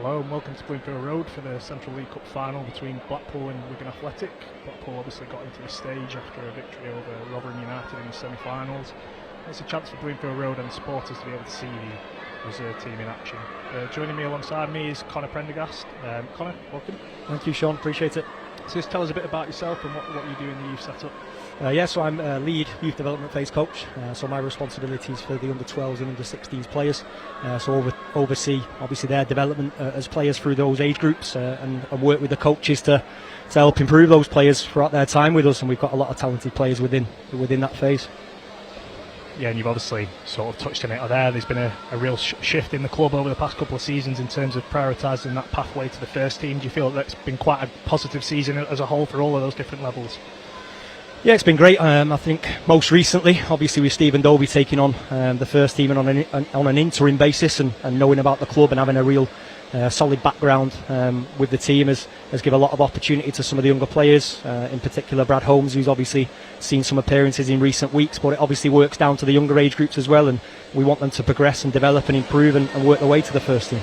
Hello and welcome to Bloomfield Road for the Central League Cup final between Blackpool and Wigan Athletic. Blackpool obviously got into the stage after a victory over Rotherham United in the semi-finals. It's a chance for Bloomfield Road and supporters to be able to see the reserve team in action. Joining me alongside me is Connor Prendergast. Connor, welcome. Thank you, Sean, appreciate it. So just tell us a bit about yourself and what you do in the youth setup. So I'm lead youth development phase coach. So my responsibilities for the under 12s and under 16s players. So oversee obviously their development as players through those age groups, and work with the coaches to help improve those players throughout their time with us. And we've got a lot of talented players within that phase. Yeah, and you've obviously sort of touched on it there. There's been a real shift in the club over the past couple of seasons in terms of prioritising that pathway to the first team. Do you feel that's been quite a positive season as a whole for all of those different levels? Yeah, it's been great. I think most recently, obviously with Stephen Dobie taking on the first team and on an interim basis, and knowing about the club and having a real solid background with the team has given a lot of opportunity to some of the younger players, in particular Brad Holmes, who's obviously seen some appearances in recent weeks, but it obviously works down to the younger age groups as well, and we want them to progress and develop and improve and work their way to the first team.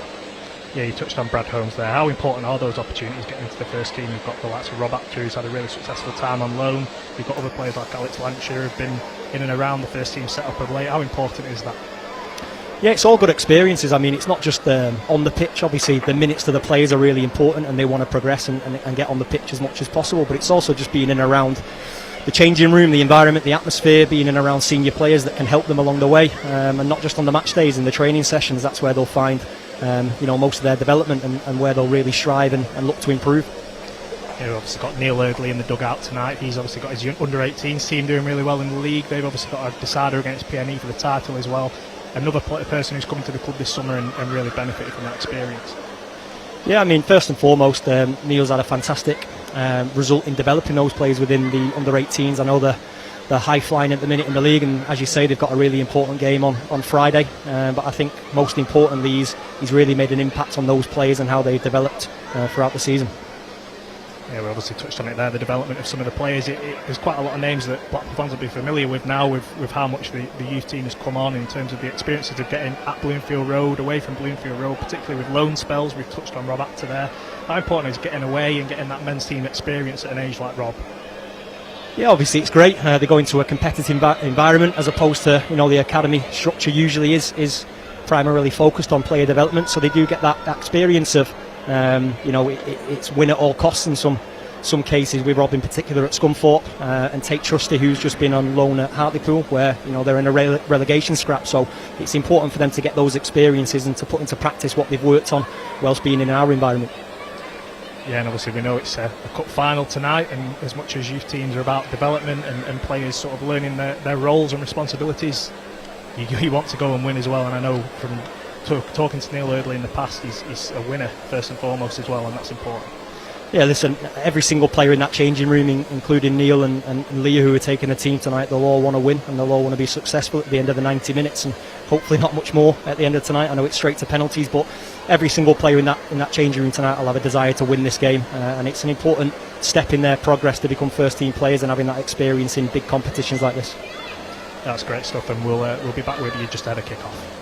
Yeah, you touched on Brad Holmes there. How important are those opportunities getting into the first team? You've got the likes of Rob Apter, who's had a really successful time on loan. You've got other players like Alex Lancashire who've been in and around the first team setup of late. How important is that? Yeah, it's all good experiences. I mean, it's not just on the pitch. Obviously, the minutes to the players are really important, and they want to progress and get on the pitch as much as possible. But it's also just being in and around the changing room, the environment, the atmosphere, being in and around senior players that can help them along the way, and not just on the match days and the training sessions. That's where they'll find most of their development and where they'll really strive and look to improve. Yeah, we've obviously got Neil Eardley in the dugout tonight. He's obviously got his under 18s team doing really well in the league. They've obviously got a decider against PNE for the title as well. Another person who's come to the club this summer and really benefited from that experience. Yeah, I mean, first and foremost, Neil's had a fantastic result in developing those players within the under 18s. I know they're high flying at the minute in the league, and as you say, they've got a really important game on Friday. But I think most importantly, he's really made an impact on those players and how they've developed throughout the season. Yeah, we obviously touched on it there, the development of some of the players. There's quite a lot of names that Blackpool fans will be familiar with now with how much the youth team has come on in terms of the experiences of getting at Bloomfield Road, away from Bloomfield Road, particularly with loan spells. We've touched on Rob Apter there. How important is getting away and getting that men's team experience at an age like Rob? Yeah, obviously it's great. They go into a competitive environment as opposed to the academy structure usually is primarily focused on player development. So they do get that experience of it's win at all costs in some cases, with Rob in particular at Scunthorpe, and Tate Trusty, who's just been on loan at Hartlepool, where they're in a relegation scrap. So it's important for them to get those experiences and to put into practice what they've worked on whilst being in our environment. Yeah, and obviously we know it's a cup final tonight, and as much as youth teams are about development and players sort of learning their roles and responsibilities, you want to go and win as well. And I know from talking to Neil Eardley in the past, he's a winner first and foremost as well, and that's important. Yeah, listen, every single player in that changing room, including Neil and Leah, who are taking the team tonight, they'll all want to win and they'll all want to be successful at the end of the 90 minutes, and hopefully not much more at the end of tonight. I know it's straight to penalties, but every single player in that changing room tonight will have a desire to win this game, and it's an important step in their progress to become first team players and having that experience in big competitions like this. That's great stuff, and we'll be back with you just ahead of kick-off.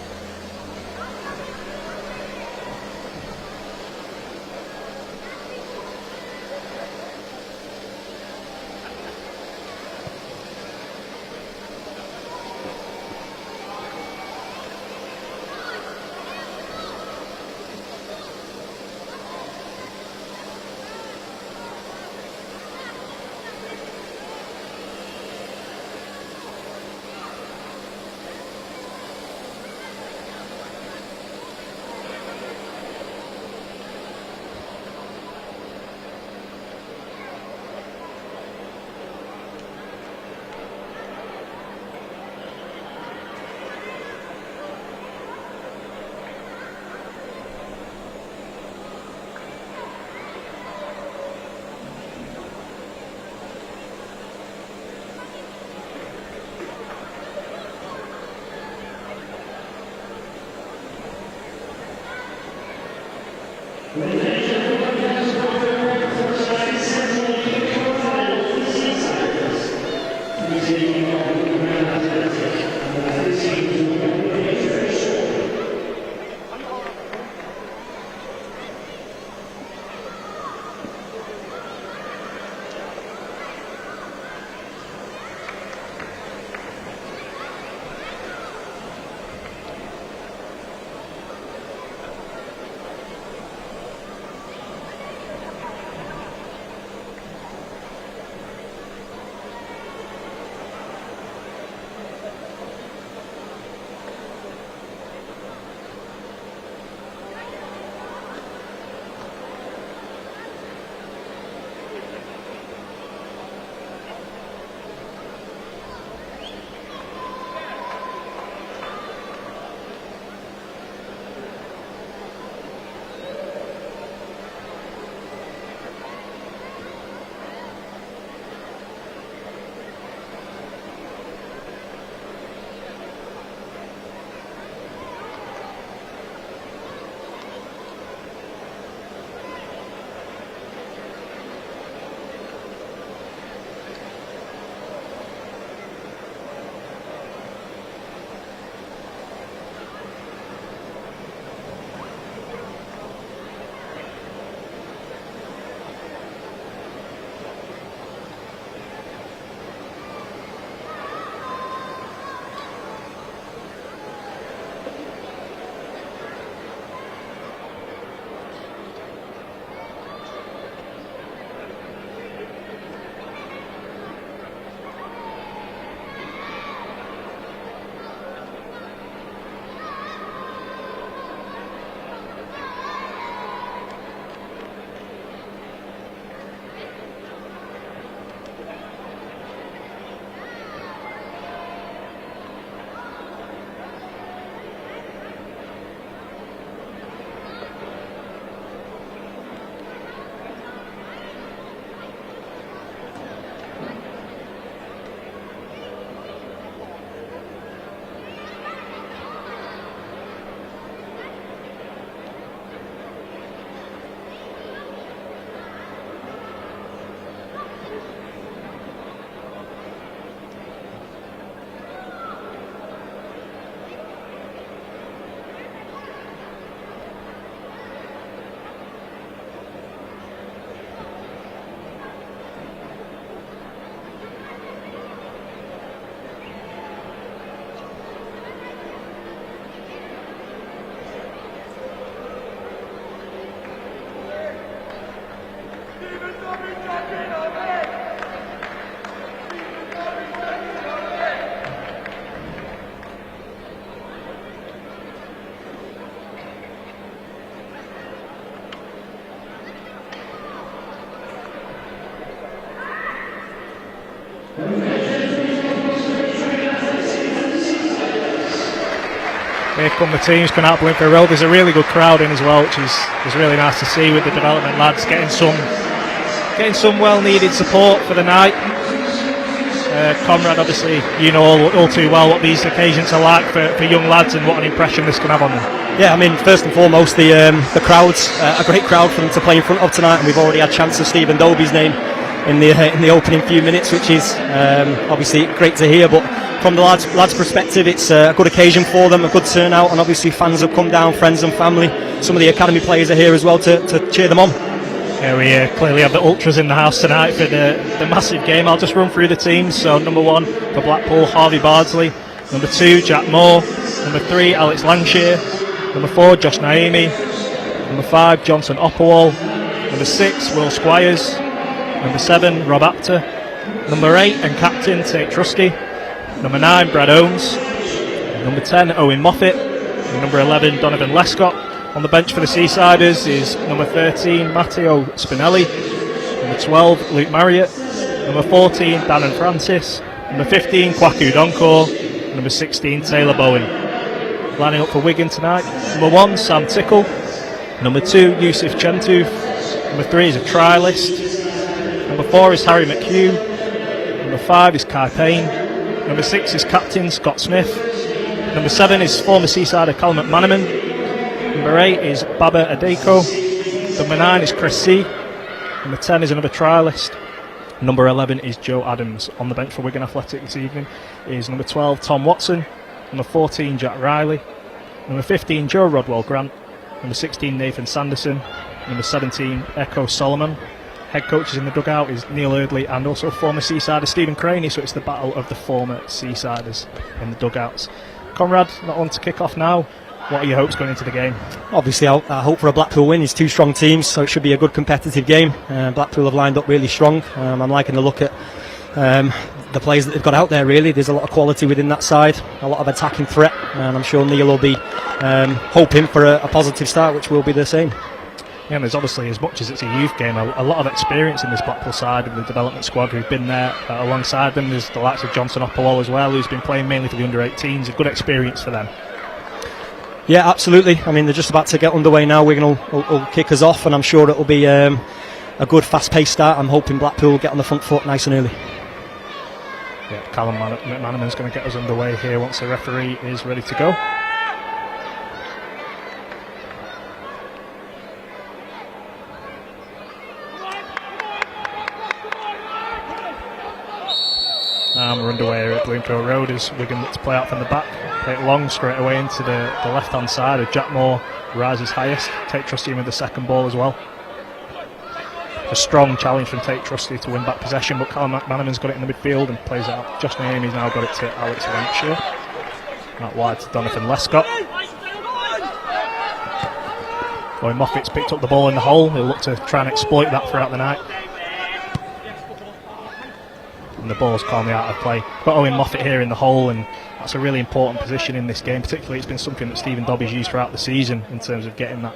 Here come the teams coming out Bloomfield Road. There's a really good crowd in as well, which is really nice to see, with the development lads getting some well-needed support for the night. Conrad, obviously, you know all too well what these occasions are like for young lads and what an impression this can have on them. Yeah, I mean, first and foremost, the crowd's a great crowd for them to play in front of tonight, and we've already had chance of Stephen Dobie's name in the opening few minutes, which is obviously great to hear. But from the lads' perspective, it's a good occasion for them, a good turnout, and obviously fans have come down, friends and family. Some of the academy players are here as well to cheer them on. Yeah, we clearly have the ultras in the house tonight for the massive game. I'll just run through the teams. So number 1 for Blackpool, Harvey Bardsley. Number 2, Jack Moore. Number 3, Alex Langshire. Number 4, Josh Naimi. Number 5, Johnson Opperwall. Number 6, Will Squires. Number 7, Rob Apter. Number 8 and captain, Tate Trusty. Number 9, Brad Holmes. Number 10, Owen Moffat. And number 11, Donovan Lescott. On the bench for the Seasiders is number 13, Matteo Spinelli. Number 12, Luke Marriott. Number 14, Dan and Francis. Number 15, Kwaku Donkor. Number 16, Taylor Bowen. Lining up for Wigan tonight, number 1, Sam Tickle. Number 2, Yusuf Chentoof. Number 3 is a trialist. Number 4 is Harry McHugh. Number 5 is Kai Payne. Number 6 is captain Scott Smith. Number 7 is former Seasider Callum McManaman. Number 8 is Baba Adeko. Number 9 is Chris C. Number 10 is another trialist. Number 11 is Joe Adams. On the bench for Wigan Athletic this evening is number 12, Tom Watson. Number 14, Jack Riley. Number 15, Joe Rodwell Grant. Number 16, Nathan Sanderson. Number 17, Echo Solomon. Head coaches in the dugout is Neil Eardley and also former Seasider Stephen Craney. So it's the battle of the former Seasiders in the dugouts. Conrad, not on to kick off now. What are your hopes going into the game? Obviously, I hope for a Blackpool win. It's two strong teams, so it should be a good competitive game. Blackpool have lined up really strong. I'm liking the look at the players that they've got out there, really. There's a lot of quality within that side, a lot of attacking threat, and I'm sure Neil will be hoping for a positive start, which will be the same. Yeah, and there's obviously, as much as it's a youth game, a lot of experience in this Blackpool side of the development squad who've been there alongside them. There's the likes of Johnson Opperwall as well, who's been playing mainly for the under-18s. A good experience for them. Yeah, absolutely. I mean, they're just about to get underway now. Wigan will kick us off, and I'm sure it'll be a good, fast-paced start. I'm hoping Blackpool will get on the front foot nice and early. Yeah, Callum McManaman's going to get us underway here once the referee is ready to go. And we're underway here at Bloomfield Road as Wigan look to play out from the back. Play it long straight away into the left-hand side of Jack Moore, rises highest. Tate Trusty with the second ball as well. A strong challenge from Tate Trusty to win back possession, but Callum McManaman's got it in the midfield and plays it out. Josh Naimi's now got it to Alex Lancashire. Out wide to Donovan Lescott. Owen Moffat's picked up the ball in the hole. He'll look to try and exploit that throughout the night. And the ball's calmly out of play. Got Owen Moffat here in the hole, and that's a really important position in this game. Particularly, it's been something that Stephen Dobby's used throughout the season in terms of getting that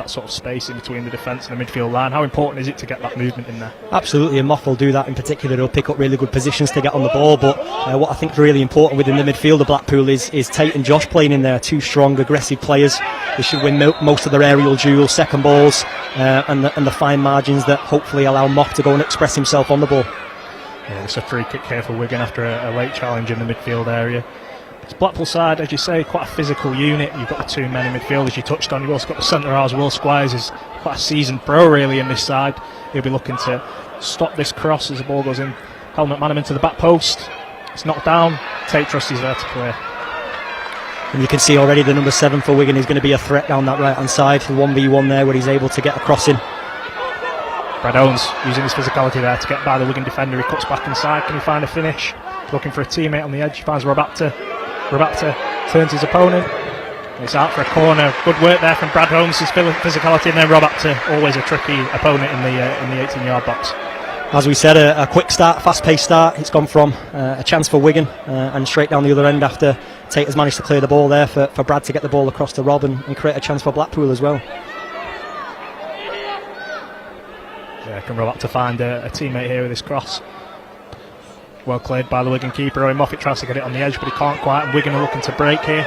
sort of space in between the defence and the midfield line. How important is it to get that movement in there? Absolutely, and Moff will do that in particular. He'll pick up really good positions to get on the ball, but what I think is really important within the midfield of Blackpool is Tate and Josh playing in there. Two strong, aggressive players. They should win most of their aerial duels, second balls, and the fine margins that hopefully allow Moff to go and express himself on the ball. Yeah, it's a free kick here for Wigan after a late challenge in the midfield area. It's Blackpool side, as you say, quite a physical unit. You've got the two men in midfield, as you touched on. You've also got the centre halves. Will Squires is quite a seasoned pro, really, in this side. He'll be looking to stop this cross as the ball goes in. Callum McManaman to the back post. It's knocked down. Tate Trusty's there to clear. And you can see already the number 7 for Wigan is going to be a threat down that right-hand side. The 1v1 there where he's able to get a cross in. Brad Owens using his physicality there to get by the Wigan defender. He cuts back inside. Can he find a finish? Looking for a teammate on the edge. He finds Rob Apter. Rob Apter turns his opponent. It's out for a corner. Good work there from Brad Holmes. His physicality, and then Rob Apter, always a tricky opponent in the 18-yard box. As we said, a quick start, fast-paced start. It's gone from a chance for Wigan and straight down the other end after Tate has managed to clear the ball there for Brad to get the ball across to Rob and create a chance for Blackpool as well. Yeah, can Rob Apter find a teammate here with this cross. Well cleared by the Wigan keeper. Owen Moffat tries to get it on the edge, but he can't quite, and Wigan are looking to break here.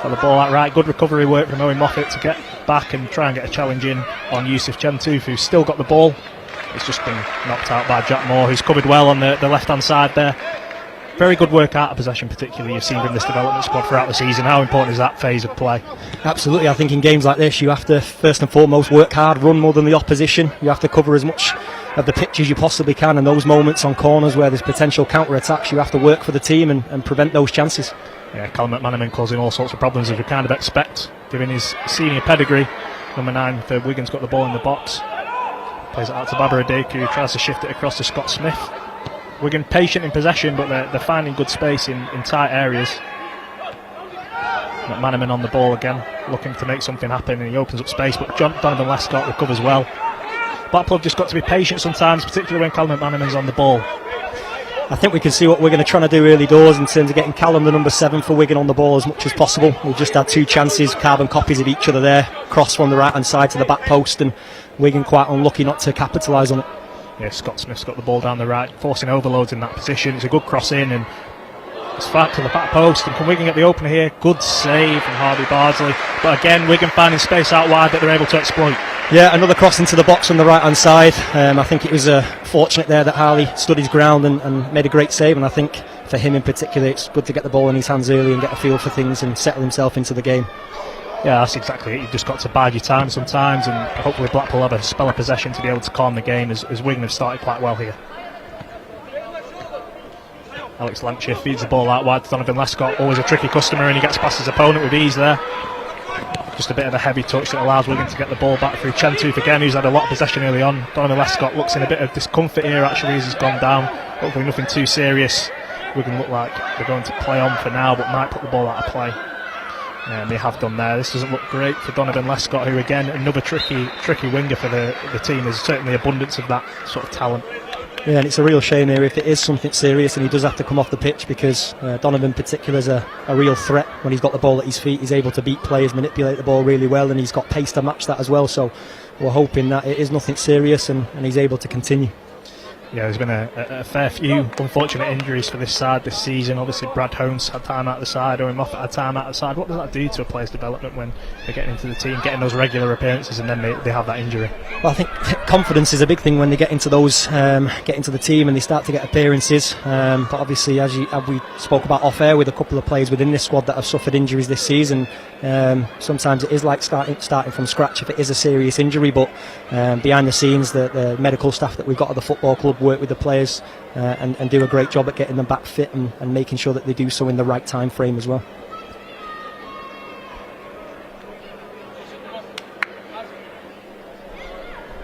Got the ball out right. Good recovery work from Owen Moffat to get back and try and get a challenge in on Yusuf Gentoof, who's still got the ball. It's just been knocked out by Jack Moore, who's covered well on the left-hand side there. Very good work out of possession, particularly you've seen from this development squad throughout the season. How important is that phase of play? Absolutely. I think in games like this you have to first and foremost work hard, run more than the opposition. You have to cover as much of the pitch as you possibly can, and those moments on corners where there's potential counter-attacks, you have to work for the team and prevent those chances. Yeah, Callum McManaman causing all sorts of problems as we kind of expect, given his senior pedigree. Number 9 for Wigan's got the ball in the box. Plays it out to Baba Adeku, who tries to shift it across to Scott Smith. Wigan patient in possession, but they're finding good space in tight areas. McManaman on the ball again, looking to make something happen, and he opens up space, but Donovan Lescott recovers well. Blackpool have just got to be patient sometimes, particularly when Callum McManaman's on the ball. I think we can see what we're going to try to do early doors in terms of getting Callum, the number 7 for Wigan, on the ball as much as possible. We've just had 2 chances, carbon copies of each other there, cross from the right hand side to the back post, and Wigan quite unlucky not to capitalise on it. Yeah, Scott Smith's got the ball down the right, forcing overloads in that position. It's a good cross in, and it's flat to the back post. And can Wigan get the opener here? Good save from Harvey Bardsley. But again, Wigan finding space out wide that they're able to exploit. Yeah, another cross into the box on the right hand side. I think it was fortunate there that Harley stood his ground and made a great save. And I think for him in particular, it's good to get the ball in his hands early and get a feel for things and settle himself into the game. Yeah, that's exactly it. You've just got to bide your time sometimes, and hopefully Blackpool have a spell of possession to be able to calm the game as Wigan have started quite well here. Alex Lancashire feeds the ball out wide to Donovan Lescott, always a tricky customer, and he gets past his opponent with ease there. Just a bit of a heavy touch that allows Wigan to get the ball back through Gentoof again, who's had a lot of possession early on. Donovan Lescott looks in a bit of discomfort here actually as he's gone down. Hopefully nothing too serious. Wigan look like they're going to play on for now, but might put the ball out of play. And they have done there. This doesn't look great for Donovan Lescott, who again, another tricky winger for the team. There's certainly abundance of that sort of talent. Yeah, and it's a real shame here if it is something serious and he does have to come off the pitch, because Donovan in particular is a real threat when he's got the ball at his feet. He's able to beat players, manipulate the ball really well, and he's got pace to match that as well. So we're hoping that it is nothing serious and he's able to continue. Yeah, there's been a fair few unfortunate injuries for this side this season. Obviously Brad Holmes had time out of the side, Owen Moffat had time out of the side. What does that do to a player's development when they're getting into the team, getting those regular appearances, and then they have that injury? Well, I think confidence is a big thing when they get into those, get into the team and they start to get appearances. But obviously, as we spoke about off air with a couple of players within this squad that have suffered injuries this season, sometimes it is like starting from scratch if it is a serious injury. But behind the scenes, the medical staff that we've got at the football club work with the players and do a great job at getting them back fit and making sure that they do so in the right time frame as well.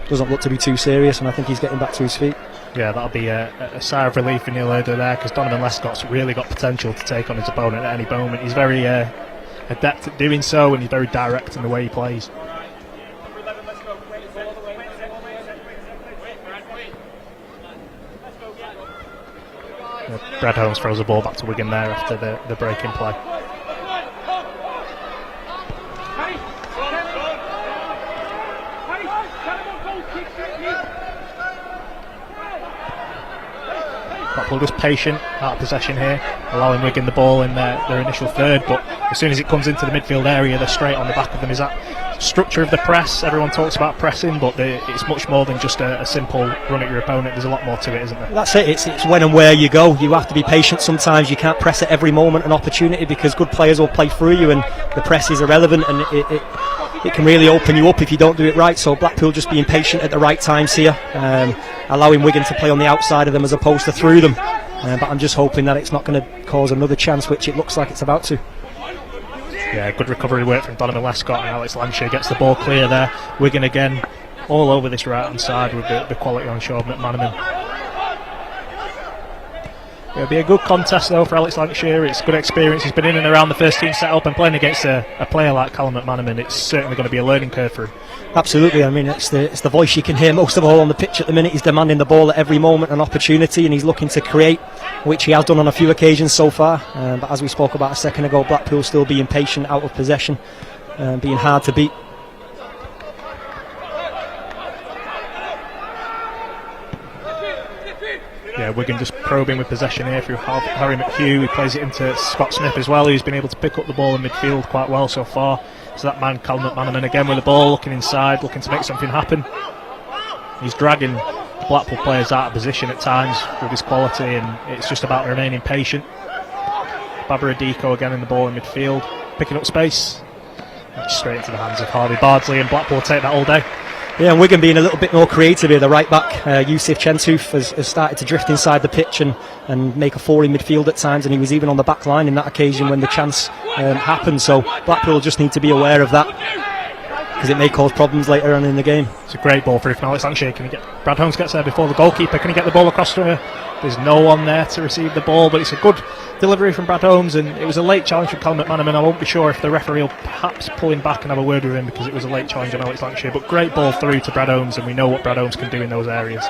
Doesn't look to be too serious, and I think he's getting back to his feet. Yeah, that'll be a sigh of relief for Neil Erder there, because Donovan Lescott's really got potential to take on his opponent at any moment. He's very adept at doing so, and he's very direct in the way he plays. Brad Holmes throws the ball back to Wigan there after the break in play. Blackpool just patient, out of possession here, allowing Wigan the ball in their initial third, but as soon as it comes into the midfield area, they're straight on the back of them. Is that structure of the press? Everyone talks about pressing, but it's much more than just a simple run at your opponent. There's a lot more to it, isn't there? That's it. It's when and where you go. You have to be patient sometimes. You can't press at every moment an opportunity, because good players will play through you, and the press is irrelevant, and it can really open you up if you don't do it right. So Blackpool just being patient at the right times here, allowing Wigan to play on the outside of them as opposed to through them. But I'm just hoping that it's not going to cause another chance, which it looks like it's about to. Yeah, good recovery work from Donovan Lescott, and Alex Lancashire gets the ball clear there. Wigan again all over this right hand side with the quality on show of McManaman. It'll be a good contest though for Alex Lancashire. It's good experience. He's been in and around the first team setup, and playing against a player like Callum McManaman, it's certainly going to be a learning curve for him. Absolutely. I mean, it's the voice you can hear most of all on the pitch at the minute. He's demanding the ball at every moment and opportunity, and he's looking to create, which he has done on a few occasions so far. But as we spoke about a second ago, Blackpool still being patient out of possession, being hard to beat. Yeah, Wigan just probing with possession here through Harry McHugh. He plays it into Scott Smith as well, who's been able to pick up the ball in midfield quite well so far. So that man, Callum McManaman, again with the ball, looking inside, looking to make something happen. He's dragging Blackpool players out of position at times with his quality, and it's just about remaining patient. Barbara Adiko again in the ball in midfield, picking up space. Straight into the hands of Harvey Bardsley, and Blackpool take that all day. Yeah, and Wigan being a little bit more creative here. The right back, Yusuf Chentoof, has started to drift inside the pitch and make a four in midfield at times, and he was even on the back line in that occasion when the chance happened. So Blackpool just need to be aware of that, because it may cause problems later on in the game. It's a great ball through from Alex Lancashire. Brad Holmes gets there before the goalkeeper. Can he get the ball across to her? There's no one there to receive the ball, but it's a good delivery from Brad Holmes, and it was a late challenge from Callum McManaman. I won't be sure if the referee will perhaps pull him back and have a word with him, because it was a late challenge on Alex Lancashire, but great ball through to Brad Holmes, and we know what Brad Holmes can do in those areas.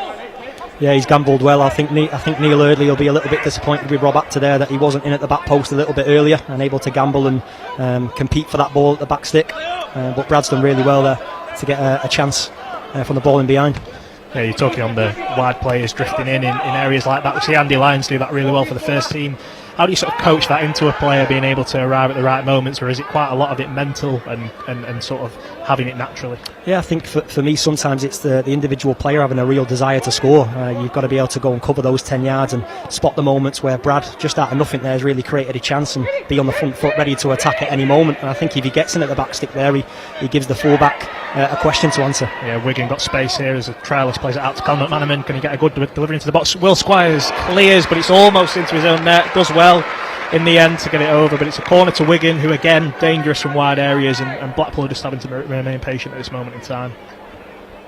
Yeah, he's gambled well. I think Neil Eardley will be a little bit disappointed with Rob Apter there, that he wasn't in at the back post a little bit earlier and able to gamble and compete for that ball at the back stick. But Brad's done really well there to get a chance from the ball in behind. Yeah, you're talking on the wide players drifting in areas like that. We see Andy Lyons do that really well for the first team. How do you sort of coach that into a player being able to arrive at the right moments, or is it quite a lot of it mental and sort of having it naturally? Yeah, I think for me sometimes it's the individual player having a real desire to score. You've got to be able to go and cover those 10 yards and spot the moments where Brad, just out of nothing there, has really created a chance and be on the front foot ready to attack at any moment. And I think if he gets in at the back stick there, he gives the fullback a question to answer. Yeah, Wigan got space here as a trialist plays it out to Callum McManaman. Can he get a good delivery into the box? Will Squires clears, but it's almost into his own net. Does well in the end to get it over, but it's a corner to Wigan, who again dangerous from wide areas, and Blackpool are just having to remain patient at this moment in time.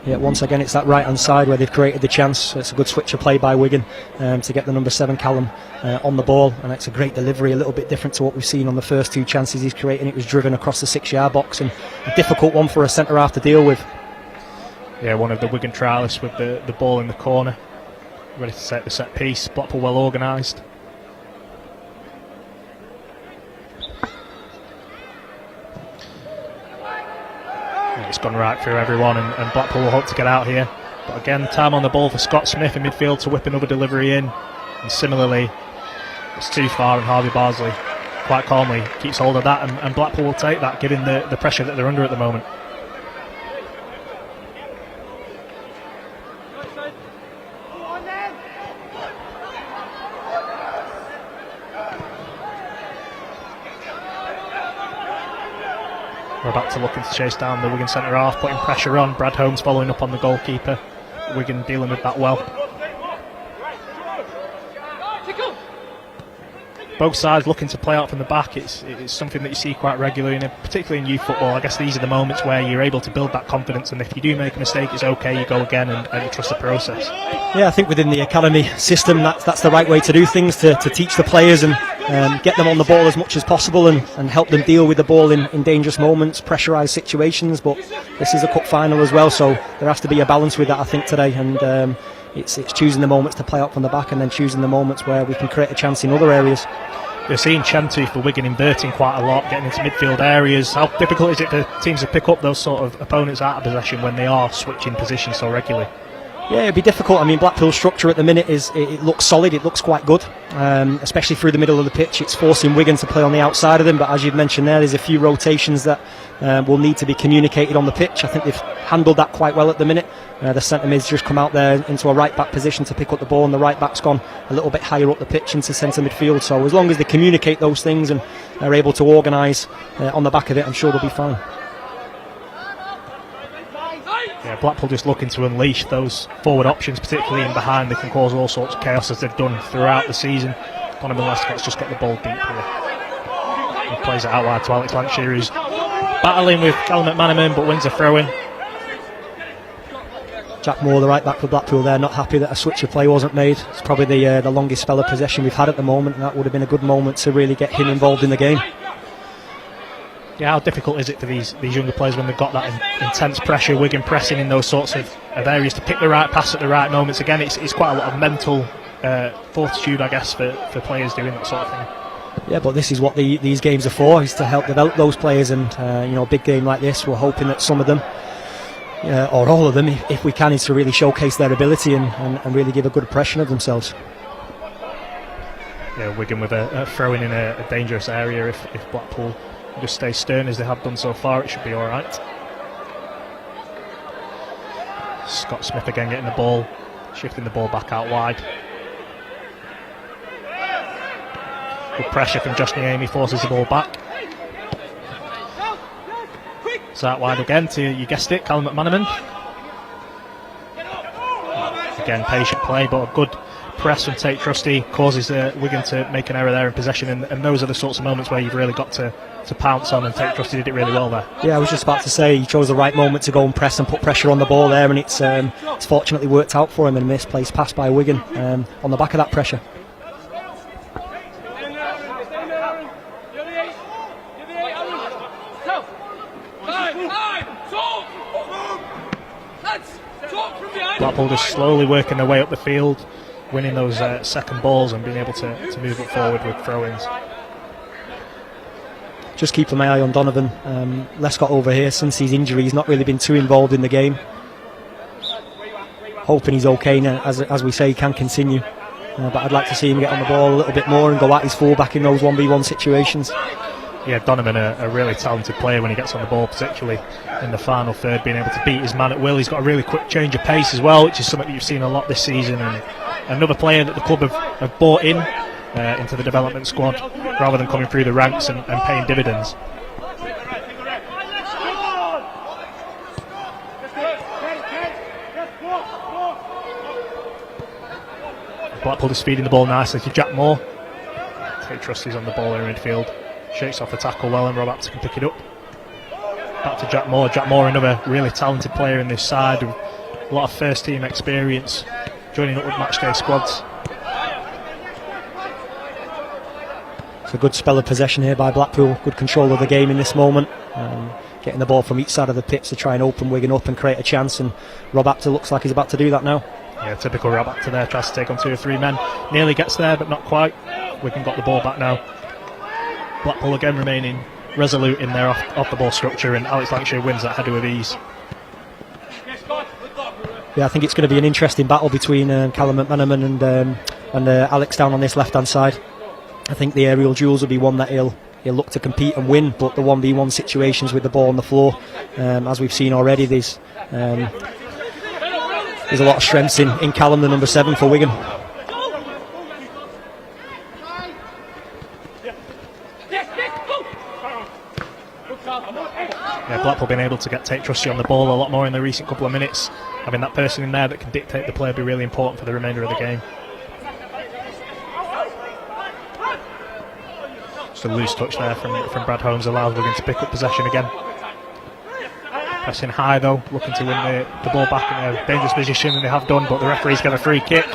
Yeah, once again it's that right hand side where they've created the chance. It's a good switch of play by Wigan to get the number 7 Callum on the ball, and it's a great delivery, a little bit different to what we've seen on the first two chances he's creating. It was driven across the 6-yard box, and a difficult one for a centre half to deal with. Yeah, one of the Wigan trialists with the ball in the corner, ready to set the set piece. Blackpool well organised. It's gone right through everyone, and Blackpool will hope to get out here. But again, time on the ball for Scott Smith in midfield to whip another delivery in. And similarly, it's too far, and Harvey Bardsley quite calmly keeps hold of that, and Blackpool will take that, given the pressure that they're under at the moment. We're about to look to chase down the Wigan centre half, putting pressure on. Brad Holmes following up on the goalkeeper. Wigan dealing with that well. Both sides looking to play out from the back. It's something that you see quite regularly, and particularly in youth football. I guess these are the moments where you're able to build that confidence, and if you do make a mistake, it's okay, you go again and trust the process. Yeah, I think within the academy system, that's the right way to do things, to teach the players and get them on the ball as much as possible and help them deal with the ball in dangerous moments, pressurised situations. But this is a cup final as well, so there has to be a balance with that, I think, today. And it's choosing the moments to play out from the back, and then choosing the moments where we can create a chance in other areas. You're seeing Chentoof for Wigan inverting quite a lot, getting into midfield areas. How difficult is it for teams to pick up those sort of opponents out of possession when they are switching positions so regularly? Yeah, it'd be difficult. I mean, Blackpool's structure at the minute it looks solid, it looks quite good, especially through the middle of the pitch. It's forcing Wigan to play on the outside of them, but as you've mentioned there's a few rotations that will need to be communicated on the pitch. I think they've handled that quite well at the minute. The centre mid's just come out there into a right back position to pick up the ball, and the right back's gone a little bit higher up the pitch into centre midfield. So as long as they communicate those things and are able to organise on the back of it, I'm sure they'll be fine. Yeah, Blackpool just looking to unleash those forward options, particularly in behind. They can cause all sorts of chaos, as they've done throughout the season. Donovan Lescott's just got the ball deep here. He plays it out wide to Alex Lancashire, who's battling with Callum McManaman, but wins a throw-in. Jack Moore, the right back for Blackpool there, not happy that a switch of play wasn't made. It's probably the longest spell of possession we've had at the moment, and that would have been a good moment to really get him involved in the game. Yeah, how difficult is it for these younger players when they've got that intense pressure, Wigan pressing in those sorts of areas, to pick the right pass at the right moments? Again, it's quite a lot of mental fortitude, I guess, for players doing that sort of thing. Yeah, but this is what these games are for, is to help develop those players, and a big game like this, we're hoping that some of them, or all of them, if we can, is to really showcase their ability and really give a good impression of themselves. Yeah, Wigan with a throw-in a dangerous area. If Blackpool just stay stern as they have done so far, it should be all right. Scott Smith again getting the ball, shifting the ball back out wide. Good pressure from Josh Niemi, forces the ball back. It's out wide again to, you guessed it, Callum McManaman. Again, patient play, but a good press from Tate Trusty causes Wigan to make an error there in possession, and those are the sorts of moments where you've really got to pounce on, and Tate Trusty did it really well there. Yeah, I was just about to say, he chose the right moment to go and press and put pressure on the ball there, and it's fortunately worked out for him, and a misplaced pass by Wigan on the back of that pressure. Blackpool just slowly working their way up the field, winning those second balls and being able to move it forward with throw-ins. Just keep an eye on Donovan. Lescott over here, since his injury, he's not really been too involved in the game. Hoping he's okay now, as we say, he can continue. But I'd like to see him get on the ball a little bit more and go at his full-back in those 1v1 situations. Yeah, Donovan, a really talented player when he gets on the ball, particularly in the final third, being able to beat his man at will. He's got a really quick change of pace as well, which is something that you've seen a lot this season, and another player that the club have bought into the development squad rather than coming through the ranks and paying dividends. Blackpool just feeding the ball nicely to Jack Moore. Tate Trusty's on the ball in midfield. Shakes off the tackle well, and Rob Apter can pick it up. Back to Jack Moore. Jack Moore, another really talented player in this side with a lot of first team experience, joining up with matchday squads. It's a good spell of possession here by Blackpool. Good control of the game in this moment. Getting the ball from each side of the pitch to try and open Wigan up and create a chance, and Rob Apter looks like he's about to do that now. Yeah, typical Rob Apter there, tries to take on 2 or 3 men. Nearly gets there, but not quite. Wigan got the ball back now. Blackpool again remaining resolute in their off the ball structure, and Alex Lancashire wins that header with ease. Yeah, I think it's going to be an interesting battle between Callum McManaman and Alex down on this left hand side. I think the aerial duels will be one that he'll look to compete and win, but the 1v1 situations with the ball on the floor, as we've seen already, there's a lot of strengths in Callum, the number 7 for Wigan. Yeah, Blackpool being able to get Tate Trusty on the ball a lot more in the recent couple of minutes. Having that person in there that can dictate the play will be really important for the remainder of the game. Just a loose touch there from Brad Holmes allows Wigan to pick up possession again. Pressing high though, looking to win the ball back in a dangerous position, and they have done, but the referee's got a free kick.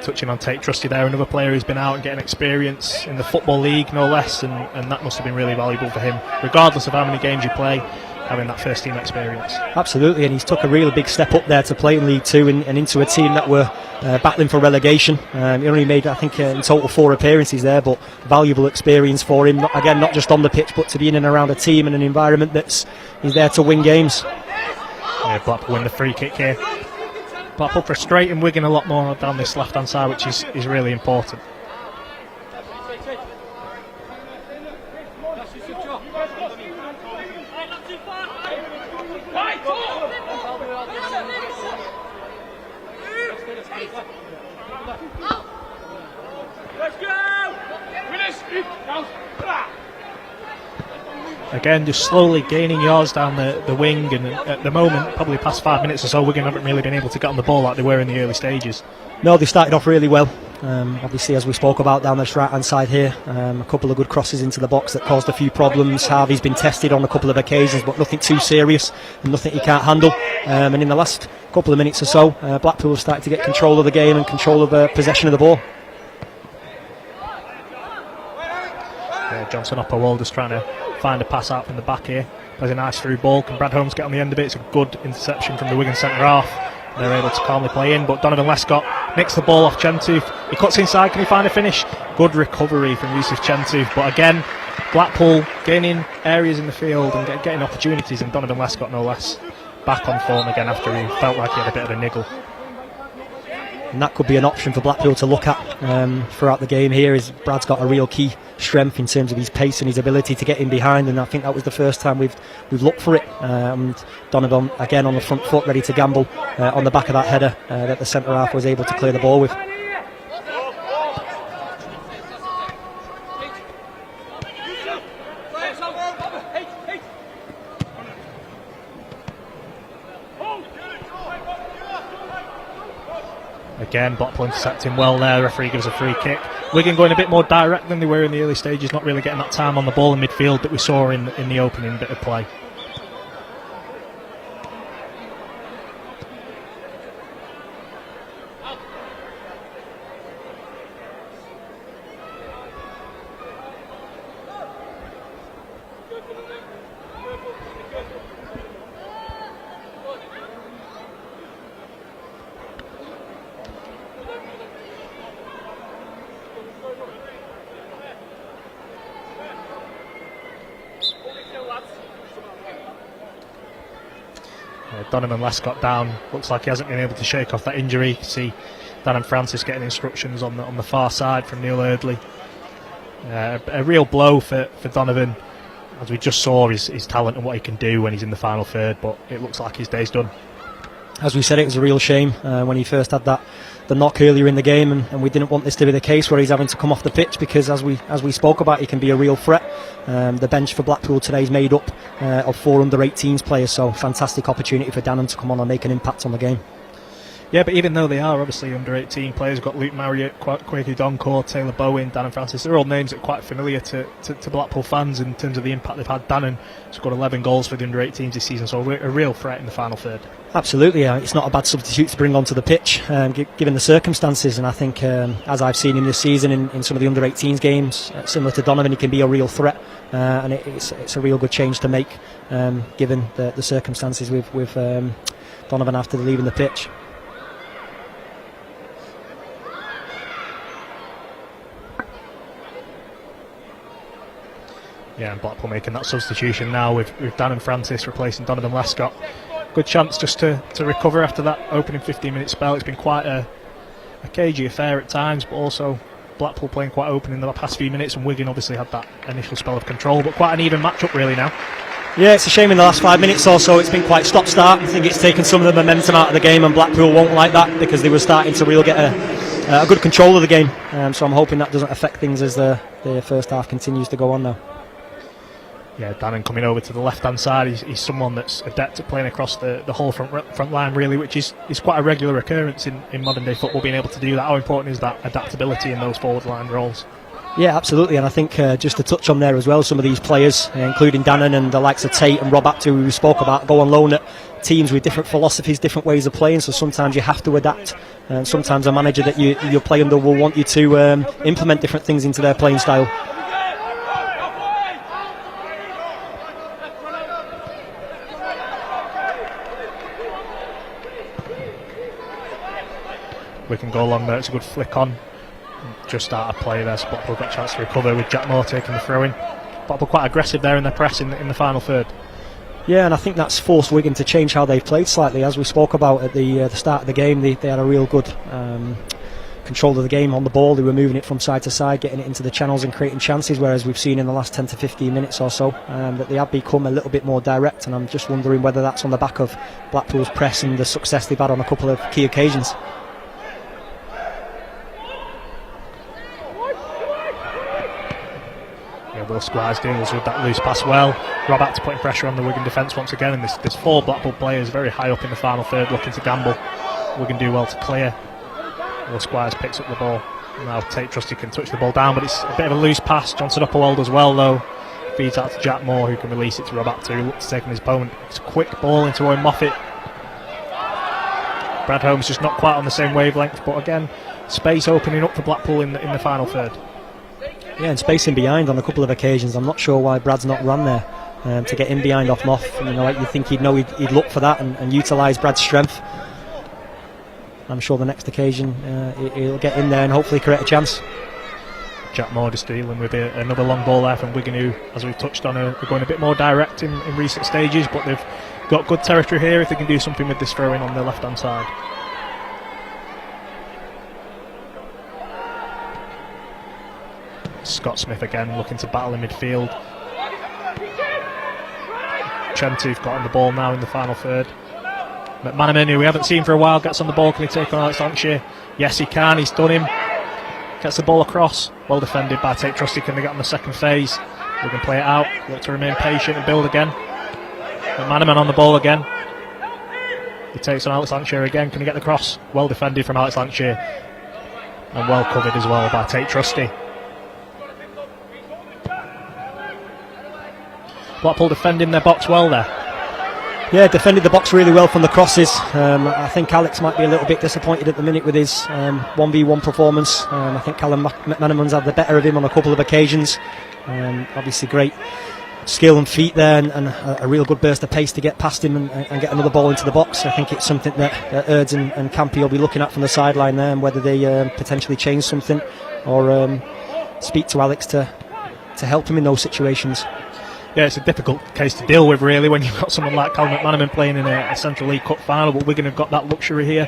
Touching on Tate Trusty there, another player who's been out and getting experience in the Football League, no less, and that must have been really valuable for him, regardless of how many games you play, having that first team experience. Absolutely, and he's took a really big step up there to play in League 2 and into a team that were battling for relegation. He only made, I think, in total 4 appearances there, but valuable experience for him, not just on the pitch, but to be in and around a team and an environment that's he's there to win games. Yeah, Blackpool win the free kick here. Blackpool frustrating Wigan a lot more down this left hand side, which is really important. Again, just slowly gaining yards down the wing, and at the moment, probably past 5 minutes or so, Wigan haven't really been able to get on the ball like they were in the early stages. No, they started off really well. Obviously, as we spoke about down this right hand side here, a couple of good crosses into the box that caused a few problems. Harvey's been tested on a couple of occasions, but nothing too serious and nothing he can't handle. And in the last couple of minutes or so, Blackpool have started to get control of the game and control of possession of the ball. Johnson Upperwall just trying to find a pass out from the back here. There's a nice through ball. Can Brad Holmes get on the end of it? It's a good interception from the Wigan centre half. They're able to calmly play in, but Donovan Lescott nicks the ball off Chentooth. He cuts inside. Can he find a finish? Good recovery from Yusuf Chentooth, but again, Blackpool gaining areas in the field and getting opportunities, and Donovan Lescott no less back on form again after he felt like he had a bit of a niggle. And that could be an option for Blackpool to look at throughout the game here. Is Brad's got a real key strength in terms of his pace and his ability to get in behind, and I think that was the first time we've looked for it. Donovan again on the front foot, ready to gamble on the back of that header that the centre half was able to clear the ball with. Again, Blackpool intercepting well there. The referee gives a free kick. Wigan going a bit more direct than they were in the early stages, not really getting that time on the ball in midfield that we saw in the opening bit of play. Donovan Lescott down. Looks like he hasn't been able to shake off that injury. You can see Dan and Francis getting instructions on the far side from Neil Eardley. A real blow for Donovan, as we just saw his talent and what he can do when he's in the final third, but it looks like his day's done. As we said, it was a real shame when he first had the knock earlier in the game, and we didn't want this to be the case where he's having to come off the pitch, because as we spoke about, he can be a real threat. The bench for Blackpool today is made up of 4 under-18s players, so fantastic opportunity for Dannon to come on and make an impact on the game. Yeah, but even though they are obviously under-18 players, we've got Luke Marriott, Quakey Doncor, Taylor Bowen, Dan and Francis. They're all names that are quite familiar to Blackpool fans in terms of the impact they've had. Dannon scored 11 goals for the under-18s this season, so a real threat in the final third. Absolutely, it's not a bad substitute to bring onto the pitch, given the circumstances. And I think, as I've seen him this season in some of the under-18s games, similar to Donovan, he can be a real threat, and it's a real good change to make, given the circumstances with Donovan after leaving the pitch. Yeah, and Blackpool making that substitution now with Dan and Francis replacing Donovan Lescott. Good chance just to recover after that opening 15-minute spell. It's been quite a cagey affair at times, but also Blackpool playing quite open in the past few minutes, and Wigan obviously had that initial spell of control, but quite an even match-up really now. Yeah, it's a shame in the last 5 minutes or so it's been quite stop-start. I think it's taken some of the momentum out of the game, and Blackpool won't like that, because they were starting to really get a good control of the game. So I'm hoping that doesn't affect things as the first half continues to go on now. Yeah, Dannon coming over to the left-hand side. He's someone that's adept at playing across the whole front line, really, which is quite a regular occurrence in modern-day football, being able to do that. How important is that adaptability in those forward-line roles? Yeah, absolutely, and I think just to touch on there as well, some of these players, including Dannon and the likes of Tate and Rob Aptu, who we spoke about, go on loan at teams with different philosophies, different ways of playing, so sometimes you have to adapt, and sometimes a manager that you play under will want you to implement different things into their playing style. We can go along there. It's a good flick on. Just out of play there, so Blackpool got a chance to recover with Jack Moore taking the throw in. Blackpool quite aggressive there in their press in the final third. Yeah, and I think that's forced Wigan to change how they've played slightly. As we spoke about at the start of the game, they had a real good control of the game on the ball. They were moving it from side to side, getting it into the channels and creating chances, whereas we've seen in the last 10 to 15 minutes or so that they have become a little bit more direct, and I'm just wondering whether that's on the back of Blackpool's press and the success they've had on a couple of key occasions. Will Squires deals with that loose pass well. Rob Aptu putting pressure on the Wigan defence once again, and there's 4 Blackpool players very high up in the final third looking to gamble. Wigan do well to clear. Will Squires picks up the ball. Now Tate Trusty can touch the ball down, but it's a bit of a loose pass. Johnson Upperwell as well, though. Feeds out to Jack Moore, who can release it to Rob Aptu, who looks to take on his opponent. It's a quick ball into Owen Moffat. Brad Holmes just not quite on the same wavelength, but again, space opening up for Blackpool in the final third. Yeah, and spacing behind on a couple of occasions. I'm not sure why Brad's not run there to get in behind off Moff. You know, like you think he'd look for that and utilise Brad's strength. I'm sure the next occasion he'll get in there and hopefully create a chance. Jack Moore just dealing with another long ball there from Wigan, who, as we've touched on, are going a bit more direct in recent stages, but they've got good territory here if they can do something with this throw-in on the left-hand side. Scott Smith again looking to battle in midfield. Chentive got on the ball now in the final third. McManaman, who we haven't seen for a while, gets on the ball. Can he take on Alex Lancashire? Yes, he can. He's done him. Gets the ball across. Well defended by Tate Trusty. Can they get on the second phase? We can play it out. Look to remain patient and build again. McManaman on the ball again. He takes on Alex Lancashire again. Can he get the cross? Well defended from Alex Lancashire. And well covered as well by Tate Trusty. Blackpool defending their box well there. Yeah, defended the box really well from the crosses. I think Alex might be a little bit disappointed at the minute with his 1v1 performance. I think Callum McManaman's had the better of him on a couple of occasions. Obviously great skill and feet there, and a real good burst of pace to get past him and get another ball into the box. I think it's something that Erds and Campy will be looking at from the sideline there, and whether they potentially change something or speak to Alex to help him in those situations. Yeah, it's a difficult case to deal with really when you've got someone like Callum McManaman playing in a Central League Cup final, but Wigan have got that luxury here.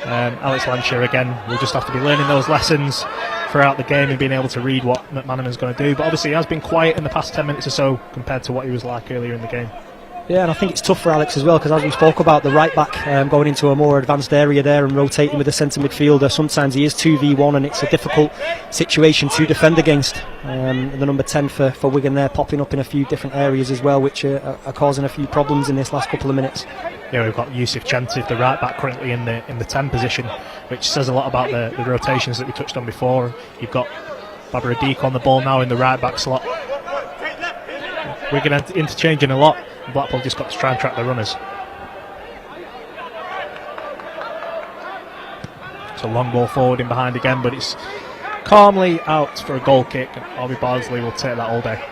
Alex Lancashire again will just have to be learning those lessons throughout the game and being able to read what McManaman's going to do, but obviously he has been quiet in the past 10 minutes or so compared to what he was like earlier in the game. Yeah, and I think it's tough for Alex as well, because as we spoke about, the right back going into a more advanced area there and rotating with the centre midfielder, sometimes he is 2v1 and it's a difficult situation to defend against. The number 10 for Wigan there popping up in a few different areas as well, which are causing a few problems in this last couple of minutes. Yeah, we've got Yusuf Chentive, the right back, currently in the 10 position, which says a lot about the rotations that we touched on before. You've got Baba Adik on the ball now in the right back slot. Wigan interchanging a lot. Blackpool just got to try and track the runners. It's a long ball forward in behind again, but it's calmly out for a goal kick, and Obi Bardsley will take that all day.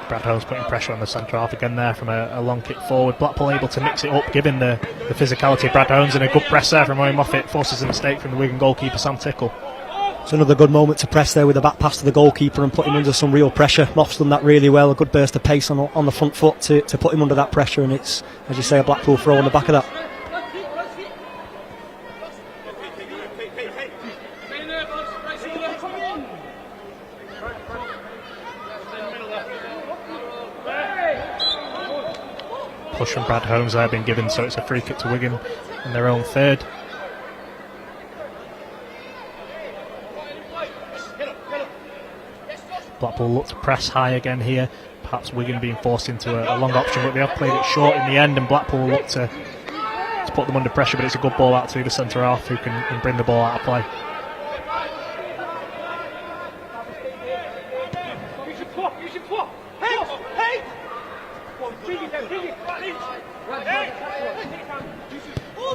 Brad Holmes putting pressure on the centre half again there from a long kick forward. Blackpool able to mix it up, given the physicality of Brad Holmes, and a good press there from Owen Moffat forces a mistake from the Wigan goalkeeper Sam Tickle. It's another good moment to press there with a back pass to the goalkeeper and put him under some real pressure. Moff's done that really well, a good burst of pace on the front foot to put him under that pressure, and it's, as you say, a Blackpool throw on the back of that. Push from Brad Holmes there been given, so it's a free kick to Wigan in their own third. Blackpool look to press high again here, perhaps Wigan being forced into a long option, but they have played it short in the end, and Blackpool look to put them under pressure, but it's a good ball out to the centre half who can bring the ball out of play.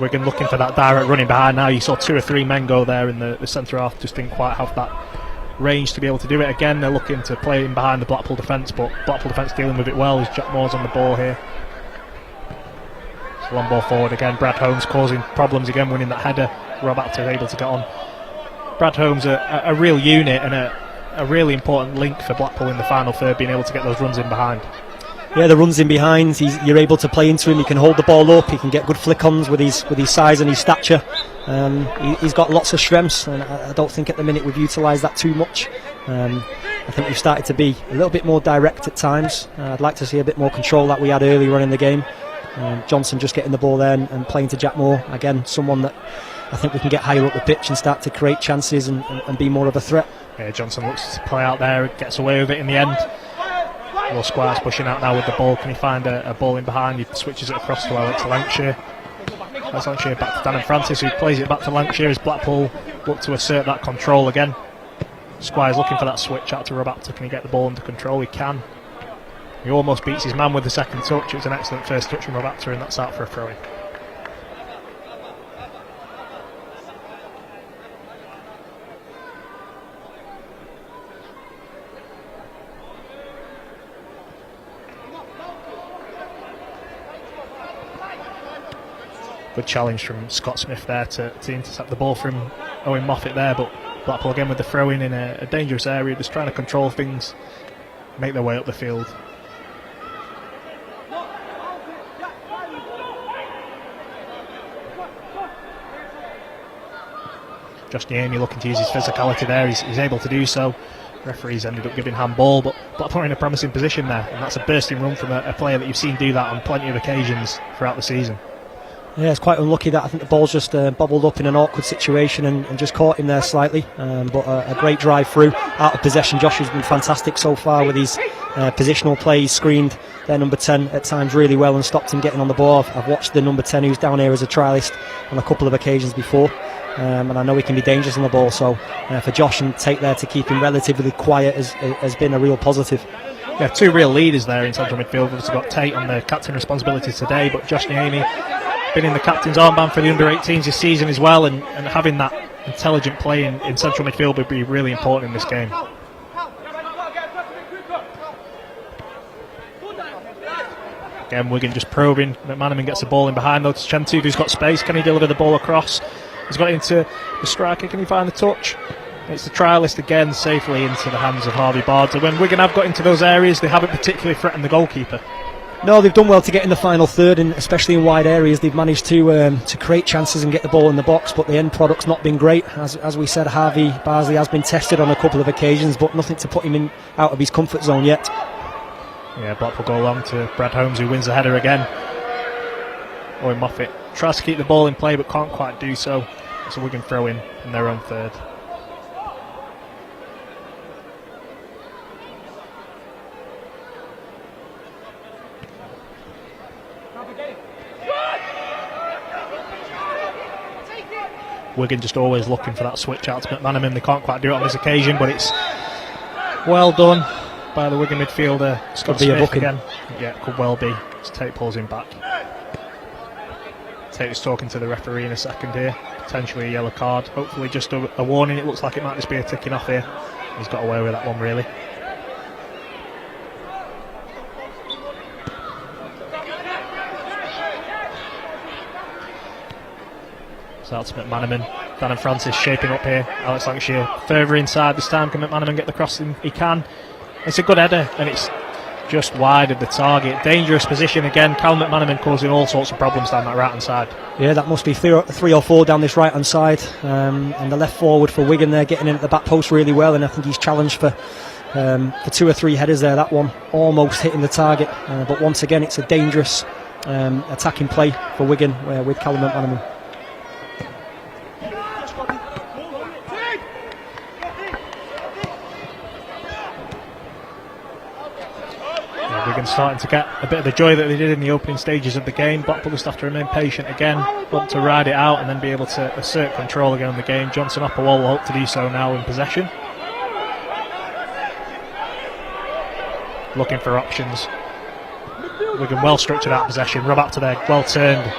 Wigan looking for that direct running behind now. You saw 2 or 3 men go there in the centre half, just didn't quite have that range to be able to do it again. They're looking to play in behind the Blackpool defence, but Blackpool defence dealing with it well as Jack Moore's on the ball here. It's a long ball forward again. Brad Holmes causing problems again, winning that header. Rob Apter able to get on. Brad Holmes a real unit and a really important link for Blackpool in the final third, being able to get those runs in behind. Yeah, the runs in behind, you're able to play into him. He can hold the ball up, he can get good flick-ons with his size and his stature. He's got lots of strengths, and I don't think at the minute we've utilised that too much. I think we've started to be a little bit more direct at times. I'd like to see a bit more control that we had earlier on in the game. Johnson just getting the ball there and playing to Jack Moore. Again, someone that I think we can get higher up the pitch and start to create chances and be more of a threat. Yeah, Johnson looks to play out there, gets away with it in the end. Will Squires pushing out now with the ball. Can he find a ball in behind? He switches it across to Alex Lancashire. Alex Lancashire back to Dan and Francis, who plays it back to Lancashire as Blackpool look to assert that control again. Squires looking for that switch out to Rob Apter. Can he get the ball under control? He can. He almost beats his man with the second touch. It was an excellent first touch from Rob Apter, and that's out for a throw-in. Good challenge from Scott Smith there to intercept the ball from Owen Moffat there, but Blackpool again with the throw-in in a dangerous area, just trying to control things, make their way up the field. Josh Niemi looking to use his physicality there, he's able to do so. Referees ended up giving handball, but Blackpool are in a promising position there, and that's a bursting run from a player that you've seen do that on plenty of occasions throughout the season. Yeah, it's quite unlucky that I think the ball's just bobbled up in an awkward situation and just caught him there slightly. But a great drive through, out of possession. Josh has been fantastic so far with his positional play. He's screened their number 10 at times really well and stopped him getting on the ball. I've watched the number 10 who's down here as a trialist on a couple of occasions before. And I know he can be dangerous on the ball. So for Josh and Tate there to keep him relatively quiet has been a real positive. Yeah, two real leaders there in central midfield. We've got Tate on the captain responsibilities today, but Josh Niemi been in the captain's armband for the under-18s this season as well, and having that intelligent play in central midfield would be really important in this game. Again, Wigan just probing. McManaman gets the ball in behind though to Chentu, who's got space. Can he deliver the ball across? He's got it into the striker. Can he find the touch? It's the trialist again, safely into the hands of Harvey Bards. And when Wigan have got into those areas, they haven't particularly threatened the goalkeeper. No, they've done well to get in the final third, and especially in wide areas, they've managed to create chances and get the ball in the box. But the end product's not been great, as we said. Harvey Barsley has been tested on a couple of occasions, but nothing to put him out of his comfort zone yet. Yeah, Blackpool go along to Brad Holmes, who wins the header again. Owen Moffat tries to keep the ball in play, but can't quite do so. So Wigan throw in their own third. Wigan just always looking for that switch out to McManaman. They can't quite do it on this occasion, but it's well done by the Wigan midfielder. Scott Smith again. Yeah, could well be. As Tate pulls him back. Tate is talking to the referee in a second here. Potentially a yellow card. Hopefully just a warning. It looks like it might just be a ticking off here. He's got away with that one really. So that's McManaman. Dan and Francis shaping up here. Alex Lancashire further inside this time. Can McManaman get the crossing? He can. It's a good header and it's just wide of the target. Dangerous position again. Callum McManaman causing all sorts of problems down that right hand side. Yeah, that must be three or four down this right hand side. And the left forward for Wigan there, getting in at the back post really well. And I think he's challenged for two or three headers there. That one almost hitting the target. But once again, it's a dangerous attacking play for Wigan with Callum McManaman. Wigan starting to get a bit of the joy that they did in the opening stages of the game. Blackpool just have to remain patient again, want to ride it out and then be able to assert control again on the game. Johnson Opperwall will hope to do so now in possession. Looking for options. Wigan well structured out possession. Rob Apter there, well turned.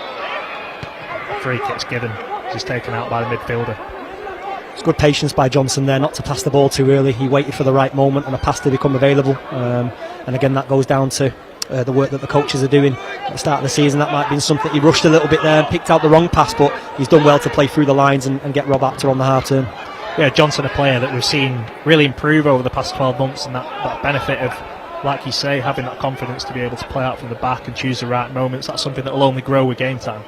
Free kick's given. He's taken out by the midfielder. It's good patience by Johnson there not to pass the ball too early. He waited for the right moment and a pass to become available. And again, that goes down to the work that the coaches are doing at the start of the season. That might have been something he rushed a little bit there and picked out the wrong pass, but he's done well to play through the lines and get Rob Apter on the half turn. Yeah, Johnson, a player that we've seen really improve over the past 12 months, and that benefit of, like you say, having that confidence to be able to play out from the back and choose the right moments. That's something that will only grow with game time.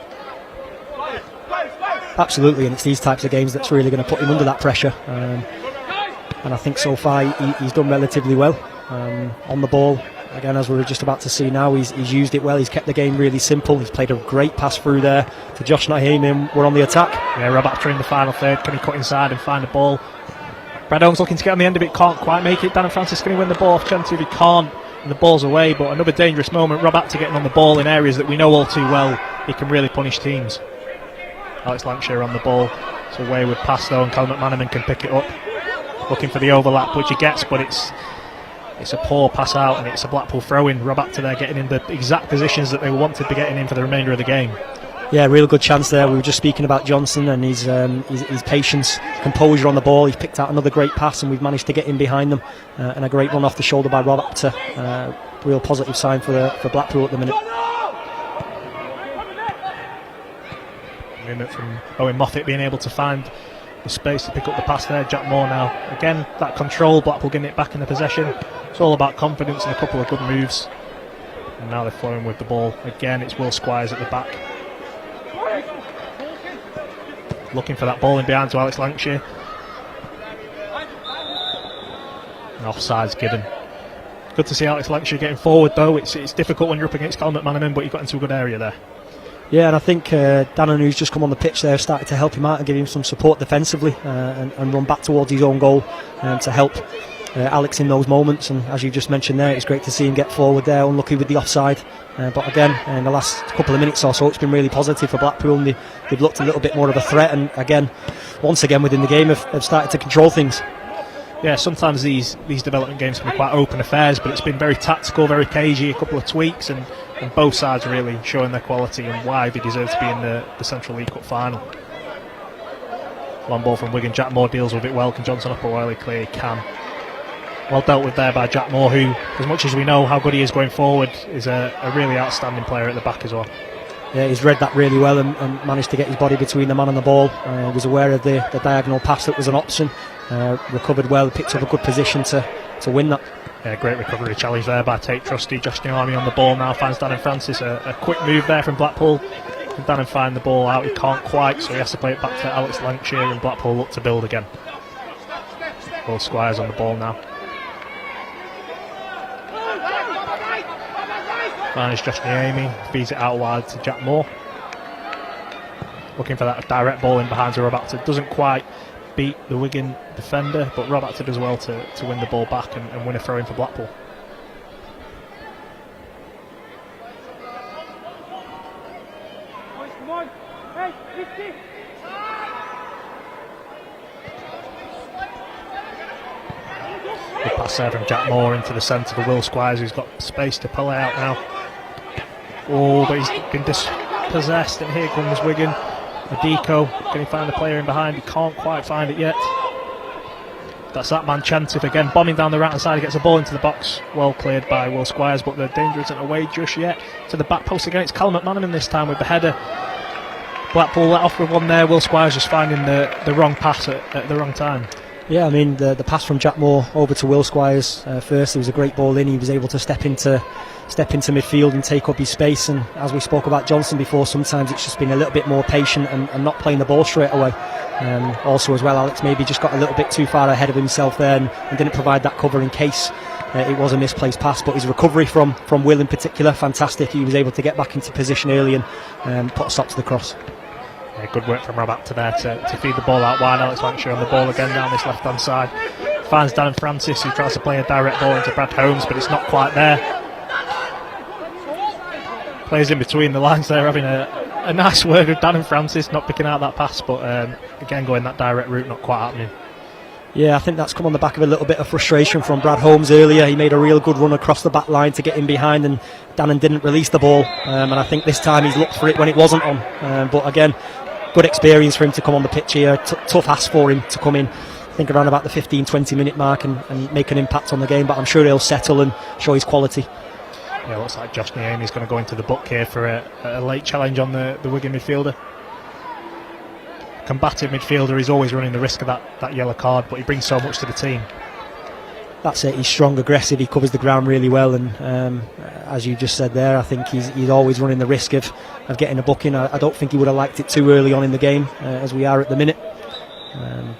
Absolutely, and it's these types of games that's really going to put him under that pressure. And I think so far he's done relatively well on the ball. Again, as we were just about to see now, he's used it well. He's kept the game really simple. He's played a great pass through there to Josh Naheem, and we're on the attack. Yeah, Rob Apter in the final third. Can he cut inside and find the ball? Brad Holmes looking to get on the end of it, can't quite make it. Dan and Francis, can he win the ball off Chentu? He can't, and the ball's away. But another dangerous moment. Rob Apter getting on the ball in areas that we know all too well. He can really punish teams. Alex Lancashire on the ball. It's a wayward pass though, and Callum McManaman can pick it up. Looking for the overlap, which he gets, but it's It's a poor pass out, and it's a Blackpool throw-in. Rob Apter there getting in the exact positions that they wanted to be getting in for the remainder of the game. Yeah, real good chance there. We were just speaking about Johnson and his patience, composure on the ball. He's picked out another great pass, and we've managed to get in behind them. And a great run off the shoulder by Rob Apter. Real positive sign for Blackpool at the minute. Movement from Owen Moffat being able to find the space to pick up the pass there. Jack Moore now again, that control, Blackpool getting it back in the possession. It's all about confidence and a couple of good moves, and now they're flowing with the ball again. It's Will Squires at the back, looking for that ball in behind to Alex Lancashire. And offside's given. Good to see Alex Lancashire getting forward though. It's difficult when you're up against Callum McManaman, but you've got into a good area there. Yeah, and I think Dannon, who's just come on the pitch there, started to help him out and give him some support defensively and run back towards his own goal to help Alex in those moments. And as you just mentioned there, it's great to see him get forward there, unlucky with the offside. But again, in the last couple of minutes or so, it's been really positive for Blackpool, and they've looked a little bit more of a threat, and again, once again within the game, have started to control things. Yeah, sometimes these development games can be quite open affairs, but it's been very tactical, very cagey, a couple of tweaks, and both sides really showing their quality and why they deserve to be in the Central League Cup final. Long ball from Wigan, Jack Moore deals with it well. Can Johnson up a while he clear? He can. Well dealt with there by Jack Moore, who, as much as we know how good he is going forward, is a really outstanding player at the back as well. Yeah, he's read that really well and managed to get his body between the man and the ball. Was aware of the diagonal pass that was an option. Recovered well, picked up a good position to win that. Yeah, great recovery challenge there by Tate Trusty. Josh Army on the ball now, finds Dannon Francis. A quick move there from Blackpool. Can Dannon find the ball out? He can't quite, so he has to play it back to Alex Lancashire, and Blackpool look to build again. Will Squires on the ball now. Finds Josh Niemi, feeds it out wide to Jack Moore. Looking for that direct ball in behind to Rob Apter. Doesn't quite beat the Wigan defender, but Rob Apter does well to win the ball back and win a throw in for Blackpool. Good pass there from Jack Moore into the centre for Will Squires, who's got space to pull it out now. Oh, but he's been dispossessed, and here comes Wigan. Adiko, can he find the player in behind? He can't quite find it yet. That's that man Chantif again, bombing down the right hand side. He gets a ball into the box, well cleared by Will Squires, but the danger isn't away just yet. To the back post again, it's Callum McManaman this time with the header. Blackpool let off with one there. Will Squires just finding the wrong pass at the wrong time. Yeah, I mean, the pass from Jack Moore over to Will Squires first, it was a great ball in. He was able to step into midfield and take up his space, and as we spoke about Johnson before, sometimes it's just been a little bit more patient and not playing the ball straight away. Also as well, Alex maybe just got a little bit too far ahead of himself there and didn't provide that cover in case it was a misplaced pass. But his recovery from Will in particular, fantastic. He was able to get back into position early and put a stop to the cross. Yeah, good work from Rob Apter there to feed the ball out wide. Alex Lancashire on the ball again down this left hand side. Finds Dannon Francis, who tries to play a direct ball into Brad Holmes, but it's not quite there. Plays in between the lines there, having a nice word with Dannon Francis, not picking out that pass, but again going that direct route, not quite happening. Yeah, I think that's come on the back of a little bit of frustration from Brad Holmes earlier. He made a real good run across the back line to get in behind, and Dannon didn't release the ball, and I think this time he's looked for it when it wasn't on. But again, good experience for him to come on the pitch here. Tough ask for him to come in, I think around about the 15-20 minute mark and make an impact on the game, but I'm sure he'll settle and show his quality. Yeah, looks like Josh Niemi's going to go into the book here for a late challenge on the Wigan midfielder. Combative midfielder, he's always running the risk of that yellow card, but he brings so much to the team. That's it, he's strong, aggressive, he covers the ground really well, and as you just said there, I think he's always running the risk of getting a booking. I don't think he would have liked it too early on in the game, as we are at the minute,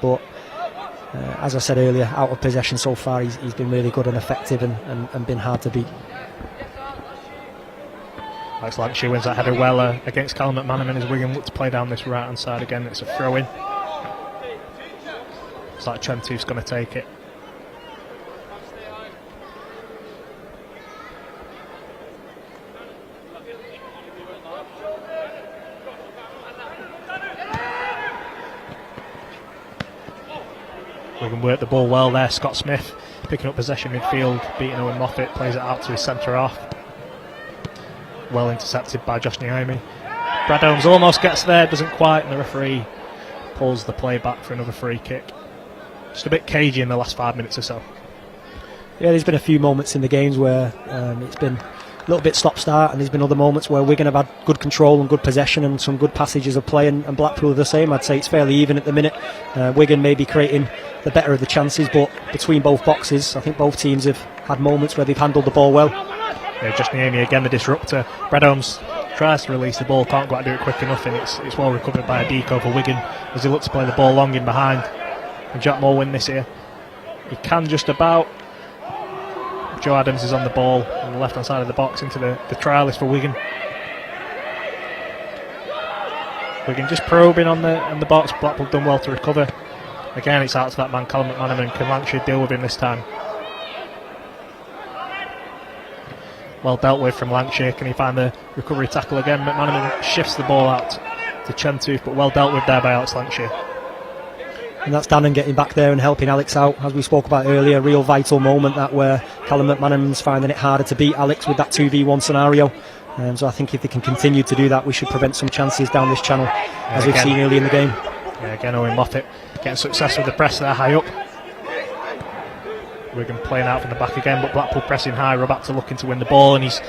but as I said earlier, out of possession so far, he's been really good and effective and been hard to beat. Alex Lancashire wins that header well against Callum McManaman as Wigan look to play down this right hand side again. It's a throw in. It's like Chantif's going to take it. Wigan work the ball well there. Scott Smith picking up possession midfield, beating Owen Moffat, plays it out to his centre half. Well intercepted by Josh Niemi. Brad Holmes almost gets there, doesn't quite, and the referee pulls the play back for another free kick. Just a bit cagey in the last 5 minutes or so. Yeah, there's been a few moments in the games where it's been a little bit stop-start, and there's been other moments where Wigan have had good control and good possession and some good passages of play, and Blackpool are the same. I'd say it's fairly even at the minute. Wigan may be creating the better of the chances, but between both boxes, I think both teams have had moments where they've handled the ball well. Yeah, just Niemi again, the disruptor. Brad Holmes tries to release the ball, can't quite do it quick enough, and it's well recovered by a deco for Wigan as he looks to play the ball long in behind. Can Jack Moore win this here? He can just about. Joe Adams is on the ball on the left hand side of the box into the trialist for Wigan. Wigan just probing on the box. Blackpool done well to recover. Again, it's out to that man Callum McManaman. Can Lancashire deal with him this time? Well dealt with from Lancashire. Can he find the recovery tackle again? McManaman shifts the ball out to Chentooth, but well dealt with there by Alex Lancashire. And that's Dannon getting back there and helping Alex out, as we spoke about earlier. A real vital moment that where Callum McManaman's finding it harder to beat Alex with that 2v1 scenario. So I think if they can continue to do that, we should prevent some chances down this channel, as we've seen early in the game. Yeah, again, Owen Moffat getting success with the press there high up. Wigan playing out from the back again, but Blackpool pressing high. Robatta looking to win the ball, and he's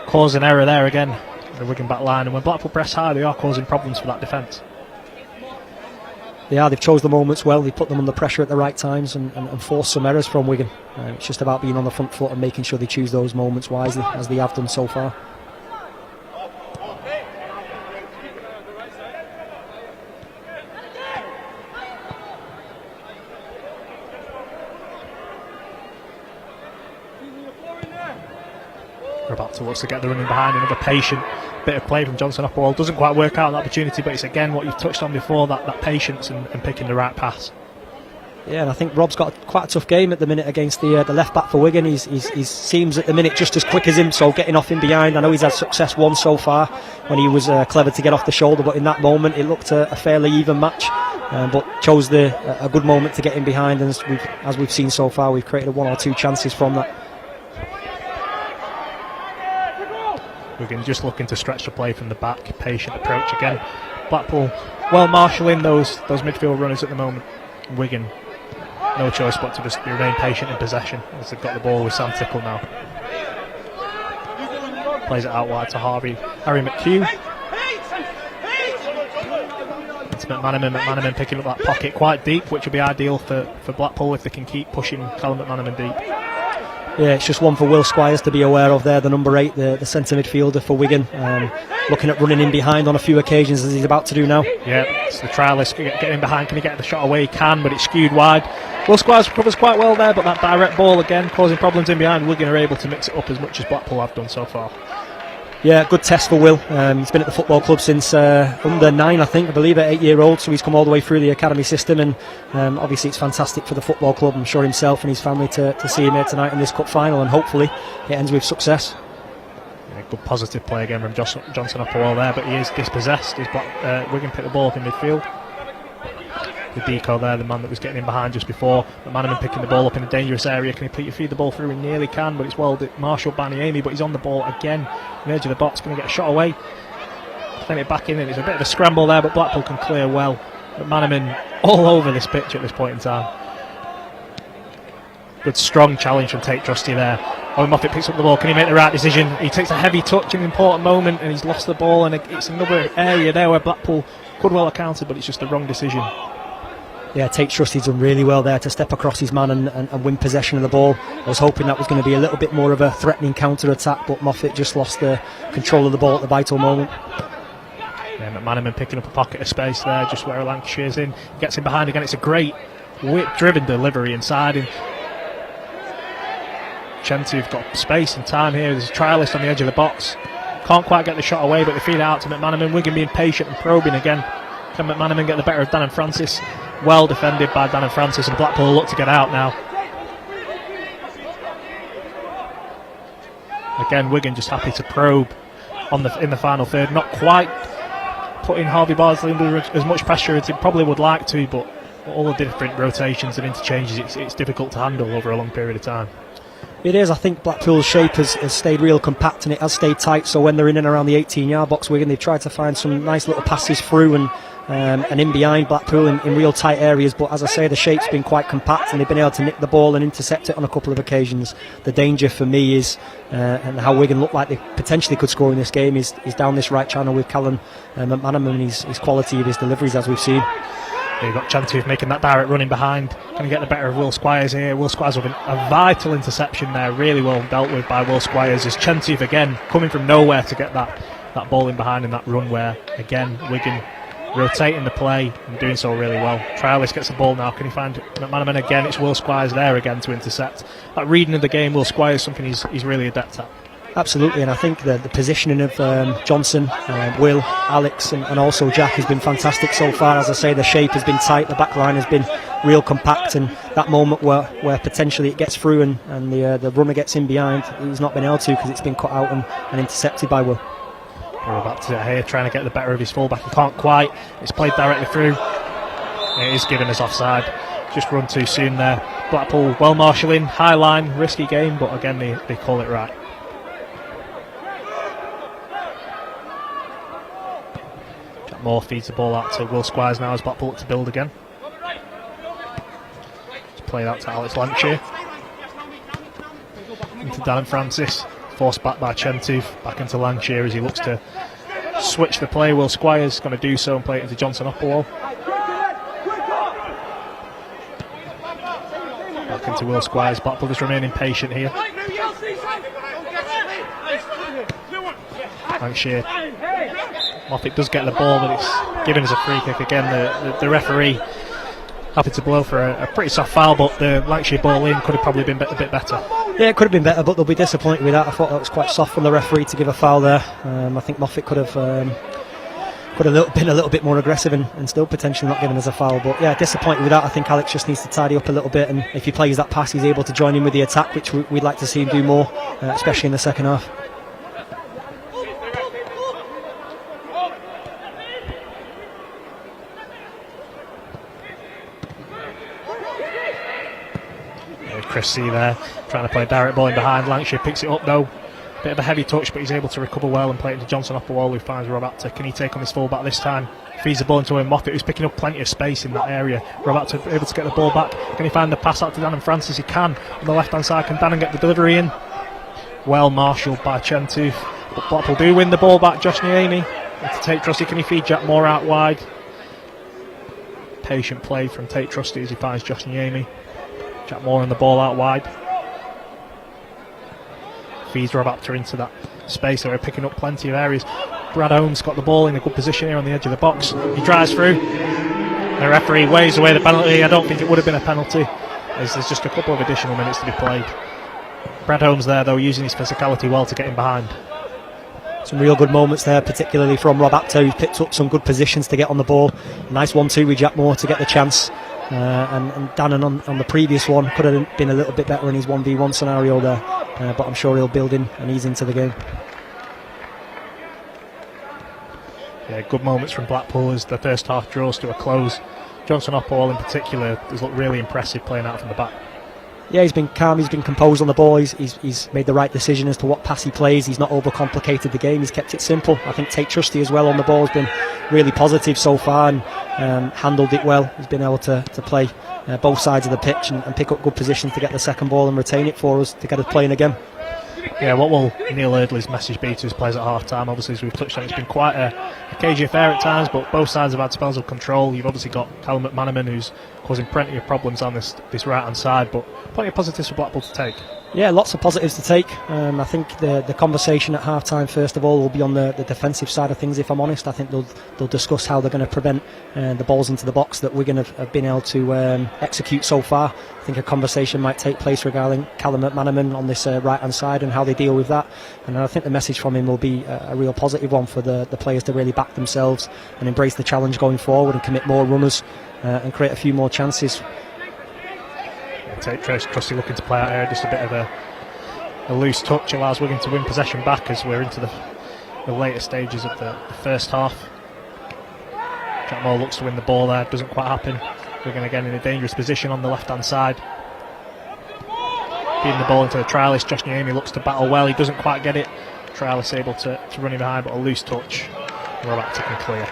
causing error there again, the Wigan back line. And when Blackpool press high, they are causing problems for that defence. They've chose the moments well. They put them under pressure at the right times and forced some errors from Wigan. It's just about being on the front foot and making sure they choose those moments wisely, as they have done so far. Robatta looks to get the running behind, another patient bit of play from Johnson off ball. Doesn't quite work out an opportunity, but it's again what you've touched on before, that patience and picking the right pass. Yeah, and I think Rob's got quite a tough game at the minute against the left back for Wigan. He seems at the minute just as quick as him, so getting off in behind. I know he's had success once so far when he was clever to get off the shoulder, but in that moment it looked a fairly even match, but chose a good moment to get in behind, and as we've seen so far, we've created one or two chances from that. Wigan just looking to stretch the play from the back, patient approach again. Blackpool well marshalling those midfield runners at the moment. Wigan no choice but to just remain patient in possession as they've got the ball with Sam Tickle now. Plays it out wide to Harry McHugh. It's McManaman picking up that pocket quite deep, which would be ideal for Blackpool if they can keep pushing Callum McManaman deep. Yeah, it's just one for Will Squires to be aware of there, the number 8, the centre midfielder for Wigan. Looking at running in behind on a few occasions, as he's about to do now. Yeah, it's the trialist getting in behind. Can he get the shot away? He can, but it's skewed wide. Will Squires recovers quite well there, but that direct ball again causing problems in behind. Wigan are able to mix it up as much as Blackpool have done so far. Yeah, good test for Will. He's been at the football club since under 9, I believe, at 8-year-old, so he's come all the way through the academy system, and obviously it's fantastic for the football club, I'm sure, himself and his family to see him here tonight in this cup final, and hopefully it ends with success. Yeah, good positive play again from Johnson up the wall there, but he is dispossessed. Wigan picked the ball up in midfield. The deco there, the man that was getting in behind just before. McManaman picking the ball up in a dangerous area. Can he feed the ball through? He nearly can, but it's well marshalled by Niemi, but he's on the ball again. On the edge of the box, going to get a shot away. Playing it back in, and it's a bit of a scramble there, but Blackpool can clear well. McManaman all over this pitch at this point in time. Good strong challenge from Tate Trusty there. Owen Moffat picks up the ball. Can he make the right decision? He takes a heavy touch in an important moment, and he's lost the ball, and it's another area there where Blackpool could well have countered, but it's just the wrong decision. Yeah, Tate Trusty's done really well there to step across his man and win possession of the ball. I was hoping that was going to be a little bit more of a threatening counter-attack, but Moffat just lost the control of the ball at the vital moment. Yeah, McManaman picking up a pocket of space there, just where Lancashire's in. Gets in behind again. It's a great whip-driven delivery inside. And Chentooth got space and time here. There's a trialist on the edge of the box. Can't quite get the shot away, but they feed it out to McManaman. Wigan being patient and probing again. Can McManaman get the better of Dan and Francis? Well defended by Dan and Francis, and Blackpool look to get out now. Again, Wigan just happy to probe in the final third. Not quite putting Harvey Bardsley under as much pressure as he probably would like to, but all the different rotations and interchanges, it's difficult to handle over a long period of time. It is. I think Blackpool's shape has stayed real compact and it has stayed tight, so when they're in and around the 18-yard box, Wigan, they've tried to find some nice little passes through and in behind Blackpool in real tight areas, but as I say, the shape's been quite compact and they've been able to nick the ball and intercept it on a couple of occasions. The danger for me is, and how Wigan look like they potentially could score in this game, is down this right channel with Callum McManaman and his quality of his deliveries, as we've seen. You've got Chanty making that direct running behind. Can he get the better of Will Squires here? Will Squires with a vital interception there, really well dealt with by Will Squires. As Chanty again coming from nowhere to get that ball in behind in that run, where again Wigan rotating the play and doing so really well. Trialis gets the ball now. Can he find McManaman again? It's Will Squires there again to intercept. That reading of the game, Will Squires, something he's really adept at. Absolutely, and I think the positioning of Johnson, Will, Alex and also Jack has been fantastic so far. As I say, the shape has been tight, the back line has been real compact, and that moment where potentially it gets through and the runner gets in behind, he's not been able to because it's been cut out and intercepted by Will. We're about to here trying to get the better of his fullback. He can't quite. It's played directly through. It is given us offside. Just run too soon there. Blackpool well marshalling, high line, risky game, but again they call it right. Jack Moore feeds the ball out to Will Squires now as Blackpool look to build again. Just played out to Alex Lancashire. Into Dan and Francis. Forced back by Chentooth, back into Lancashire as he looks to switch the play. Will Squires going to do so and play it into Johnson Upperwall. Back into Will Squires. Blackpool just remaining patient here. Lancashire. Moffat does get the ball, but it's given us a free kick again. The referee happy to blow for a pretty soft foul, but the Lancashire ball in could have probably been a bit better. Yeah, it could have been better, but they'll be disappointed with that. I thought that was quite soft from the referee to give a foul there. I think Moffat could have been a little bit more aggressive and still potentially not given us a foul. But yeah, disappointed with that. I think Alex just needs to tidy up a little bit, and if he plays that pass, he's able to join in with the attack, which we'd like to see him do more, especially in the second half. Chris C there, trying to play a direct ball in behind. Lancashire picks it up though. Bit of a heavy touch, but he's able to recover well and play it into Johnson off the wall, who finds Rob Apter. Can he take on his fullback this time? Feeds the ball into him. Moffat, who's picking up plenty of space in that area. Rob Apter able to get the ball back. Can he find the pass out to Dan and Francis? He can. On the left hand side, can Dan and get the delivery in? Well marshalled by Chentooth. But Blackpool do win the ball back. Josh Niemi to Tate Trusty. Can he feed Jack Moore out wide? Patient play from Tate Trusty as he finds Josh Niemi. Jack Moore and the ball out wide. Feeds Rob Apter into that space, so we're picking up plenty of areas. Brad Holmes got the ball in a good position here on the edge of the box. He drives through. The referee waves away the penalty. I don't think it would have been a penalty, as there's just a couple of additional minutes to be played. Brad Holmes there, though, using his physicality well to get in behind. Some real good moments there, particularly from Rob Apter, who's picked up some good positions to get on the ball. Nice 1-2 with Jack Moore to get the chance. And Dannon on the previous one could have been a little bit better in his 1v1 scenario there, but I'm sure he'll build in and ease into the game. Yeah, good moments from Blackpool as the first half draws to a close. Johnson Upperwall in particular has looked really impressive playing out from the back. Yeah, he's been calm, he's been composed on the ball, he's made the right decision as to what pass he plays. He's not overcomplicated the game, he's kept it simple. I think Tate Trusty as well on the ball has been really positive so far and handled it well. He's been able to play both sides of the pitch and pick up good positions to get the second ball and retain it for us to get us playing again. Yeah, what will Neil Eardley's message be to his players at half-time? Obviously, as we've touched on, it's been quite a cagey affair at times, but both sides have had spells of control. You've obviously got Callum McManaman, who's causing plenty of problems on this right-hand side, but plenty of positives for Blackpool to take. Yeah, lots of positives to take. I think the conversation at half-time, first of all, will be on the defensive side of things, if I'm honest. I think they'll discuss how they're going to prevent the balls into the box that Wigan have been able to execute so far. I think a conversation might take place regarding Callum McManaman on this right-hand side and how they deal with that. And I think the message from him will be a real positive one for the players to really back themselves and embrace the challenge going forward and commit more runners and create a few more chances. Tate Trusty looking to play out here, just a bit of a loose touch allows Wigan to win possession back as we're into the later stages of the first half. Jack Moore looks to win the ball there, doesn't quite happen. Wigan again in a dangerous position on the left-hand side. Feeding the ball into the trialist. Josh Niemi looks to battle well. He doesn't quite get it. Trialist able to run him behind, but a loose touch. We're about to can clear.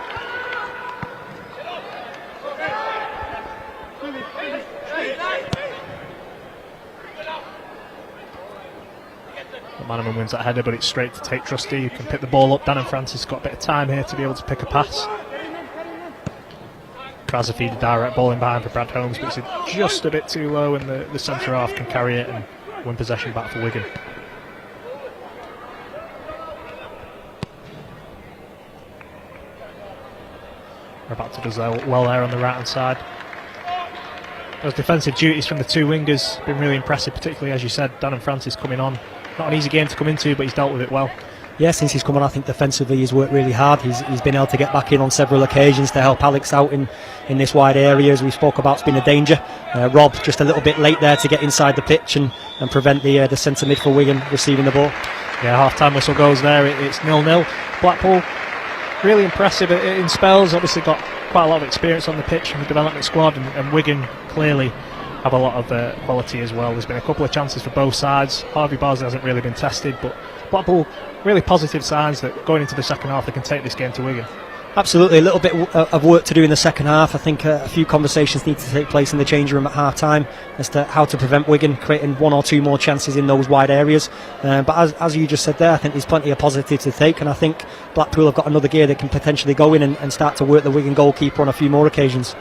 Manaman wins that header, but it's straight to Tate Trusty, who can pick the ball up. Dan and Francis got a bit of time here to be able to pick a pass. Tries to feed a direct ball in behind for Brad Holmes, but it's just a bit too low, and the centre half can carry it and win possession back for Wigan. Rabatto does well there on the right hand side. Those defensive duties from the two wingers have been really impressive, particularly as you said, Dan and Francis coming on. Not an easy game to come into, but he's dealt with it well. Yeah, since he's come on, I think defensively he's worked really hard. He's been able to get back in on several occasions to help Alex out in this wide area, as we spoke about. It's been a danger. Rob just a little bit late there to get inside the pitch and prevent the centre mid for Wigan receiving the ball. Yeah, half-time whistle goes there. It's 0-0. Blackpool, really impressive in spells. Obviously got quite a lot of experience on the pitch from the development squad, and Wigan clearly have a lot of quality as well. There's been a couple of chances for both sides. Harvey Barsley hasn't really been tested, but Blackpool, really positive signs that going into the second half they can take this game to Wigan. Absolutely, a little bit of work to do in the second half. I think a few conversations need to take place in the change room at half time as to how to prevent Wigan creating one or two more chances in those wide areas. But as you just said there, I think there's plenty of positives to take, and I think Blackpool have got another gear that can potentially go in and start to work the Wigan goalkeeper on a few more occasions.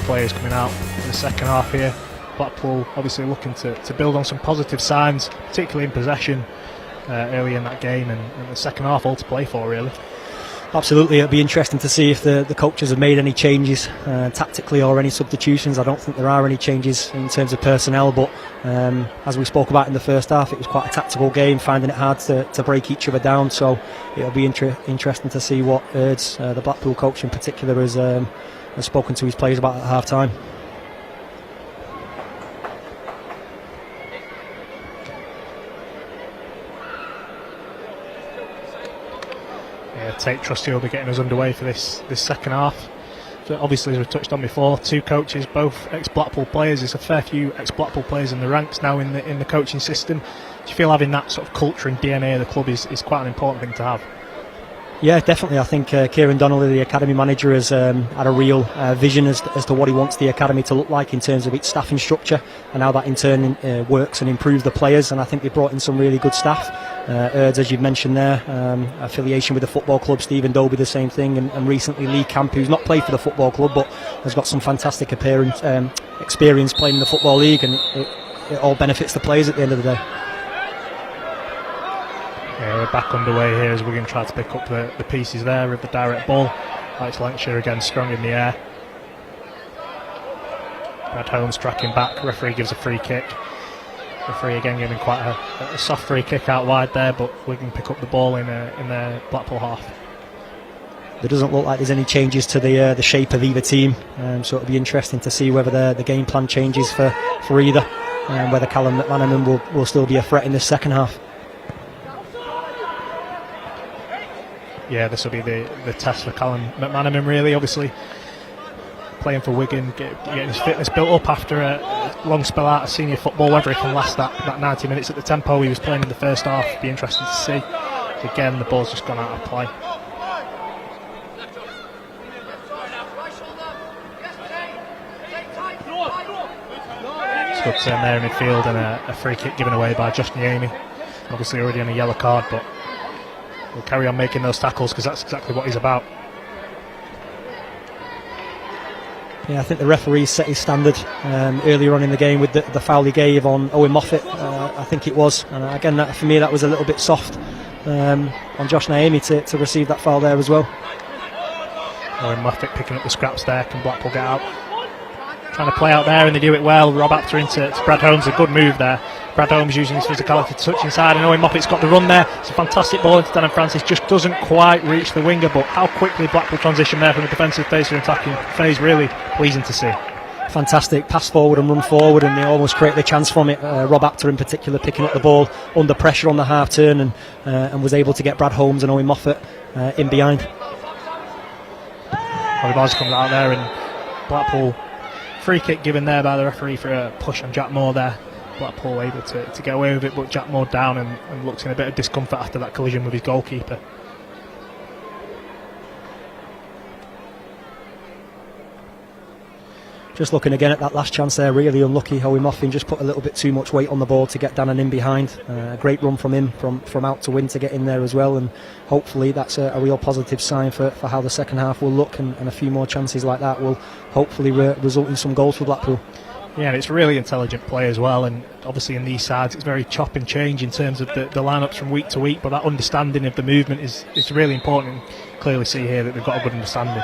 Players coming out in the second half here. Blackpool obviously looking to build on some positive signs, particularly in possession early in that game, and the second half all to play for, really. Absolutely, it'll be interesting to see if the coaches have made any changes tactically or any substitutions. I don't think there are any changes in terms of personnel, but as we spoke about in the first half, it was quite a tactical game, finding it hard to break each other down. So it'll be interesting to see what Erds, the Blackpool coach in particular, has spoken to his players about at half time. Tate Trusty will be getting us underway for this second half. So obviously, as we touched on before, two coaches, both ex-Blackpool players. There's a fair few ex-Blackpool players in the ranks now in the coaching system. Do you feel having that sort of culture and DNA of the club is quite an important thing to have? Yeah, definitely. I think Kieran Donnelly, the academy manager, has had a real vision as to what he wants the academy to look like in terms of its staffing structure and how that in turn works and improves the players. And I think they brought in some really good staff. Erds, as you've mentioned there, affiliation with the football club. Stephen Dobie, the same thing, and recently Lee Camp, who's not played for the football club but has got some fantastic experience playing in the Football League, and it all benefits the players at the end of the day. Yeah, we're back underway here as Wigan try to pick up the pieces there of the direct ball. Alex Lancashire again strong in the air. Brad Holmes tracking back, referee gives a free kick. Referee again giving quite a soft free kick out wide there, but Wigan pick up the ball in their Blackpool half. There doesn't look like there's any changes to the shape of either team, so it'll be interesting to see whether the game plan changes for either, and whether Callum McManaman will still be a threat in the second half. Yeah, this will be the test for Callum McManaman, really. Obviously, playing for Wigan, getting his fitness built up after a long spell out of senior football, whether he can last that 90 minutes at the tempo he was playing in the first half, be interesting to see. Again, the ball's just gone out of play. Good turn there in midfield, and a free kick given away by Josh Niemi. Obviously already on a yellow card, but we'll carry on making those tackles because that's exactly what he's about. Yeah, I think the referee set his standard earlier on in the game with the foul he gave on Owen Moffat, I think it was. And again, for me, that was a little bit soft on Josh Niemi to receive that foul there as well. Owen Moffat picking up the scraps there. Can Blackpool get out? Trying to play out there, and they do it well. Rob Apter into Brad Holmes, a good move there. Brad Holmes using his physicality to touch inside, and Owen Moffat's got the run there. It's a fantastic ball into Dan and Francis, just doesn't quite reach the winger, but how quickly Blackpool transition there from a defensive phase to an attacking phase, really pleasing to see. Fantastic pass forward and run forward, and they almost create the chance from it. Rob Apter in particular picking up the ball under pressure on the half turn, and was able to get Brad Holmes and Owen Moffat in behind. Holly Barnes comes out there, and Blackpool free kick given there by the referee for a push on Jack Moore there. Blackpool able to get away with it, but Jack Moore down and looks in a bit of discomfort after that collision with his goalkeeper. Just looking again at that last chance there, really unlucky. Howie Moffin just put a little bit too much weight on the ball to get Dannon in behind. A great run from him from out to win to get in there as well, and hopefully that's a real positive sign for how the second half will look, and a few more chances like that will hopefully result in some goals for Blackpool. Yeah, and it's really intelligent play as well, and obviously in these sides it's very chop and change in terms of the lineups from week to week, but that understanding of the movement is really important, and clearly see here that they've got a good understanding.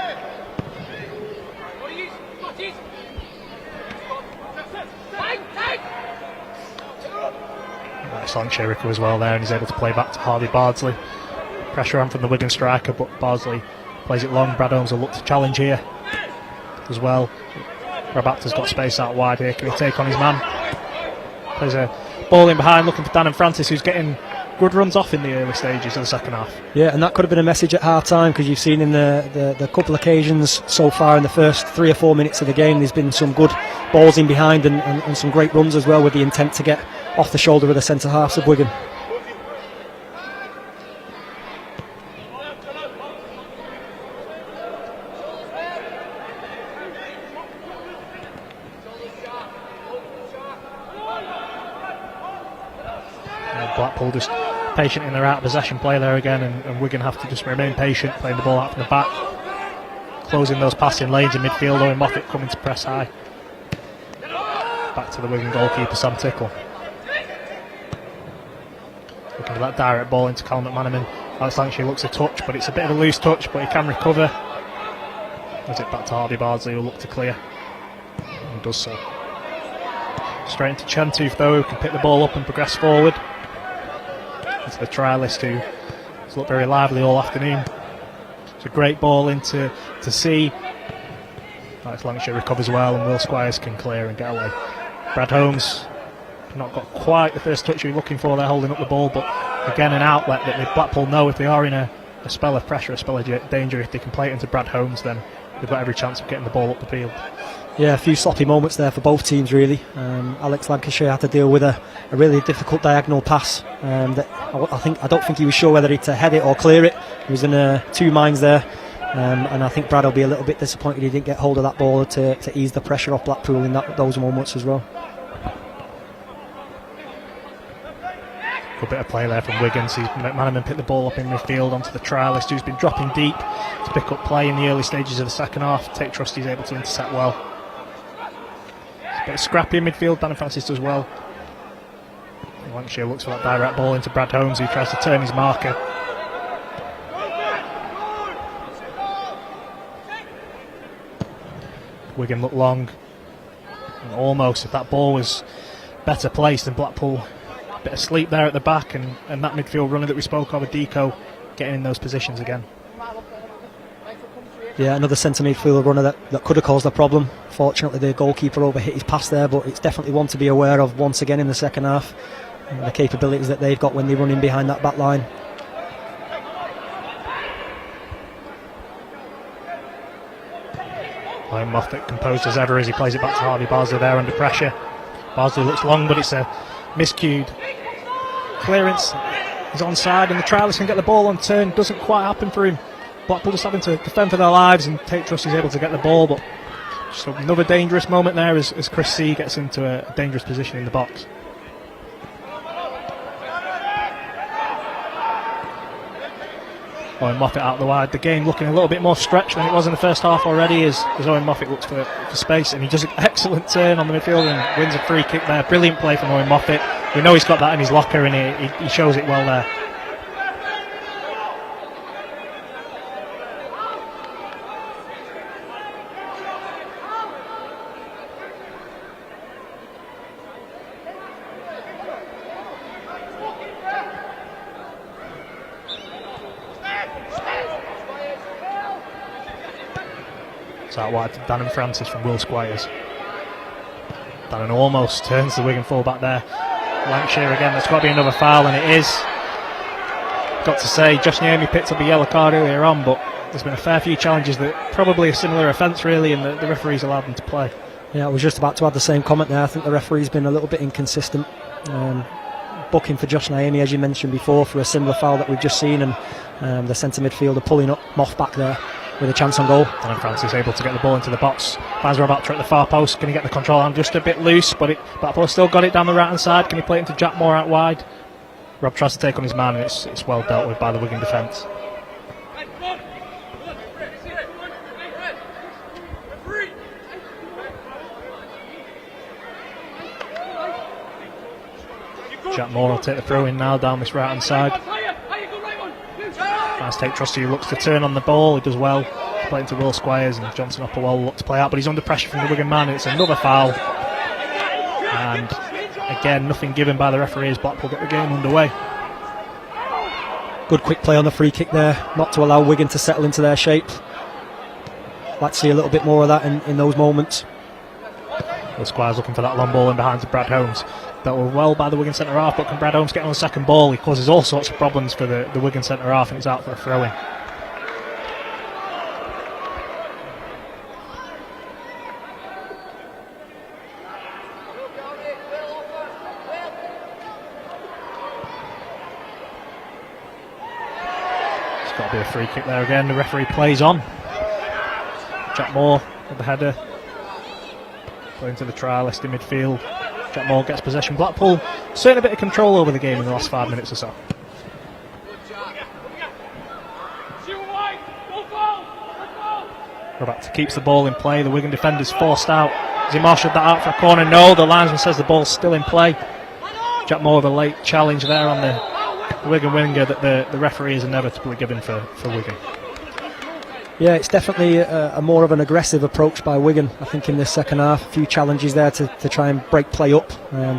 Lancashire recovers as well there, and he's able to play back to Harvey Bardsley. Pressure on from the Wigan striker, but Bardsley plays it long. Brad Holmes will look to challenge here as well. Rob Apter's got space out wide here. Can he take on his man? Plays a ball in behind, looking for Dan and Francis, who's getting good runs off in the early stages of the second half. Yeah, and that could have been a message at half time, because you've seen in the couple of occasions so far in the first 3 or 4 minutes of the game, there's been some good balls in behind and some great runs as well, with the intent to get off the shoulder of the centre halves of Wigan. Blackpool just patient in their out of possession play there again, and Wigan have to just remain patient, playing the ball out from the back, closing those passing lanes in midfield. Owen Moffat coming to press high. Back to the Wigan goalkeeper, Sam Tickle. Looking for that direct ball into Callum McManaman. Alex Lancashire looks a touch, but it's a bit of a loose touch, but he can recover. Gives it back to Harvey Bardsley, who'll look to clear, and does so. Straight into Chentooth though, who can pick the ball up and progress forward. Into the trialist, who has looked very lively all afternoon. It's a great ball into C. Alex Lancashire recovers well, and Will Squires can clear and get away. Brad Holmes not got quite the first touch he was looking for there, holding up the ball, but again an outlet that the Blackpool know if they are in a spell of pressure, a spell of danger, if they can play it into Brad Holmes, then they've got every chance of getting the ball up the field. Yeah, a few sloppy moments there for both teams really. Alex Lancashire had to deal with a really difficult diagonal pass that I don't think he was sure whether to head it or clear it. He was in two minds there, and I think Brad will be a little bit disappointed he didn't get hold of that ball to ease the pressure off Blackpool in those moments as well. Good bit of play there from Wigan. Sees McManaman pick the ball up in midfield onto the trialist, who's been dropping deep to pick up play in the early stages of the second half. Tate Trusty's able to intercept well. It's a bit scrappy in midfield, Dan and Francis does well. Lancashire looks for that direct ball into Brad Holmes, who tries to turn his marker. Wigan look long, and almost, if that ball was better placed than Blackpool, a bit of sleep there at the back, and that midfield runner that we spoke of with Deco getting in those positions again. Yeah, another centre midfielder runner that could have caused a problem. Fortunately, the goalkeeper overhit his pass there, but it's definitely one to be aware of once again in the second half. And the capabilities that they've got when they run in behind that back line. Ryan Moffat composed as ever as he plays it back to Harvey Bardsley there under pressure. Bardsley looks long, but it's a miscued clearance. He's onside, and the trialist can get the ball on turn. Doesn't quite happen for him. Blackpool just having to defend for their lives, and Tate Trust is able to get the ball, but just another dangerous moment there as Chris C gets into a dangerous position in the box. Owen Moffat out the wide. The game looking a little bit more stretched than it was in the first half already as Owen Moffat looks for space, and he does an excellent turn on the midfield and wins a free kick there. Brilliant play from Owen Moffat. We know he's got that in his locker, and he shows it well there. Out wide to Dannon Francis from Will Squires. Dannon almost turns the Wigan full-back there. Lancashire again, there's got to be another foul, and it is. Got to say, Josh Niemi picked up a yellow card earlier on, but there's been a fair few challenges that probably a similar offence really, and the referee's allowed them to play. Yeah, I was just about to add the same comment there. I think the referee's been a little bit inconsistent. Booking for Josh Niemi, as you mentioned before, for a similar foul that we've just seen, and the centre midfielder pulling up Moff back there with a chance on goal. Dannon Francis able to get the ball into the box. Fans are about to at the far post. Can he get the control on? Just a bit loose, but Blackpool still got it down the right hand side. Can he play it into Jack Moore out wide? Rob tries to take on his man, and it's well dealt with by the Wigan defence. Jack Moore will take the throw in now down this right hand side. Nice Tate Trusty, who looks to turn on the ball. He does well. Play into Will Squires, and Johnson Upperwell will look to play out, but he's under pressure from the Wigan man, and it's another foul. And again, nothing given by the referee as Blackpool get the game underway. Good quick play on the free kick there, not to allow Wigan to settle into their shape. Like to see a little bit more of that in those moments. Will Squires looking for that long ball in behind to Brad Holmes. That were well by the Wigan centre-half, but can Brad Holmes get on the second ball? He causes all sorts of problems for the Wigan centre-half, and it's out for a throw-in. It's got to be a free kick there again. The referee plays on. Jack Moore with the header. Playing to the trialist in midfield. Jack Moore gets possession. Blackpool certainly a bit of control over the game in the last 5 minutes or so. Roberts keeps the ball in play. The Wigan defender's forced out. Has he marshalled that out for a corner? No, the linesman says the ball's still in play. Jack Moore with a late challenge there on the Wigan winger that the referee is inevitably given for Wigan. Yeah, it's definitely a more of an aggressive approach by Wigan, I think, in this second half. A few challenges there to try and break play up.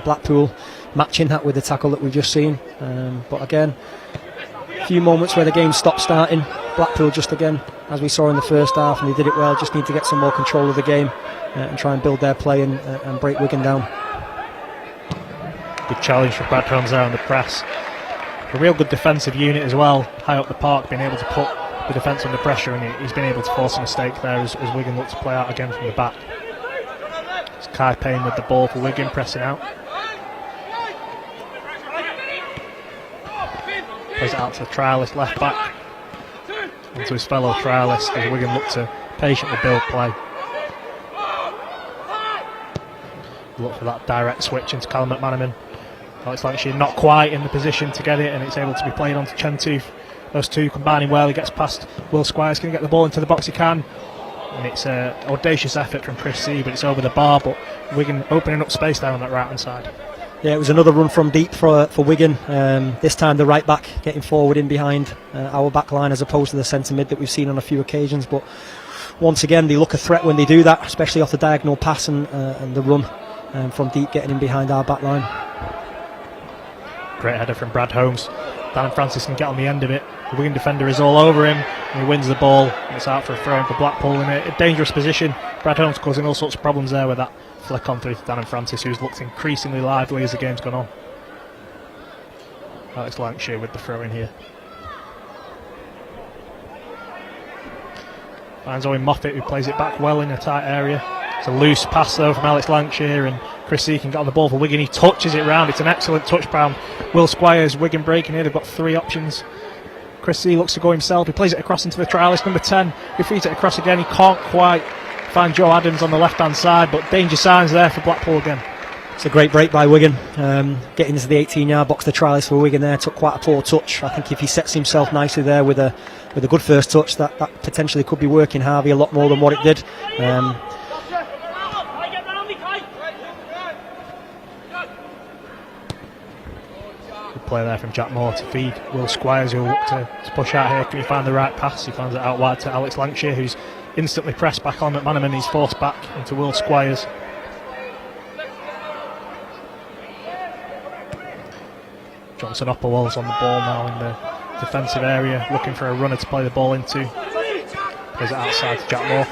Blackpool matching that with the tackle that we've just seen. But again, a few moments where the game stopped starting. Blackpool just again, as we saw in the first half, and they did it well, just need to get some more control of the game and try and build their play and break Wigan down. Good challenge for Brad Holmes there on the press. A real good defensive unit as well, high up the park, being able to put the defence under pressure, and he's been able to force a mistake there as Wigan look to play out again from the back. It's Kai Payne with the ball for Wigan, pressing out. Plays it out to the trialist left back, onto his fellow trialist as Wigan look to patiently build play. Look for that direct switch into Callum McManaman. Alex Lancashire not quite in the position to get it, and it's able to be played onto Chentooth. Those two combining well. He gets past Will Squires. Can he get the ball into the box? He can. And it's an audacious effort from Chris C, but it's over the bar. But Wigan opening up space there on that right hand side. Yeah, it was another run from deep for Wigan. This time the right back getting forward in behind our back line as opposed to the centre mid that we've seen on a few occasions. But once again, they look a threat when they do that, especially off the diagonal pass and the run from deep getting in behind our back line. Great header from Brad Holmes. Dan Francis can get on the end of it. The Wigan defender is all over him, and he wins the ball. And it's out for a throw-in for Blackpool in a dangerous position. Brad Holmes causing all sorts of problems there with that flick on through to Dan Francis, who's looked increasingly lively as the game's gone on. Alex Lancashire with the throw-in here. Finds Owen Moffat, who plays it back well in a tight area. It's a loose pass though from Alex Lancashire, and Chris C can get on the ball for Wigan. He touches it round. It's an excellent touch round. Will Squires, Wigan breaking here. They've got 3 options. Chris C looks to go himself. He plays it across into the trialist, number 10. He feeds it across again. He can't quite find Joe Adams on the left-hand side, but danger signs there for Blackpool again. It's a great break by Wigan. Getting into the 18-yard box, the trialist for Wigan there took quite a poor touch. I think if he sets himself nicely there with a good first touch, that potentially could be working Harvey a lot more than what it did. Play there from Jack Moore to feed Will Squires, who'll look to push out here. Can he find the right pass? He finds it out wide to Alex Lancashire, who's instantly pressed back on McManaman. He's forced back into Will Squires. Johnson Upperwall's on the ball now in the defensive area, looking for a runner to play the ball into. Plays it outside to Jack Moore.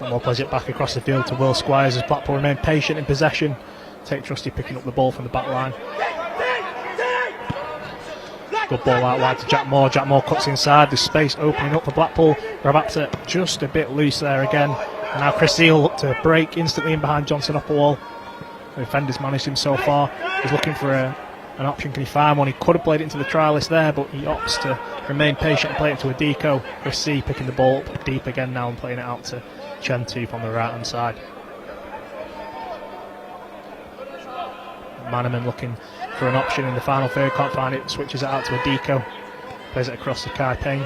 Jack Moore plays it back across the field to Will Squires as Blackpool remain patient in possession. Tate Trusty picking up the ball from the back line. Good ball out wide to Jack Moore. Jack Moore cuts inside. There's space opening up for Blackpool. Rabapta just a bit loose there again. And now Chris Seal look to break instantly in behind Johnson Upperwall. The defender's managed him so far. He's looking for an option. Can he find one? He could have played it into the trialist there, but he opts to remain patient and play it to a deco. Chris C picking the ball up deep again now and playing it out to Chentooth on the right hand side. Manaman looking for an option in the final third, can't find it, switches it out to a deco, plays it across to Kai Payne.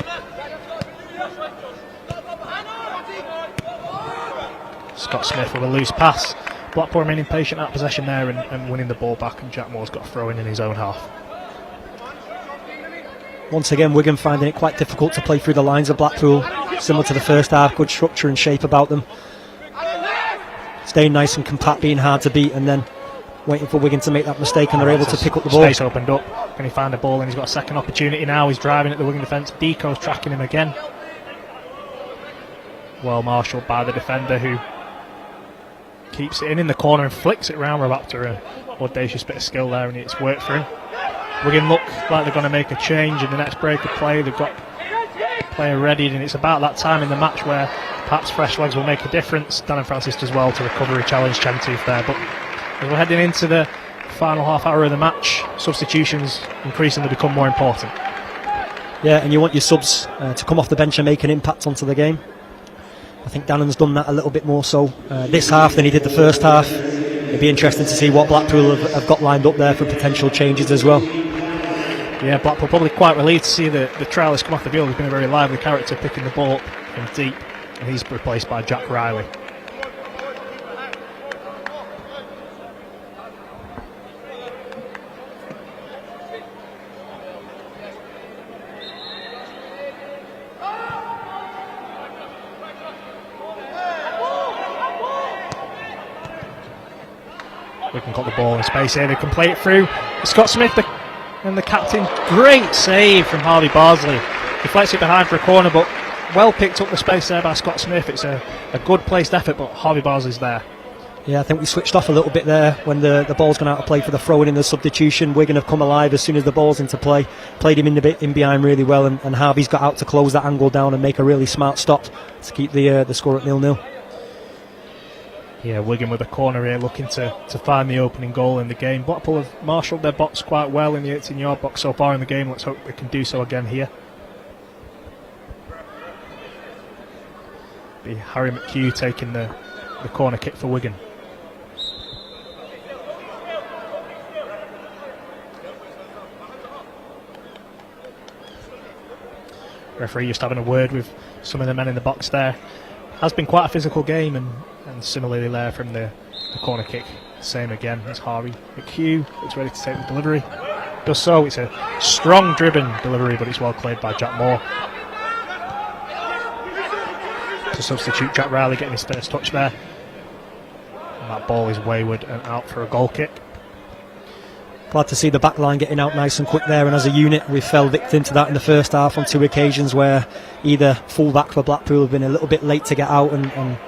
Scott Smith with a loose pass. Blackpool remaining patient at possession there and winning the ball back, and Jack Moore's got a throw in his own half. Once again, Wigan finding it quite difficult to play through the lines of Blackpool. Similar to the first half, good structure and shape about them. Staying nice and compact, being hard to beat, and then waiting for Wigan to make that mistake, and they're able to pick up the ball. Space opened up. Can he find a ball? And he's got a second opportunity now. He's driving at the Wigan defence. Deco's tracking him again. Well marshalled by the defender, who keeps it in the corner and flicks it round after an audacious bit of skill there, and it's worked for him. Wigan look like they're going to make a change in the next break of play. They've got player readied, and it's about that time in the match where perhaps fresh legs will make a difference. Dan Francis does well to recover a challenge Chentooth there, but as we're heading into the final half hour of the match, substitutions increasingly become more important. Yeah, and you want your subs to come off the bench and make an impact onto the game. I think Dannon's done that a little bit more so this half than he did the first half. It'd be interesting to see what Blackpool have got lined up there for potential changes as well. Yeah, Blackpool probably quite relieved to see the trialist come off the field. He's been a very lively character, picking the ball up from deep, and he's replaced by Jack Riley. Wigan got the ball in space here. They can play it through. Scott Smith and the captain. Great save from Harvey Barsley. Deflects it behind for a corner, but well picked up the space there by Scott Smith. It's a good placed effort, but Harvey Barsley's there. Yeah, I think we switched off a little bit there when the ball's gone out of play for the throw-in in the substitution. Wigan have come alive as soon as the ball's into play. Played him in behind really well, and Harvey's got out to close that angle down and make a really smart stop to keep the score at 0-0. Yeah, Wigan with a corner here, looking to find the opening goal in the game. Blackpool have marshalled their box quite well in the 18-yard box so far in the game. Let's hope they can do so again here. Be Harry McHugh taking the corner kick for Wigan. Referee just having a word with some of the men in the box there. Has been quite a physical game, and similarly there from the corner kick Same again as Harvey McHugh. It's ready to take the delivery. Does so. It's a strong driven delivery, but it's well cleared by Jack Moore. To substitute, Jack Riley getting his first touch there. And that ball is wayward and out for a goal kick. Glad to see the back line getting out nice and quick there, and as a unit we fell victim to that in the first half on 2 occasions where either full-back for Blackpool have been a little bit late to get out and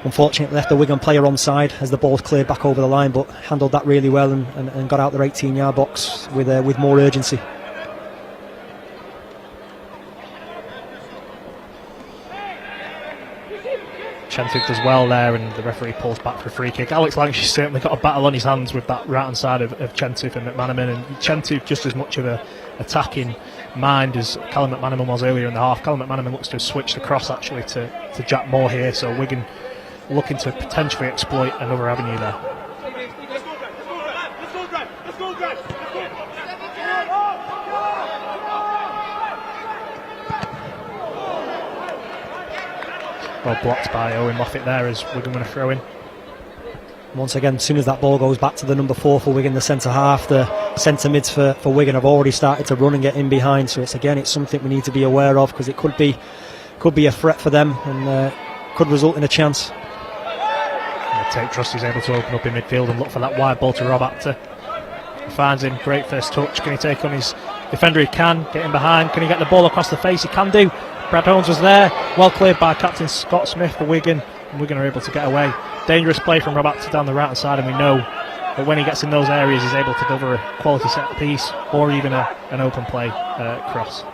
unfortunately left the Wigan player onside as the ball's cleared back over the line, but handled that really well and got out their 18-yard box with more urgency. Chentive does well there, and the referee pulls back for a free kick. Alex Lancashire's certainly got a battle on his hands with that right hand side of Chentive and McManaman, and Chentive just as much of a attacking mind as Callum McManaman was earlier in the half. Callum McManaman looks to have switched across actually to Jack Moore here, so Wigan looking to potentially exploit another avenue there. Well blocked by Owen Moffat there as Wigan going to throw in. Once again, as soon as that ball goes back to the number 4 for Wigan, the centre half, the centre mids for Wigan have already started to run and get in behind. So it's something we need to be aware of, because it could be a threat for them and could result in a chance. Tate Trusty's able to open up in midfield and look for that wide ball to Rob Apter. He finds him, great first touch. Can he take on his defender? He can. Get in behind. Can he get the ball across the face? He can do. Brad Holmes was there, well cleared by captain Scott Smith for Wigan, and Wigan are able to get away. Dangerous play from Rob Apter down the right hand side, and we know that when he gets in those areas he's able to deliver a quality set piece or even an open play cross.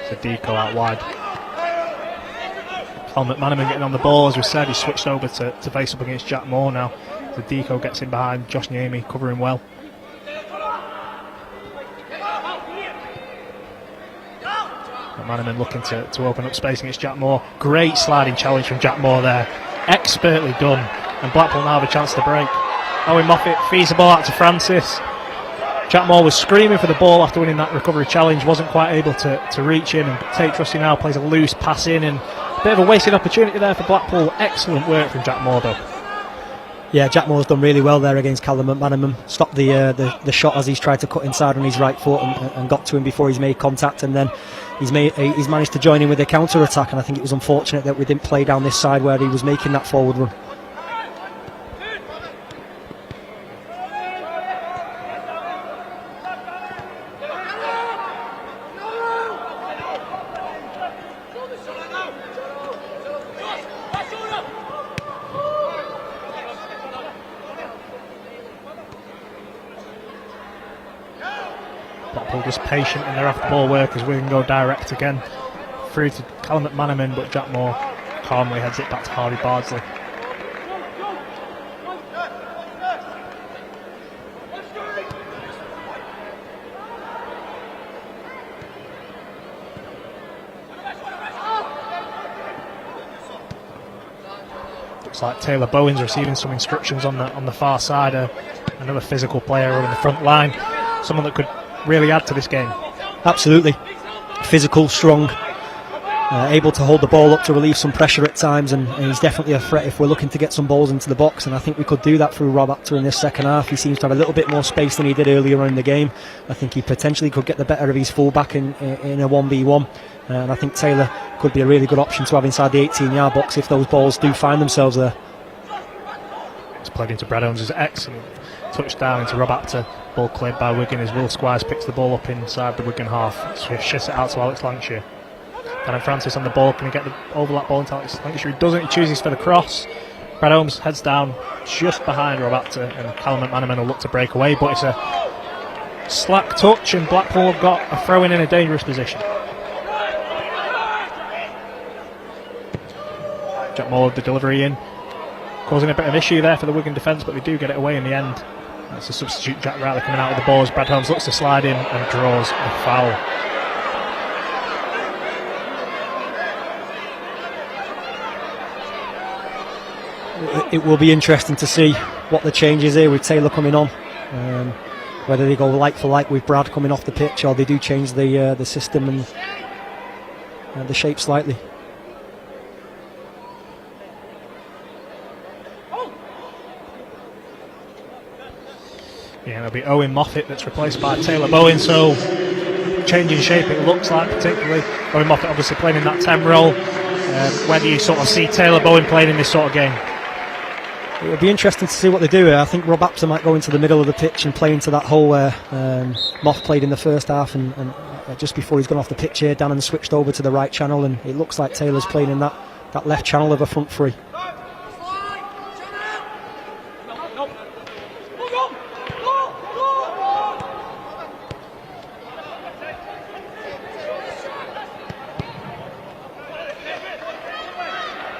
So Deco out wide. Paul McManaman getting on the ball, as we said, he switched over to face up against Jack Moore now. So Deco gets in behind, Josh Niemi covering well. McManaman looking to open up space against Jack Moore. Great sliding challenge from Jack Moore there. Expertly done. And Blackpool now have a chance to break. Owen Moffat feeds the ball out to Francis. Jack Moore was screaming for the ball after winning that recovery challenge. Wasn't quite able to reach him. And Tate Trusty now plays a loose pass in. And a bit of a wasted opportunity there for Blackpool. Excellent work from Jack Moore though. Yeah, Jack Moore's done really well there against Callum McManaman. Stopped the shot as he's tried to cut inside on his right foot and got to him before he's made contact, and then he's managed to join in with a counter attack. And I think it was unfortunate that we didn't play down this side where he was making that forward run. Blackpool just patient in their off-ball work as we can go direct again through to Callum McManaman, but Jack Moore calmly heads it back to Harvey Bardsley. Looks like Taylor Bowen's receiving some instructions on the far side. Another physical player in the front line, someone that could really add to this game. Absolutely. Physical, strong, able to hold the ball up to relieve some pressure at times, and he's definitely a threat if we're looking to get some balls into the box, and I think we could do that through Rob Apter in this second half. He seems to have a little bit more space than he did earlier on in the game. I think he potentially could get the better of his full-back in a 1v1, and I think Taylor could be a really good option to have inside the 18-yard box if those balls do find themselves there. It's played into Brad Owens' excellent touchdown into Rob Apter. Ball cleared by Wigan as Will Squires picks the ball up inside the Wigan half. Shifts it out to Alex Lancashire. And Francis on the ball. Can he get the overlap ball into Alex Lancashire? He doesn't. He chooses for the cross. Brad Holmes heads down just behind Rob Apter, and Callum McManaman will look to break away, but it's a slack touch, and Blackpool have got a throw in a dangerous position. Jack Moore with the delivery in, causing a bit of issue there for the Wigan defence, but they do get it away in the end. That's a substitute, Jack Riley, coming out with the ball as Brad Holmes looks to slide in and draws a foul. It will be interesting to see what the change is here with Taylor coming on, whether they go like for like with Brad coming off the pitch, or they do change the system and the shape slightly. And it'll be Owen Moffat that's replaced by Taylor Bowen, so changing shape it looks like, particularly. Owen Moffat obviously playing in that 10 role. Whether you sort of see Taylor Bowen playing in this sort of game. It'll be interesting to see what they do here. I think Rob Apter might go into the middle of the pitch and play into that hole where Moff played in the first half, and just before he's gone off the pitch here, Dannon switched over to the right channel, and it looks like Taylor's playing in that left channel of a front three.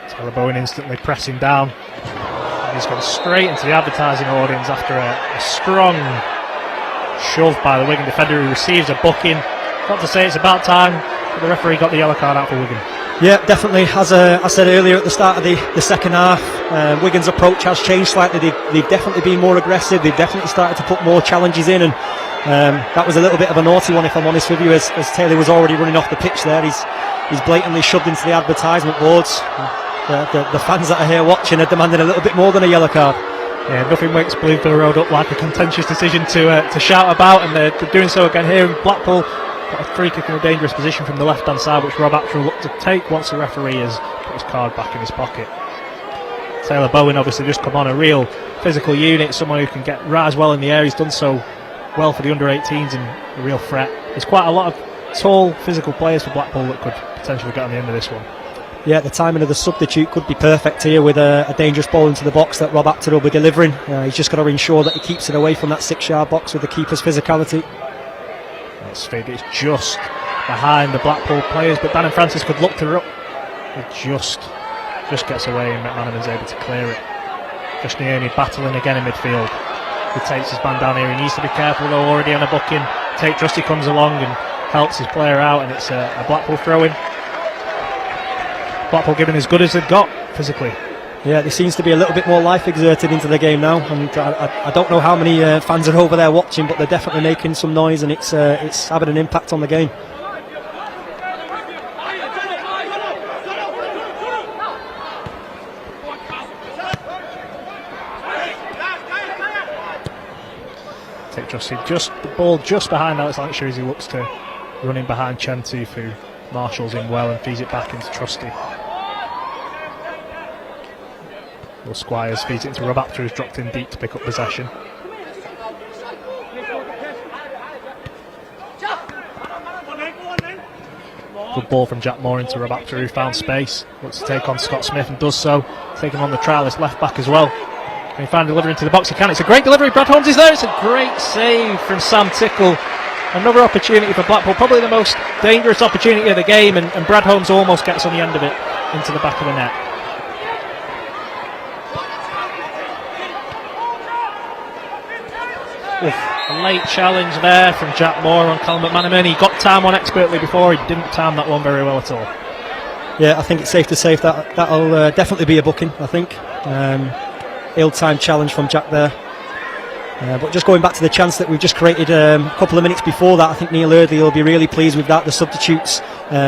Taylor Bowen instantly pressing down. And he's gone straight into the advertising audience after a strong shove by the Wigan defender who receives a booking. Got to say it's about time, but the referee got the yellow card out for Wigan. Yeah, definitely. As I said earlier at the start of the second half, Wigan's approach has changed slightly. They've definitely been more aggressive. They've definitely started to put more challenges in, and that was a little bit of a naughty one, if I'm honest with you, as Taylor was already running off the pitch there. He's blatantly shoved into the advertisement boards. The fans that are here watching are demanding a little bit more than a yellow card. Yeah, nothing wakes Bloomfield Road up like a contentious decision to shout about, and they're doing so again here in Blackpool. Got a free kick in a dangerous position from the left-hand side, which Rob Apter will look to take once the referee has put his card back in his pocket. Taylor Bowen obviously just come on, a real physical unit, someone who can rise well in the air. He's done so well for the under-18s and a real threat. There's quite a lot of tall, physical players for Blackpool that could potentially get on the end of this one. Yeah, the timing of the substitute could be perfect here with a dangerous ball into the box that Rob Apter will be delivering. He's just got to ensure that he keeps it away from that 6-yard box with the keeper's physicality. It's just behind the Blackpool players, but Dan and Francis could look to her up. It just gets away, and McManaman's able to clear it. Just Niemi battling again in midfield. He takes his man down here. He needs to be careful though, already on a booking. Tate Trusty comes along and helps his player out, and it's a Blackpool throw-in. Blackpool giving as good as they've got physically. Yeah, there seems to be a little bit more life exerted into the game now, and I don't know how many fans are over there watching, but they're definitely making some noise, and it's having an impact on the game. Take Trusty, the ball just behind Alex Lancashire as he looks to run in behind Chentoof, who marshals in well and feeds it back into Trusty. Will Squires feeds it into Rob Apter, who's dropped in deep to pick up possession. Good ball from Jack Moore into Rob Apter, who found space. Looks to take on Scott Smith and does so. Taking on the trialist left back as well. Can he find a delivery into the box? He can. It's a great delivery. Brad Holmes is there. It's a great save from Sam Tickle. Another opportunity for Blackpool, probably the most dangerous opportunity of the game, and Brad Holmes almost gets on the end of it into the back of the net. A late challenge there from Jack Moore on Colin McManaman. He got time on expertly before, he didn't time that one very well at all. Yeah, I think it's safe to say that'll definitely be a booking, I think. Ill-timed challenge from Jack there. But just going back to the chance that we've just created a couple of minutes before that, I think Neil Eardley will be really pleased with that. The substitutes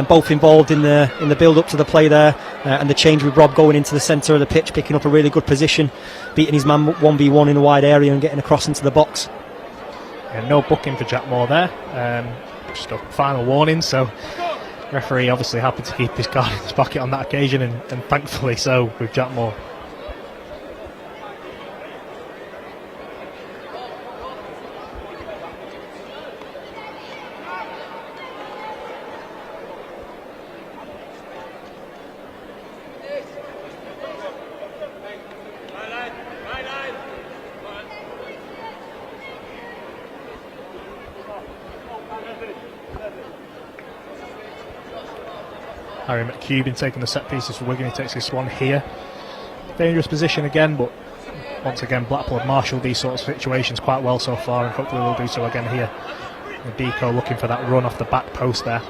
both involved in the build-up to the play there, and the change with Rob going into the centre of the pitch, picking up a really good position, beating his man 1v1 in a wide area and getting across into the box. Yeah, no booking for Jack Moore there. Just a final warning, so referee obviously happy to keep his card in his pocket on that occasion, and thankfully so with Jack Moore. Harry McCubin taking the set pieces for Wigan. He takes his one here. Dangerous position again, but once again Blackpool have marshalled these sorts of situations quite well so far, and hopefully they'll do so again here. And Deco looking for that run off the back post there.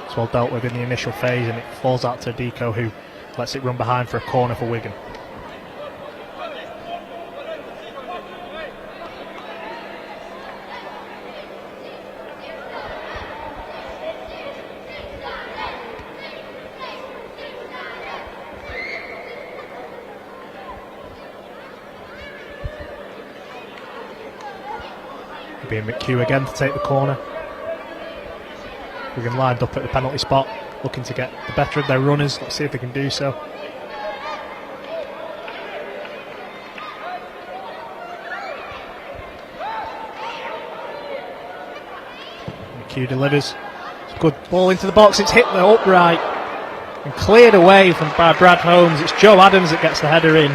It's well dealt with in the initial phase, and it falls out to Deco, who lets it run behind for a corner for Wigan. Could be McHugh again to take the corner. Wigan lined up at the penalty spot, looking to get the better of their runners. Let's see if they can do so. McHugh delivers. It's a good ball into the box. It's hit the upright and cleared away from Brad Holmes. It's Joe Adams that gets the header in.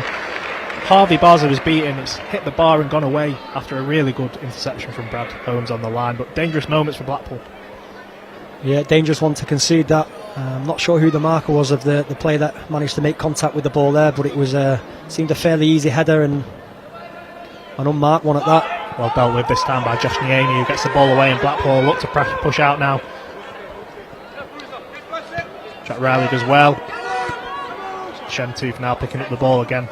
Harvey Barza was beaten. It's hit the bar and gone away after a really good interception from Brad Holmes on the line. But dangerous moments for Blackpool. Yeah, dangerous one to concede that. I'm not sure who the marker was of the player that managed to make contact with the ball there, but it was seemed a fairly easy header and an unmarked one at that. Well dealt with this time by Josh Niemi, who gets the ball away, and Blackpool look to push out now. Jack Riley does well. Shentooth now picking up the ball again.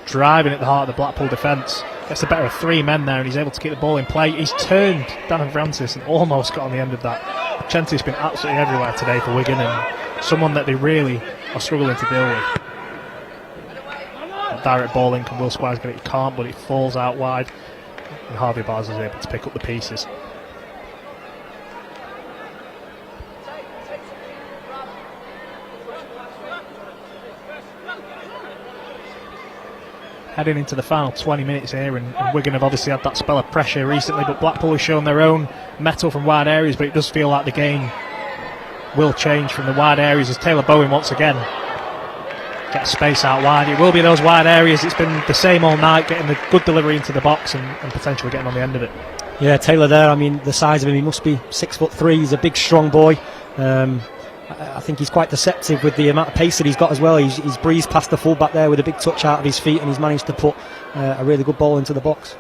Driving at the heart of the Blackpool defence. Gets the better of three men there and he's able to keep the ball in play. He's turned Dan Francis and almost got on the end of that. Shentooth's been absolutely everywhere today for Wigan and someone that they really are struggling to deal with. That direct ball in, can Will Squires get it? He can't, but it falls out wide and Harvey Barnes is able to pick up the pieces. Heading into the final 20 minutes here, and Wigan have obviously had that spell of pressure recently, but Blackpool has shown their own mettle from wide areas, but it does feel like the game will change from the wide areas as Taylor Bowen once again gets space out wide. It will be those wide areas. It's been the same all night, getting the good delivery into the box and potentially getting on the end of it. Yeah, Taylor there, I mean, the size of him, he must be 6'3". He's a big, strong boy. I think he's quite deceptive with the amount of pace that he's got as well. He's breezed past the fullback there with a big touch out of his feet, and he's managed to put a really good ball into the box.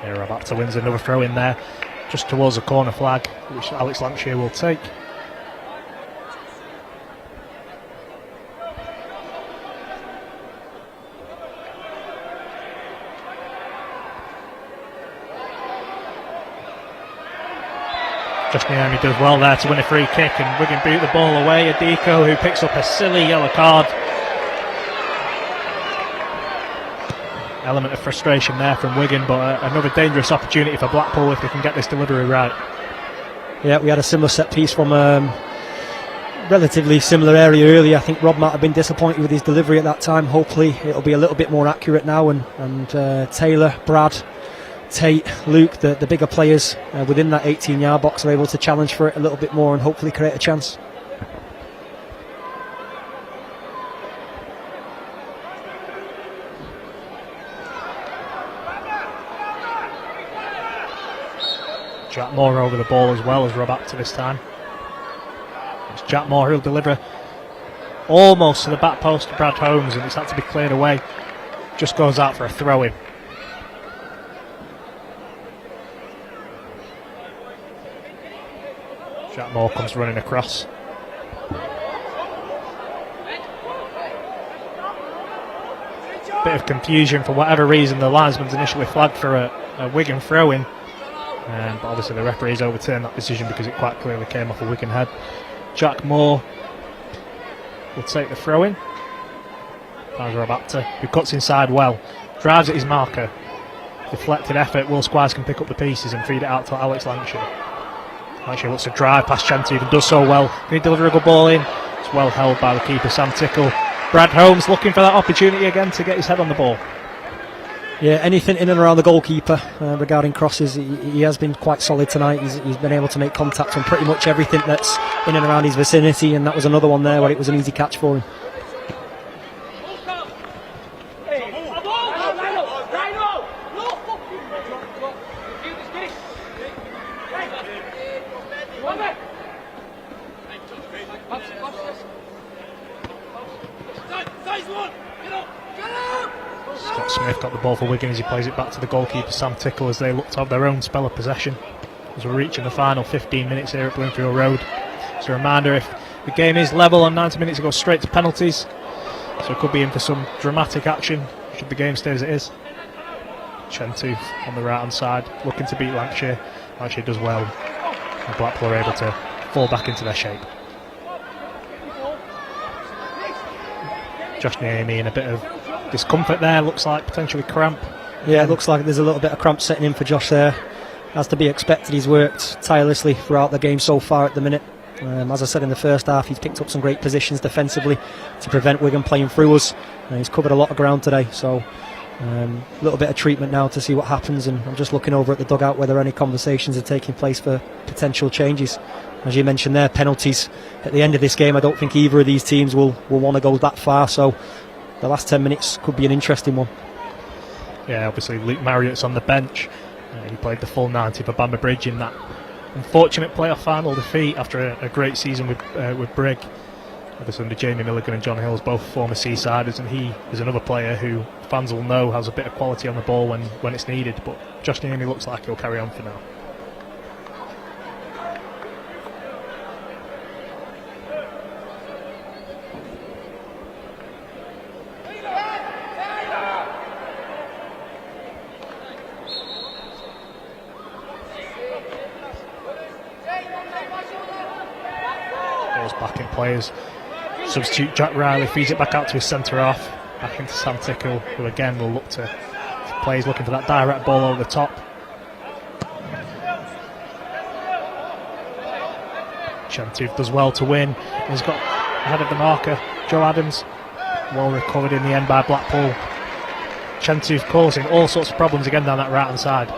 Here, Rabapta wins another throw in there, just towards the corner flag, which Alex Lancashire will take. Josh Niemi does well there to win a free kick, and Wigan boot the ball away. Adiko, who picks up a silly yellow card. Element of frustration there from Wigan, but another dangerous opportunity for Blackpool if they can get this delivery right. Yeah, we had a similar set piece from relatively similar area earlier. I think Rob might have been disappointed with his delivery at that time. Hopefully it'll be a little bit more accurate now, and Taylor, Brad, Tate, Luke, the bigger players within that 18-yard box are able to challenge for it a little bit more and hopefully create a chance. Jack Moore over the ball as well as Rob Apter this time. It's Jack Moore who'll deliver almost to the back post to Brad Holmes, and it's had to be cleared away. Just goes out for a throw-in. Jack Moore comes running across. Bit of confusion for whatever reason. The linesman's initially flagged for a Wigan throw-in, but obviously the referee's overturned that decision because it quite clearly came off a Wigan head. Jack Moore will take the throw-in. Rob Apter, who cuts inside well, drives at his marker. Deflected effort. Will Squires can pick up the pieces and feed it out to Alex Lancashire. Lancashire looks to drive past Shentooth and does so well. Can he deliver a good ball in? It's well held by the keeper, Sam Tickle. Brad Holmes looking for that opportunity again to get his head on the ball. Yeah, anything in and around the goalkeeper regarding crosses, he has been quite solid tonight. He's been able to make contact on pretty much everything that's in and around his vicinity, and that was another one there where it was an easy catch for him. Scott Smith got the ball for Wigan as he plays it back to the goalkeeper Sam Tickle as they look to have their own spell of possession as we're reaching the final 15 minutes here at Bloomfield Road. As a reminder, if the game is level on 90 minutes, it goes straight to penalties, so it could be in for some dramatic action should the game stay as it is. Shentooth on the right hand side looking to beat Lancashire. Lancashire does well, and Blackpool are able to fall back into their shape. Josh Niemi in a bit of discomfort there, looks like potentially cramp. Yeah, it looks like there's a little bit of cramp setting in for Josh there. As to be expected, he's worked tirelessly throughout the game so far at the minute. As I said in the first half, he's picked up some great positions defensively to prevent Wigan playing through us. He's covered a lot of ground today, so a little bit of treatment now to see what happens, and I'm just looking over at the dugout whether any conversations are taking place for potential changes. As you mentioned there, penalties at the end of this game, I don't think either of these teams will want to go that far, so the last 10 minutes could be an interesting one. Yeah, obviously Luke Marriott's on the bench. He played the full 90 for Bamber Bridge in that unfortunate playoff final defeat after a great season with Brig. Obviously under Jamie Milligan and John Hills, both former Seasiders, and he is another player who fans will know has a bit of quality on the ball when it's needed, but Josh Niemi looks like he'll carry on for now. Back in players. Substitute Jack Riley feeds it back out to his centre half, back into Sam Tickle, who again will look to players looking for that direct ball over the top. Chantoof does well to win. He's got ahead of the marker, Joe Adams, well recovered in the end by Blackpool. Chantoof causing all sorts of problems again down that right hand side.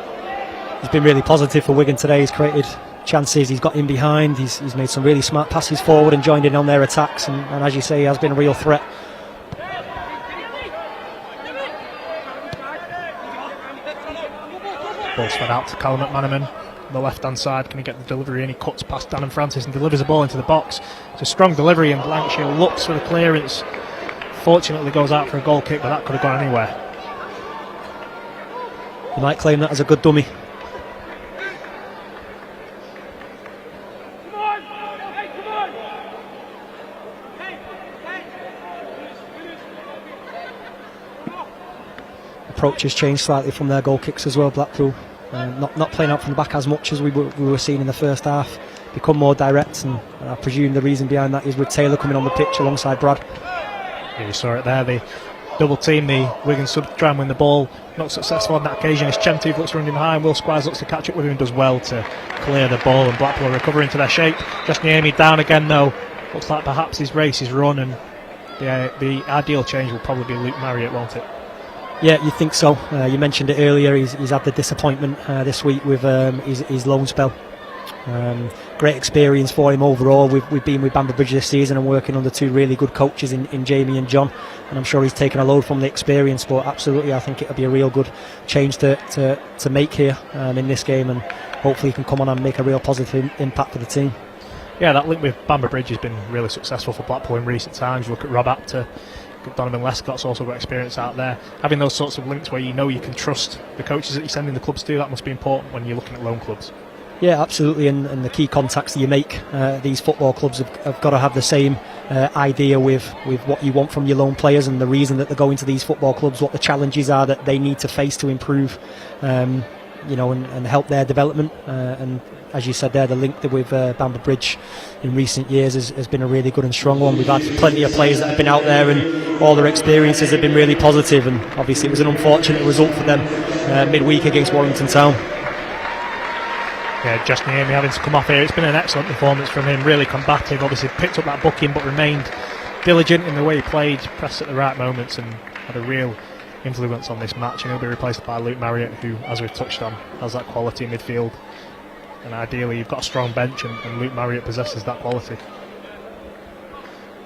He's been really positive for Wigan today. He's created chances, he's got in behind, he's made some really smart passes forward and joined in on their attacks, and as you say, he has been a real threat. Ball spread out to Callum McManaman on the left hand side. Can he get the delivery in? He cuts past Dan and Francis and delivers the ball into the box. It's a strong delivery, and Blankshill looks for the clearance. Fortunately goes out for a goal kick, but that could have gone anywhere. You might claim that as a good dummy. Approach has changed slightly from their goal kicks as well, Blackpool. Not playing out from the back as much as we were seeing in the first half. Become more direct, and I presume the reason behind that is with Taylor coming on the pitch alongside Brad. Yeah, you saw it there, the double team, the Wigan sub to try and win the ball. Not successful on that occasion as Chantoof looks running behind. Will Squires looks to catch up with him and does well to clear the ball, and Blackpool recover into their shape. Just Niemi down again though. Looks like perhaps his race is run, and the ideal change will probably be Luke Marriott, won't it? Yeah, you think so. You mentioned it earlier, he's had the disappointment this week with his loan spell. Great experience for him overall. We've been with Bamber Bridge this season and working under two really good coaches in Jamie and John, and I'm sure he's taken a load from the experience, but absolutely I think it'll be a real good change to make here in this game, and hopefully he can come on and make a real positive impact for the team. Yeah, that link with Bamber Bridge has been really successful for Blackpool in recent times. Look at Rob Apter, Donovan Lescott's also got experience out there. Having those sorts of links where you know you can trust the coaches that you're sending the clubs to, that must be important when you're looking at loan clubs. Yeah, absolutely, and the key contacts that you make, these football clubs have got to have the same idea with what you want from your loan players, and the reason that they're going to these football clubs, what the challenges are that they need to face to improve, and help their development. And as you said there, the link with Bamber Bridge in recent years has been a really good and strong one. We've had plenty of players that have been out there, and all their experiences have been really positive, and obviously it was an unfortunate result for them midweek against Warrington Town. Yeah, Josh Niemi having to come off here. It's been an excellent performance from him, really combative. Obviously picked up that booking but remained diligent in the way he played, pressed at the right moments, and had a real influence on this match. And he'll be replaced by Luke Marriott, who, as we've touched on, has that quality in midfield. And ideally you've got a strong bench, and Luke Marriott possesses that quality.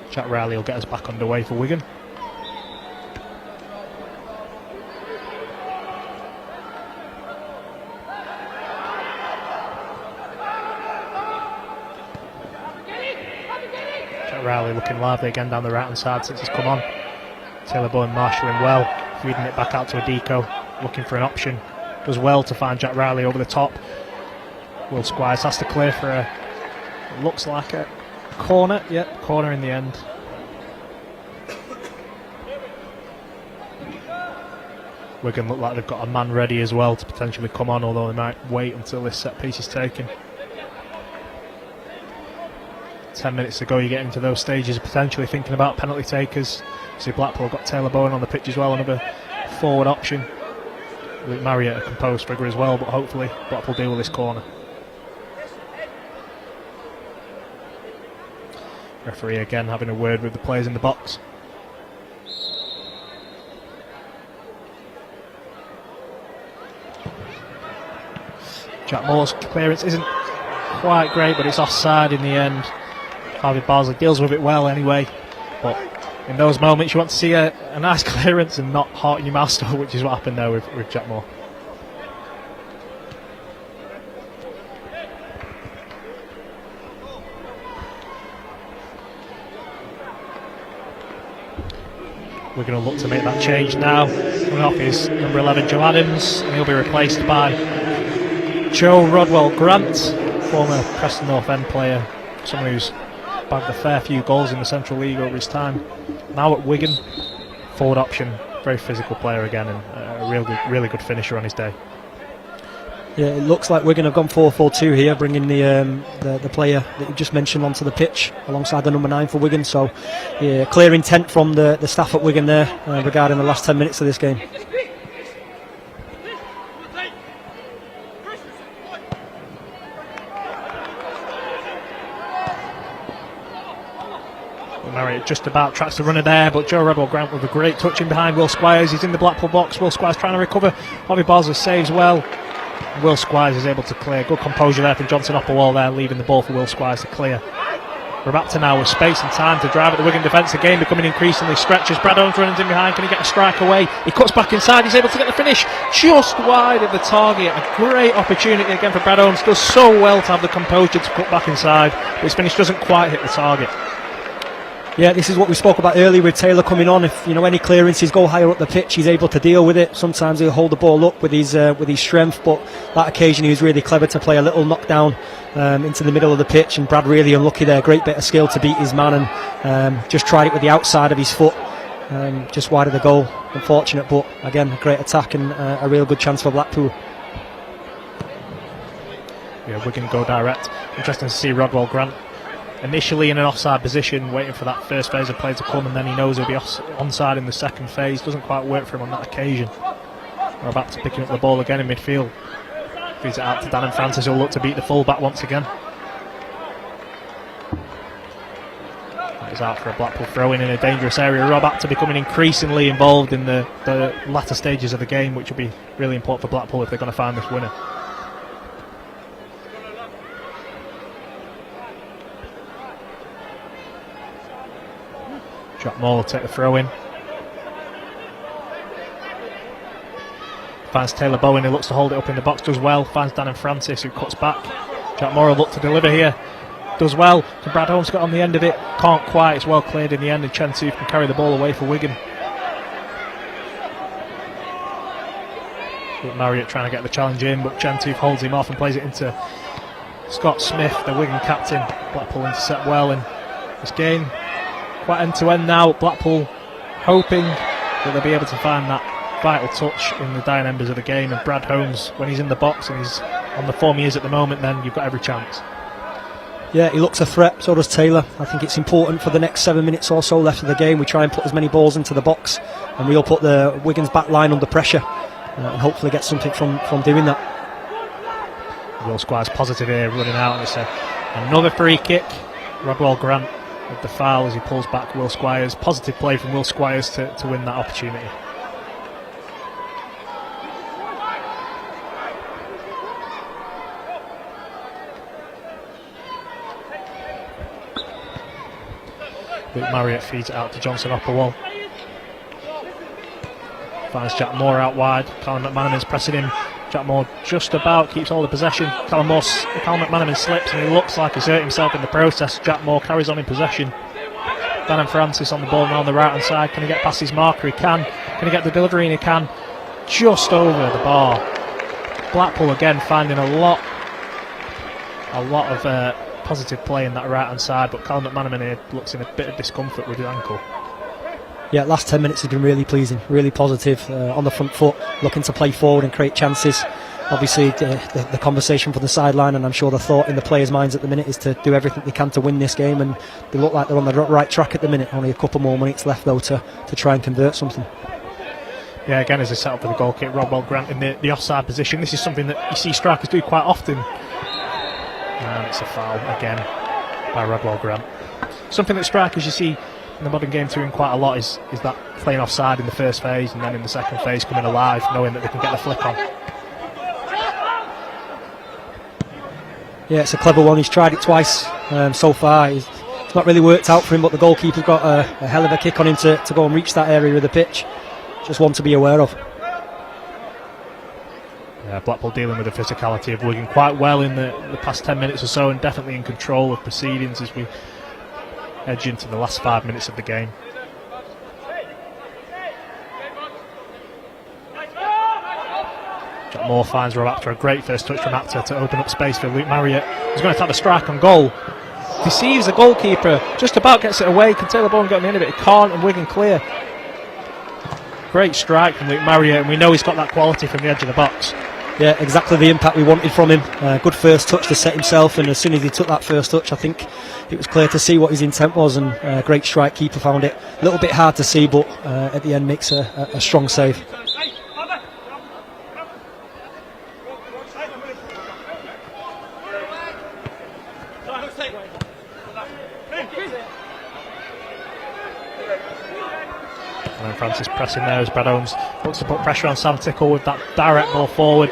Jack Riley will get us back underway for Wigan. Jack Riley looking lively again down the right hand side since he's come on. Taylor Bowen marshalling well, feeding it back out to Adiko, looking for an option. Does well to find Jack Riley over the top. Will Squires has to clear for looks like a corner. Yep, corner in the end. Wigan look like they've got a man ready as well to potentially come on, although they might wait until this set piece is taken. 10 minutes to go, you get into those stages of potentially thinking about penalty takers. See, Blackpool got Taylor Bowen on the pitch as well, another forward option. Luke Marriott a composed figure as well, but hopefully Blackpool deal with this corner. Referee again having a word with the players in the box. Jack Moore's clearance isn't quite great, but it's offside in the end. Harvey Barsley deals with it well anyway, but in those moments you want to see a nice clearance and not heart in your mouth stuff, which is what happened there with Jack Moore. We're going to look to make that change now. Coming off is number 11 Joe Adams, and he'll be replaced by Joe Rodwell Grant, former Preston North End player, someone who's bagged a fair few goals in the Central League over his time. Now at Wigan, forward option, very physical player again, and a really good finisher on his day. Yeah, it looks like Wigan have gone 4-4-2 here, bringing the player that you just mentioned onto the pitch alongside the number 9 for Wigan. So, yeah, clear intent from the staff at Wigan there regarding the last 10 minutes of this game. Marriott just about tracks the runner there, but Joe Rodwell Grant with a great touch in behind Will Squires. He's in the Blackpool box. Will Squires trying to recover. Bobby Barsley saves well. Will Squires is able to clear. Good composure there from Johnson Opperwall there, leaving the ball for Will Squires to clear. We're back to now with space and time to drive at the Wigan defence. The game becoming increasingly stretches. Brad Owens runs in behind. Can he get a strike away? He cuts back inside. He's able to get the finish just wide of the target. A great opportunity again for Brad Owens. Does so well to have the composure to cut back inside, but his finish doesn't quite hit the target. Yeah, this is what we spoke about earlier with Taylor coming on. If any clearances go higher up the pitch, he's able to deal with it. Sometimes he'll hold the ball up with his strength, but that occasion he was really clever to play a little knockdown into the middle of the pitch, and Brad really unlucky there. Great bit of skill to beat his man, and just tried it with the outside of his foot, just wide of the goal. Unfortunate, but again a great attack and a real good chance for Blackpool. Yeah, Wigan go direct. Interesting to see Rodwell Grant initially in an offside position, waiting for that first phase of play to come, and then he knows he'll be onside in the second phase. Doesn't quite work for him on that occasion. We're about to picking up the ball again in midfield. Feeds it out to Dan and Francis, who'll look to beat the full-back once again. That is out for a Blackpool throw-in a dangerous area. Rob Apter becoming increasingly involved in the latter stages of the game, which will be really important for Blackpool if they're going to find this winner. Jack Moore will take the throw in. Finds Taylor Bowen, who looks to hold it up in the box, does well. Finds Dan and Francis, who cuts back. Jack Moore will look to deliver here. Does well. Can Brad Holmes get on the end of it? Can't quite. It's well cleared in the end, and Chen Tooth can carry the ball away for Wigan. Marriott trying to get the challenge in, but Chen Tooth holds him off and plays it into Scott Smith, the Wigan captain. Blackpool intercept well, and this game quite end to end now. Blackpool hoping that they'll be able to find that vital touch in the dying embers of the game, and Brad Holmes, when he's in the box and he's on the form he is at the moment, then you've got every chance. Yeah, he looks a threat, so does Taylor. I think it's important for the next 7 minutes or so left of the game we try and put as many balls into the box, and we'll put the Wigan's back line under pressure and hopefully get something from doing that. Will Squires positive here, running out, and it's another free kick. Rodwell Grant with the foul as he pulls back Will Squires. Positive play from Will Squires to win that opportunity. Luke Marriott feeds it out to Johnson Opperwall. Finds Jack Moore out wide. Callum McManaman's pressing him. Jack Moore just about keeps all the possession. Callum McManaman slips and he looks like he's hurt himself in the process. Jack Moore carries on in possession. Dan and Francis on the ball now on the right hand side. Can he get past his marker? He can. Can he get the delivery? And he can. Just over the bar. Blackpool again finding a lot of positive play in that right hand side, but Callum McManaman here looks in a bit of discomfort with his ankle. Yeah, last 10 minutes has been really pleasing, really positive, on the front foot, looking to play forward and create chances. Obviously the conversation from the sideline, and I'm sure the thought in the players' minds at the minute is to do everything they can to win this game, and they look like they're on the right track at the minute. Only a couple more minutes left though to try and convert something. Yeah, again, as they set up for the goal kick, Rodwell Grant in the offside position. This is something that you see strikers do quite often. And it's a foul again by Rodwell Grant. Something that strikers you see in the modern game doing quite a lot is that playing offside in the first phase and then in the second phase coming alive, knowing that they can get the flick on. Yeah, it's a clever one. He's tried it twice so far. It's not really worked out for him, but the goalkeeper's got a hell of a kick on him to go and reach that area of the pitch. Just one to be aware of. Yeah, Blackpool dealing with the physicality of Wigan quite well in the past 10 minutes or so, and definitely in control of proceedings as we edge into the last 5 minutes of the game. Jack Moore finds Rob Apter, a great first touch from Apter to open up space for Luke Marriott. He's going to attack the strike on goal. Deceives the goalkeeper, just about gets it away, can take the ball and get on the end of it. He can't, and Wigan clear. Great strike from Luke Marriott, and we know he's got that quality from the edge of the box. Yeah, exactly the impact we wanted from him. Good first touch to set himself, and as soon as he took that first touch, I think it was clear to see what his intent was, and great strike. Keeper found it a little bit hard to see, but at the end makes a strong save. And Francis pressing there as Brad Holmes looks to put pressure on Sam Tickle with that direct ball forward.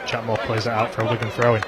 Chatmore plays it out for a Wigan throw-in.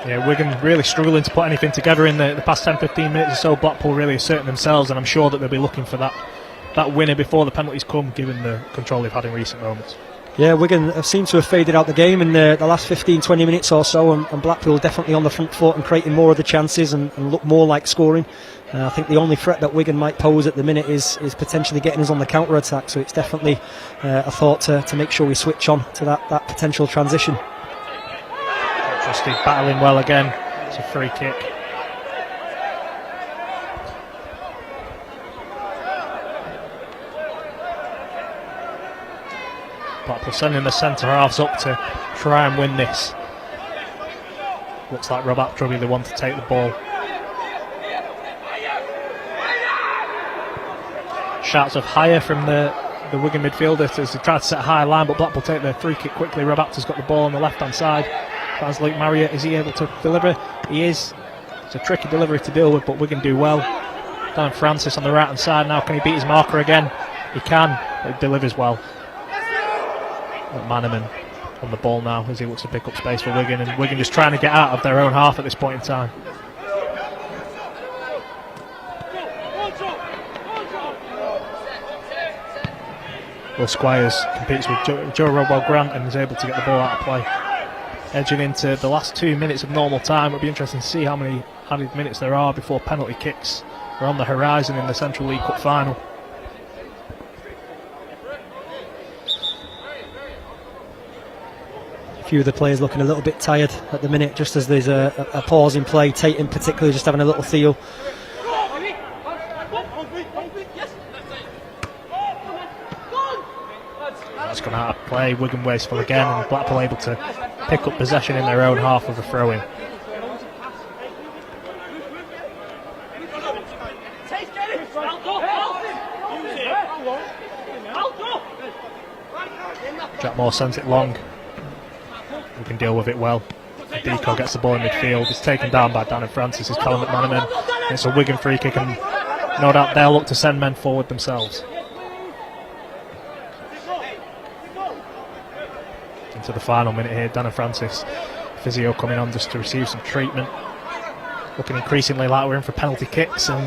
Yeah, Wigan really struggling to put anything together in the past 10-15 minutes or so. Blackpool really asserting themselves, and I'm sure that they'll be looking for that winner before the penalties come, given the control they've had in recent moments. Yeah, Wigan have seemed to have faded out the game in the last 15-20 minutes or so, and Blackpool definitely on the front foot and creating more of the chances and look more like scoring. I think the only threat that Wigan might pose at the minute is potentially getting us on the counter-attack, so it's definitely a thought to make sure we switch on to that potential transition. Trusty battling well again. It's a free kick. Blackpool sending the centre halves up to try and win this. Looks like Rob Apter will be the one to take the ball. Shouts of higher from the Wigan midfielder as they try to set a high line, but Blackpool take the free kick quickly. Rob Apter's got the ball on the left hand side. As Luke Marriott, is he able to deliver? He is. It's a tricky delivery to deal with, but Wigan do well. Dan Francis on the right hand side now. Can he beat his marker again? He can, but he delivers well. Manaman on the ball now as he looks to pick up space for Wigan, and Wigan just trying to get out of their own half at this point in time. Will Squires competes with Joe Rodwell Grant and is able to get the ball out of play. Edging into the last 2 minutes of normal time. It'll be interesting to see how many added minutes there are before penalty kicks are on the horizon in the Central League Cup final. A few of the players looking a little bit tired at the minute, just as there's a pause in play. Tate in particular just having a little feel. That's gone out of play. Wigan wasteful again, and Blackpool able to pick up possession in their own half of a throw-in. Jack Moore sends it long. We can deal with it well. Deco gets the ball in midfield. It's taken down by Dan and Francis as Callum McManaman. It's a Wigan free kick, and no doubt they'll look to send men forward themselves. Into the final minute here, Dan and Francis. Physio coming on just to receive some treatment. Looking increasingly like we're in for penalty kicks and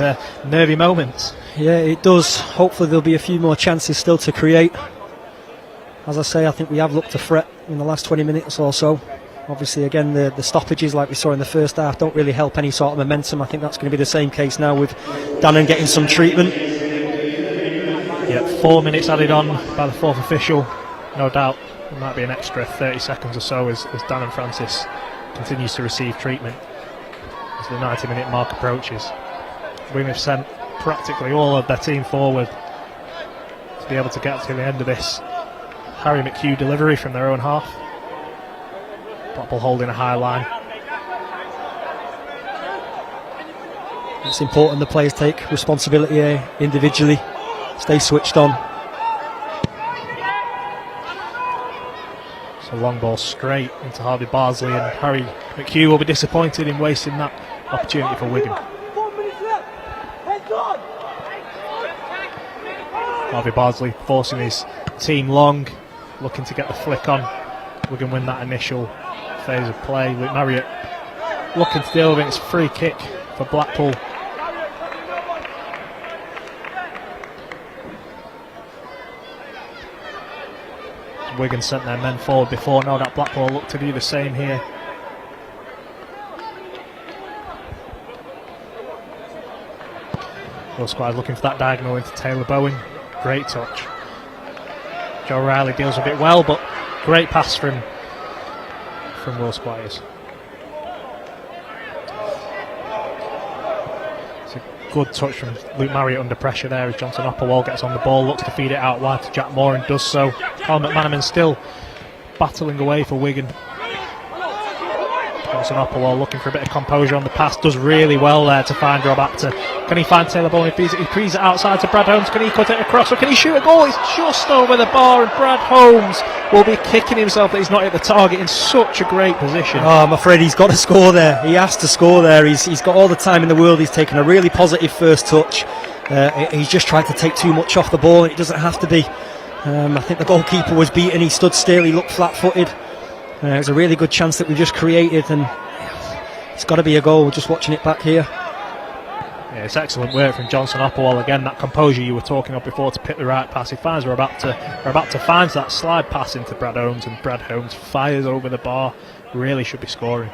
nervy moments. Yeah, it does. Hopefully there'll be a few more chances still to create. As I say, I think we have looked to threat in the last 20 minutes or so. Obviously, again, the stoppages like we saw in the first half don't really help any sort of momentum. I think that's going to be the same case now with Dannon getting some treatment. Yeah, 4 minutes added on by the fourth official. No doubt there might be an extra 30 seconds or so as Dan and Francis continues to receive treatment as the 90-minute mark approaches. We have sent practically all of their team forward to be able to get to the end of this. Harry McHugh delivery from their own half. Blackpool holding a high line. It's important the players take responsibility here individually, stay switched on. So long ball straight into Harvey Barsley, and Harry McHugh will be disappointed in wasting that opportunity for Wigan. Harvey Barsley forcing his team long, looking to get the flick on. Wigan win that initial phase of play. Luke Marriott looking to deal with it. It's a free kick for Blackpool. Wigan sent their men forward before, now that Blackpool look to do the same here. Will Squires looking for that diagonal into Taylor Bowen. Great touch. Joe Riley deals with it well, but great pass from Will Squires. It's a good touch from Luke Marriott under pressure there as Johnson Opperwall gets on the ball, looks to feed it out wide to Jack Moore and does so. Carl McManaman still battling away for Wigan. Johnson Opperwall looking for a bit of composure on the pass, does really well there to find Rob Apter. Can he find Taylor Bowen? He frees it outside to Brad Holmes. Can he cut it across, or can he shoot a goal? He's just over the bar, and Brad Holmes will be kicking himself that he's not hit the target in such a great position. Oh, I'm afraid he's got to score there. He has to score there. He's got all the time in the world. He's taken a really positive first touch. He's just tried to take too much off the ball, and it doesn't have to be. I think the goalkeeper was beaten. He stood still. He looked flat-footed. It was a really good chance that we just created, and it's got to be a goal. We're just watching it back here. Yeah, it's excellent work from Johnson Opperwall. Again, that composure you were talking of before to pick the right pass. He finds we're about to find that slide pass into Brad Holmes, and Brad Holmes fires over the bar. Really should be scoring.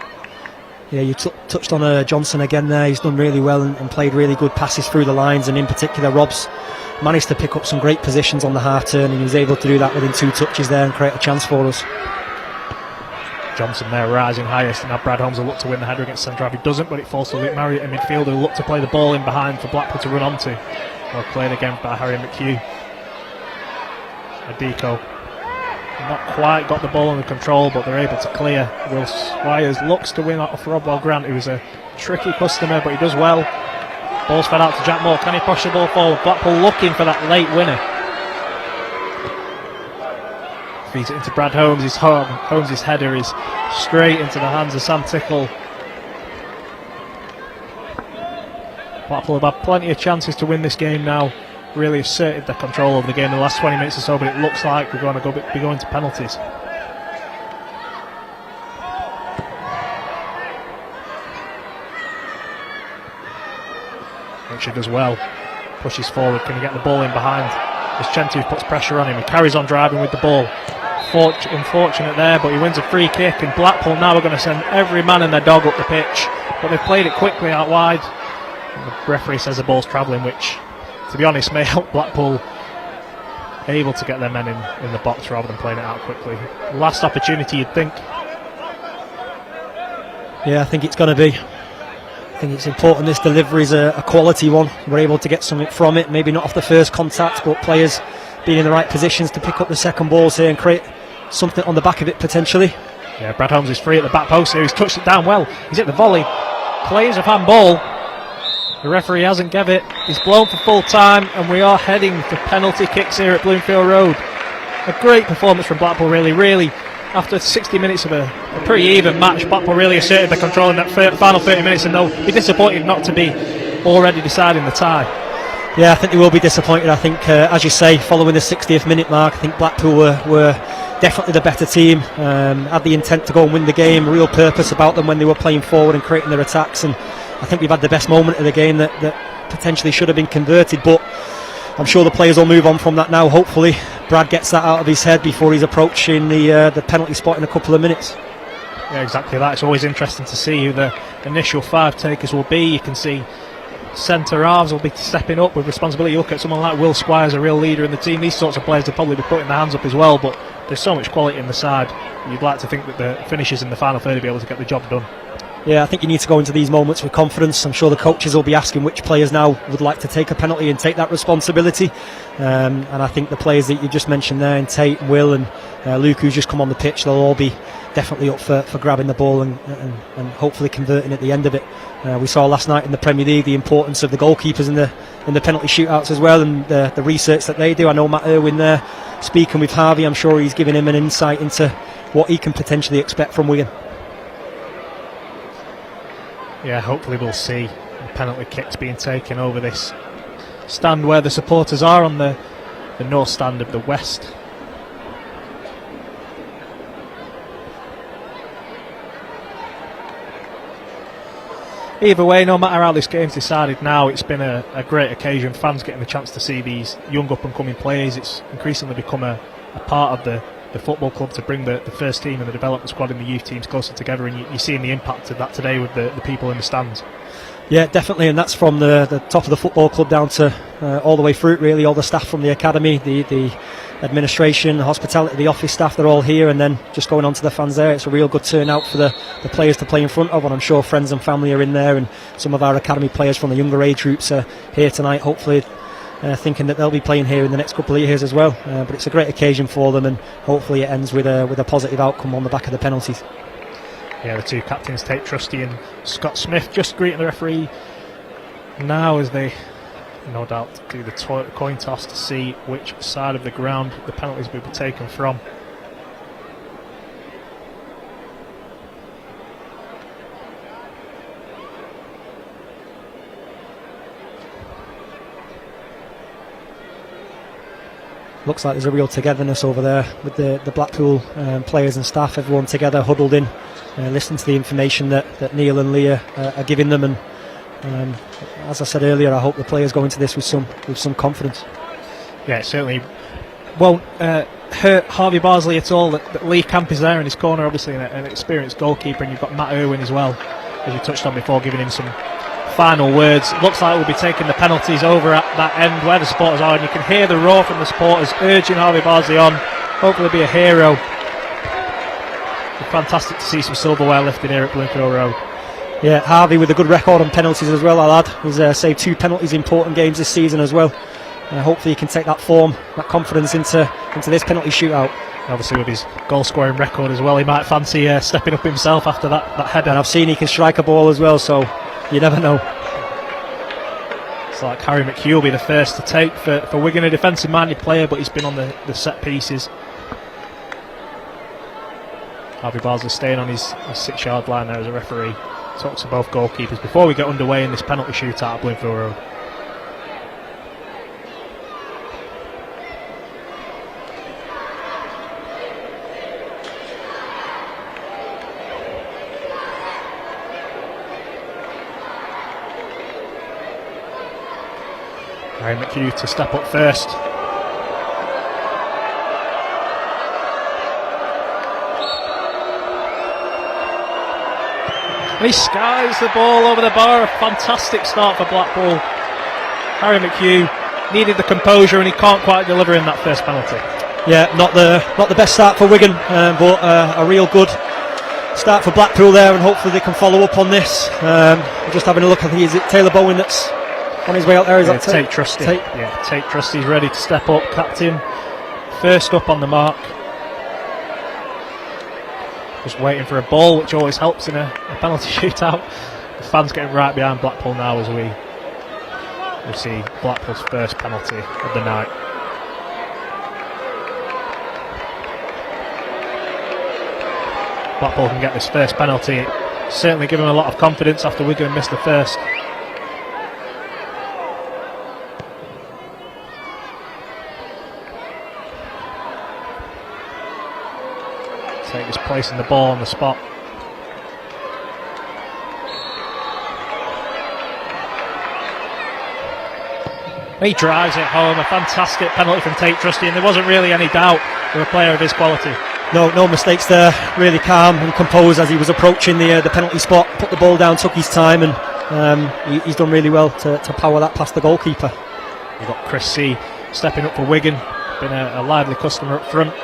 Yeah, you touched on Johnson again there. He's done really well and played really good passes through the lines, and in particular Rob's managed to pick up some great positions on the half turn, and he was able to do that within 2 touches there and create a chance for us. Johnson there rising highest, and now Brad Holmes will look to win the header against centre half. He doesn't, but it falls to Luke Marriott in midfield, who will look to play the ball in behind for Blackpool to run onto. Well played again by Harry McHugh. Adiko not quite got the ball under control, but they're able to clear. Will Squires looks to win off Rodwell Grant, who is a tricky customer, but he does well. Ball's fed out to Jack Moore. Can he push the ball forward? Blackpool looking for that late winner. Feeds it into Brad Holmes. Holmes' header is straight into the hands of Sam Tickle. Blackpool have had plenty of chances to win this game now. Really asserted their control over the game in the last 20 minutes or so, but it looks like we're going to be going to penalties. Richard does well. Pushes forward. Can he get the ball in behind? As Chentu puts pressure on him. He carries on driving with the ball. Unfortunate there, but he wins a free kick, and Blackpool now are going to send every man and their dog up the pitch, but they've played it quickly out wide, and the referee says the ball's travelling, which to be honest may help Blackpool able to get their men in the box rather than playing it out quickly. Last opportunity, you'd think. Yeah, I think it's going to be. I think it's important this delivery is a quality one. We're able to get something from it, maybe not off the first contact, but players being in the right positions to pick up the second balls here and create something on the back of it potentially. Yeah, Brad Holmes is free at the back post here. He's touched it down well. He's hit the volley. Plays a handball. The referee hasn't given it. He's blown for full time, and we are heading to penalty kicks here at Bloomfield Road. A great performance from Blackpool, really. After 60 minutes of a pretty even match, Blackpool really asserted their control in that final 30 minutes, and they'll be disappointed not to be already deciding the tie. Yeah, I think they will be disappointed. I think, as you say, following the 60th minute mark, I think Blackpool were definitely the better team, had the intent to go and win the game, real purpose about them when they were playing forward and creating their attacks, and I think we've had the best moment of the game that potentially should have been converted, but I'm sure the players will move on from that now. Hopefully Brad gets that out of his head before he's approaching the penalty spot in a couple of minutes. Yeah, exactly that. It's always interesting to see who the initial 5 takers will be. You can see centre halves will be stepping up with responsibility. You look at someone like Will Squires, a real leader in the team. These sorts of players will probably be putting their hands up as well, but there's so much quality in the side. You'd like to think that the finishers in the final third will be able to get the job done. Yeah, I think you need to go into these moments with confidence. I'm sure the coaches will be asking which players now would like to take a penalty and take that responsibility. And I think the players that you just mentioned there, and Tate, Will and Luke, who's just come on the pitch, they'll all be definitely up for grabbing the ball and hopefully converting at the end of it. We saw last night in the Premier League the importance of the goalkeepers in the penalty shootouts as well, and the research that they do. I know Matt Irwin there speaking with Harvey. I'm sure he's giving him an insight into what he can potentially expect from Wigan. Yeah, hopefully we'll see penalty kicks being taken over this stand where the supporters are on the north stand of the west. Either way, no matter how this game's decided now, it's been a great occasion. Fans getting the chance to see these young up-and-coming players. It's increasingly become a part of the football club to bring the first team and the development squad and the youth teams closer together, and you're seeing the impact of that today with the people in the stands. Yeah, definitely, and that's from the top of the football club down to all the way through it, really. All the staff from the academy, the administration, the hospitality, the office staff, they're all here, and then just going on to the fans there. It's a real good turnout for the players to play in front of, and I'm sure friends and family are in there, and some of our academy players from the younger age groups are here tonight, hopefully thinking that they'll be playing here in the next couple of years as well. But it's a great occasion for them, and hopefully it ends with a positive outcome on the back of the penalties. Yeah, the two captains, Tate Trusty and Scott Smith, just greeting the referee now as they no doubt do the coin toss to see which side of the ground the penalties will be taken from. Looks like there's a real togetherness over there with the Blackpool players and staff, everyone together huddled in, listening to the information that Neil and Leah are giving them, and as I said earlier, I hope the players go into this with some confidence. Yeah, it certainly won't hurt Harvey Barsley at all that Lee Camp is there in his corner, obviously an experienced goalkeeper, and you've got Matt Irwin as well, as you touched on before, giving him some final words. It looks like we'll be taking the penalties over at that end where the supporters are, and you can hear the roar from the supporters urging Harvey Barsley on. Hopefully be a hero. It's fantastic to see some silverware lifted here at Bloomfield Road. Yeah, Harvey with a good record on penalties as well, I'll add. He's saved 2 penalties in important games this season as well. Hopefully he can take that form, that confidence into this penalty shootout. Obviously with his goal scoring record as well, he might fancy stepping up himself after that header. And I've seen he can strike a ball as well, so you never know. It's like Harry McHugh will be the first to take for Wigan, a defensive minded player, but he's been on the set pieces. Harvey Barsley staying on his 6-yard line there as a referee. Talks to both goalkeepers before we get underway in this penalty shootout at Bloomfield Road. Harry McHugh to step up first. He skies the ball over the bar. A fantastic start for Blackpool. Harry McHugh needed the composure, and he can't quite deliver in that first penalty. Yeah, not the best start for Wigan, but a real good start for Blackpool there, and hopefully they can follow up on this. Just having a look, I think is it Taylor Bowen that's on his way out there? Is that Tate Trusty? Tate Trusty's ready to step up, captain. First up on the mark. Just waiting for a ball, which always helps in a penalty shootout. The fans getting right behind Blackpool now as we see Blackpool's first penalty of the night. Blackpool can get this first penalty. Certainly give them a lot of confidence after Wigan missed the first. Tate just placing the ball on the spot. He drives it home. A fantastic penalty from Tate Trusty, and there wasn't really any doubt for a player of his quality. No mistakes there. Really calm and composed as he was approaching the penalty spot. Put the ball down, took his time, and he's done really well to power that past the goalkeeper. You've got Chris C stepping up for Wigan. Been a lively customer up front.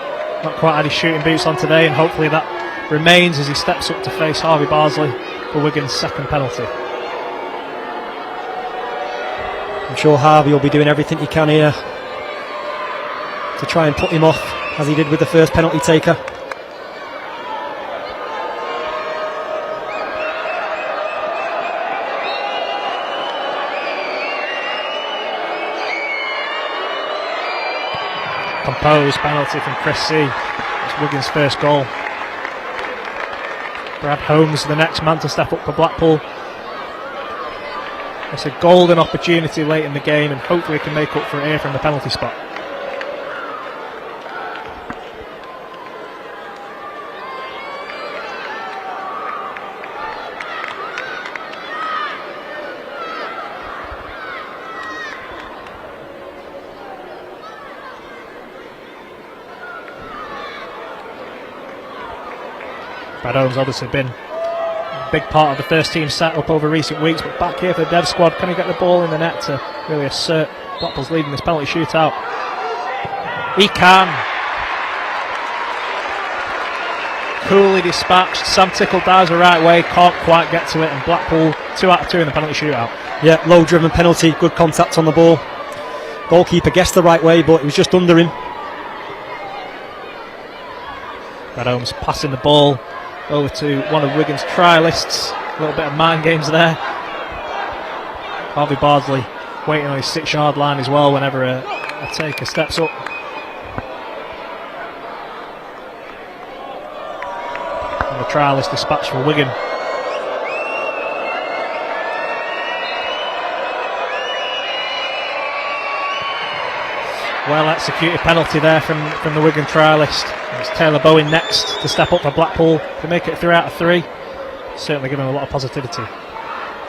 Not quite had his shooting boots on today, and hopefully that remains as he steps up to face Harvey Barsley for Wigan's second penalty. I'm sure Harvey will be doing everything he can here to try and put him off, as he did with the first penalty taker. Composed penalty from Chris C. It's Wigan's first goal. Brad Holmes, the next man to step up for Blackpool. It's a golden opportunity late in the game, and hopefully he can make up for it here from the penalty spot. Brad Holmes obviously been a big part of the first team set-up over recent weeks, but back here for the Dev squad, can he get the ball in the net to really assert Blackpool's lead in this penalty shootout? He can. Coolly dispatched. Sam Tickle dives the right way, can't quite get to it, and Blackpool 2 out of 2 in the penalty shootout. Yeah, low driven penalty, good contact on the ball. Goalkeeper guessed the right way, but it was just under him. Brad Holmes passing the ball over to one of Wigan's trialists. A little bit of mind games there. Harvey Bardsley waiting on his 6-yard line as well whenever a taker steps up. And the trialist dispatch for Wigan. Well executed penalty there from the Wigan trialist. It's Taylor Bowen next to step up for Blackpool to make it 3 out of 3. Certainly giving him a lot of positivity.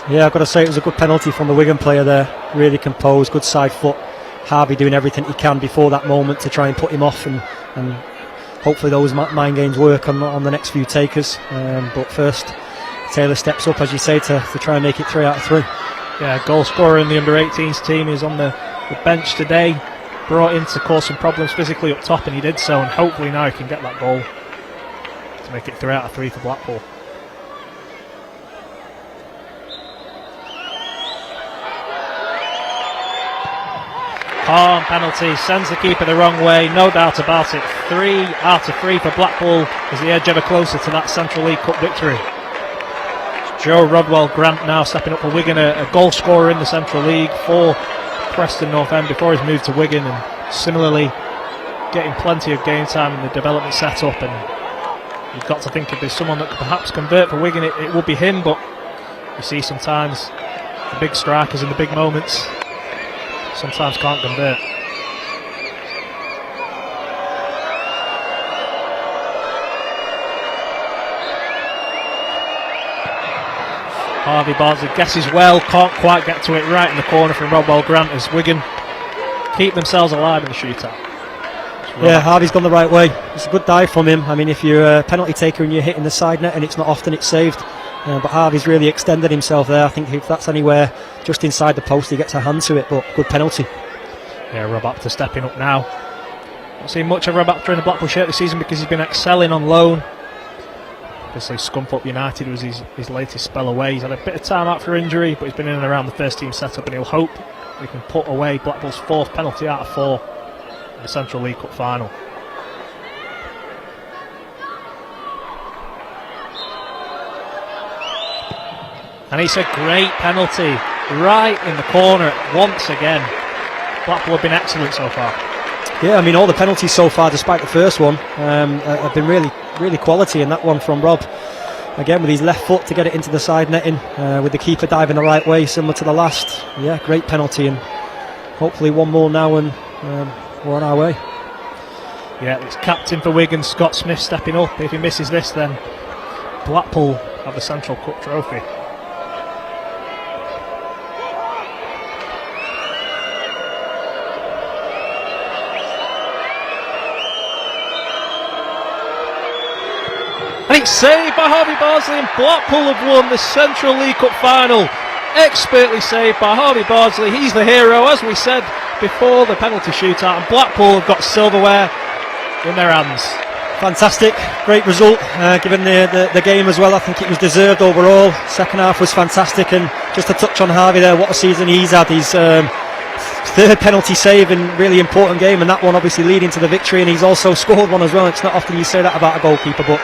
Yeah, I've got to say it was a good penalty from the Wigan player there. Really composed, good side foot. Harvey doing everything he can before that moment to try and put him off, and hopefully those mind games work on the next few takers. But first, Taylor steps up, as you say, to try and make it 3 out of 3. Yeah, goal scorer in the under-18s team is on the bench today. Brought in to cause some problems physically up top, and he did so, and hopefully now he can get that goal to make it 3 out of 3 for Blackpool. Calm penalty, sends the keeper the wrong way, no doubt about it. 3 out of 3 for Blackpool as the edge ever closer to that Central League Cup victory. Joe Rodwell Grant now stepping up for Wigan, a goal scorer in the Central League for Preston North End before his move to Wigan, and similarly getting plenty of game time in the development setup. And you've got to think if there's someone that could perhaps convert for Wigan, it would be him, but you see sometimes the big strikers in the big moments sometimes can't convert. Harvey Bardsley guesses well, can't quite get to it, right in the corner from Rodwell Grant as Wigan keep themselves alive in the shootout. Yeah, Harvey's gone the right way. It's a good dive from him. I mean, if you're a penalty taker and you're hitting the side net, and it's not often it's saved, but Harvey's really extended himself there. I think if that's anywhere just inside the post, he gets a hand to it, but good penalty. Yeah, Rob Apter stepping up now. Not seen much of Rob Apter in the Blackpool shirt this season because he's been excelling on loan. Obviously Scunthorpe United was his latest spell away. He's had a bit of time out for injury, but he's been in and around the first team setup, and he'll hope he can put away Blackpool's 4th penalty out of 4 in the Central League Cup final. And it's a great penalty right in the corner once again. Blackpool have been excellent so far. Yeah, I mean, all the penalties so far, despite the first one, have been really quality, and that one from Rob, again with his left foot to get it into the side netting, with the keeper diving the right way, similar to the last. Yeah, great penalty, and hopefully one more now, and we're on our way. Yeah, it's captain for Wigan, Scott Smith, stepping up. If he misses this, then Blackpool have the Central Cup trophy. And it's saved by Harvey Bardsley, and Blackpool have won the Central League Cup final. Expertly saved by Harvey Bardsley. He's the hero, as we said before the penalty shootout, and Blackpool have got silverware in their hands. Fantastic, great result, given the game as well. I think it was deserved overall. Second half was fantastic, and just to touch on Harvey there, what a season he's had. His third penalty save in really important game, and that one obviously leading to the victory, and he's also scored one as well. It's not often you say that about a goalkeeper, but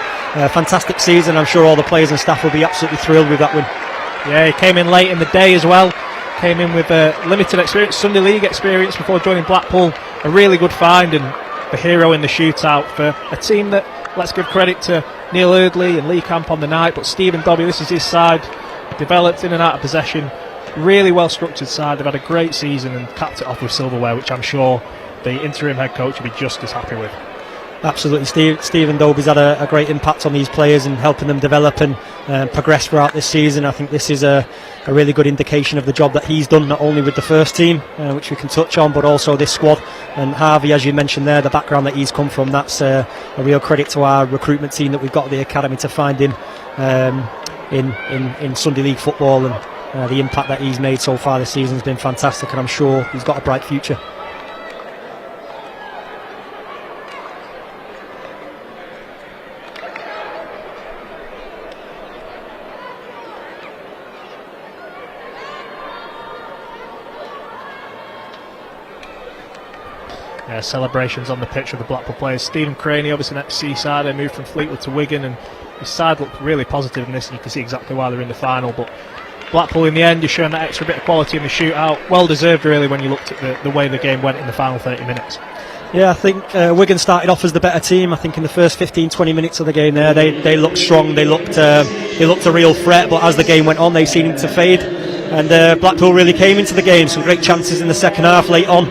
fantastic season. I'm sure all the players and staff will be absolutely thrilled with that win. Yeah, he came in late in the day as well. Came in with a limited experience, Sunday League experience before joining Blackpool. A really good find and the hero in the shootout for a team that, let's give credit to Neil Eardley and Lee Camp on the night, but Stephen Dobbie, this is his side, developed in and out of possession, really well structured side. They've had a great season and capped it off with silverware, which I'm sure the interim head coach will be just as happy with. Absolutely, Stephen Dobie's had a great impact on these players and helping them develop and progress throughout this season. I think this is a really good indication of the job that he's done, not only with the first team, which we can touch on, but also this squad. And Harvey, as you mentioned there, the background that he's come from, that's a real credit to our recruitment team that we've got at the academy to find him in Sunday League football, and the impact that he's made so far this season has been fantastic, and I'm sure he's got a bright future. Celebrations on the pitch with the Blackpool players. Stephen Craney, obviously an ex-Seaside, they moved from Fleetwood to Wigan, and his side looked really positive in this, and you can see exactly why they're in the final. But Blackpool in the end is showing that extra bit of quality in the shootout. Well deserved really when you looked at the way the game went in the final 30 minutes. Yeah, I think Wigan started off as the better team. I think in the first 15-20 minutes of the game there, they looked strong, they looked a real threat, but as the game went on they seemed to fade, and Blackpool really came into the game. Some great chances in the second half late on.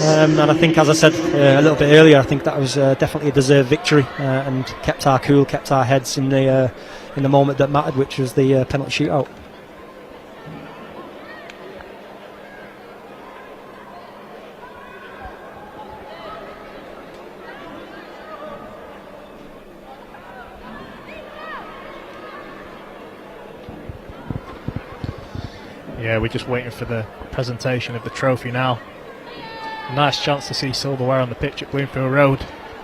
And I think, as I said a little bit earlier, I think that was definitely a deserved victory, and kept our cool, kept our heads in the moment that mattered, which was the penalty shootout. Yeah, we're just waiting for the presentation of the trophy now. Nice chance to see silverware on the pitch at Bloomfield Road.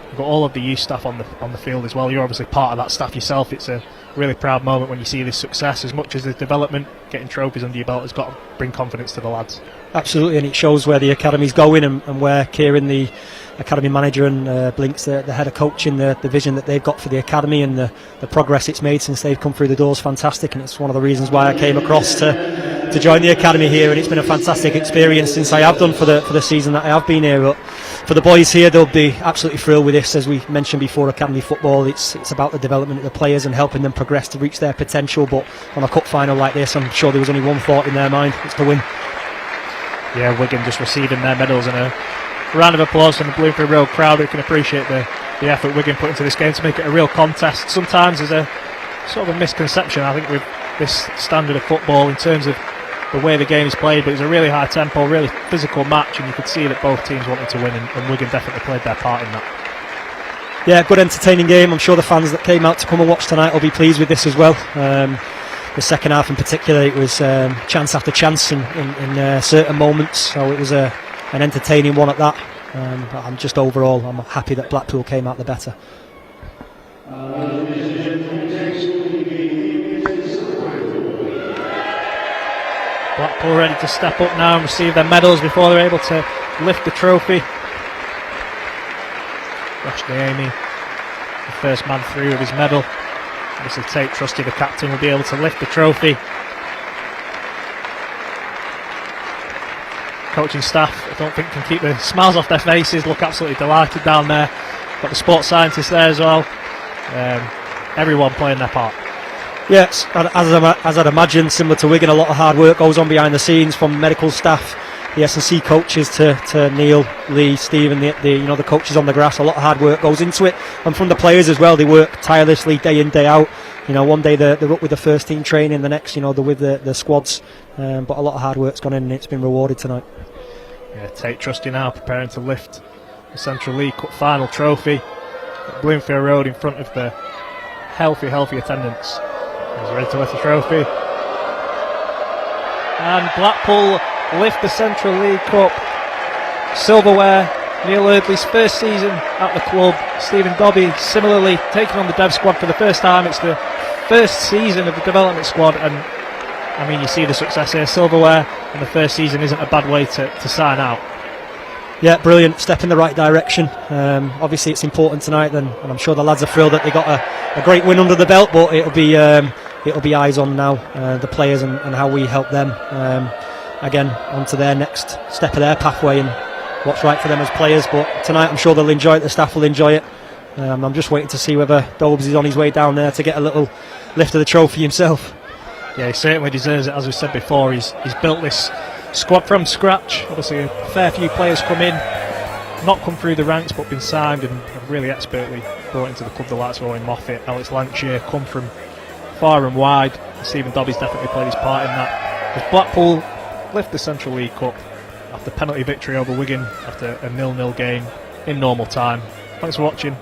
We've got all of the youth staff on the field as well. You're obviously part of that staff yourself. It's a really proud moment when you see this success. As much as the development, getting trophies under your belt has got to bring confidence to the lads. Absolutely, and it shows where the academy's going, and where Kieran, the academy manager, and Blinks, the head of coaching, the vision that they've got for the academy, and the progress it's made since they've come through the doors, fantastic. And it's one of the reasons why I came across to join the academy here, and it's been a fantastic experience since I have done for the season that I have been here. But for the boys here, they'll be absolutely thrilled with this. As we mentioned before, academy football, it's about the development of the players and helping them progress to reach their potential. But on a cup final like this, I'm sure there was only one thought in their mind: it's to win. Yeah, Wigan just receiving their medals, and a round of applause from the Bloomfield Road crowd, who can appreciate the effort Wigan put into this game to make it a real contest. Sometimes there's a sort of a misconception, I think, with this standard of football in terms of the way the game is played, but it's a really high tempo, really physical match, and you could see that both teams wanted to win, and Wigan definitely played their part in that. Yeah, good entertaining game. I'm sure the fans that came out to come and watch tonight will be pleased with this as well. The second half in particular, it was chance after chance in certain moments, so it was an entertaining one at that. But I'm just overall, I'm happy that Blackpool came out the better. Blackpool ready to step up now and receive their medals before they're able to lift the trophy. Ashley Amy, the first man through with his medal. Obviously Tate Trusty, the captain, will be able to lift the trophy. Coaching staff, I don't think, can keep the smiles off their faces, look absolutely delighted down there. Got the sports scientists there as well. Everyone playing their part. Yes, as I'd imagine, similar to Wigan, a lot of hard work goes on behind the scenes from medical staff, the S&C coaches to Neil, Lee, Stephen, the coaches on the grass. A lot of hard work goes into it, and from the players as well. They work tirelessly day in, day out. One day they're up with the first team training, the next, they're with the squads. But a lot of hard work's gone in, and it's been rewarded tonight. Yeah, Tate Trusty now preparing to lift the Central League Cup final trophy at Bloomfield Road in front of the healthy attendance. He's ready to lift the trophy. And Blackpool lift the Central League Cup silverware Neil Eardley's first season at the club. Stephen Dobby similarly taking on the dev squad for the first time. It's the first season of the development squad, and I mean, you see the success here. Silverware, and the first season isn't a bad way to sign out. Yeah, brilliant step in the right direction. Obviously it's important tonight then, and I'm sure the lads are thrilled that they got a great win under the belt, but it'll be eyes on now, the players and how we help them again onto their next step of their pathway and what's right for them as players. But tonight I'm sure they'll enjoy it, the staff will enjoy it. I'm just waiting to see whether Dobes is on his way down there to get a little lift of the trophy himself. Yeah, he certainly deserves it. As we said before, he's built this squad from scratch. Obviously a fair few players come in, not come through the ranks but been signed and really expertly brought into the club. The likes of Owen Moffat, Alex Lancashire come from far and wide. Stephen Dobby's definitely played his part in that. As Blackpool lift the Central League Cup after penalty victory over Wigan after a 0-0 game in normal time. Thanks for watching.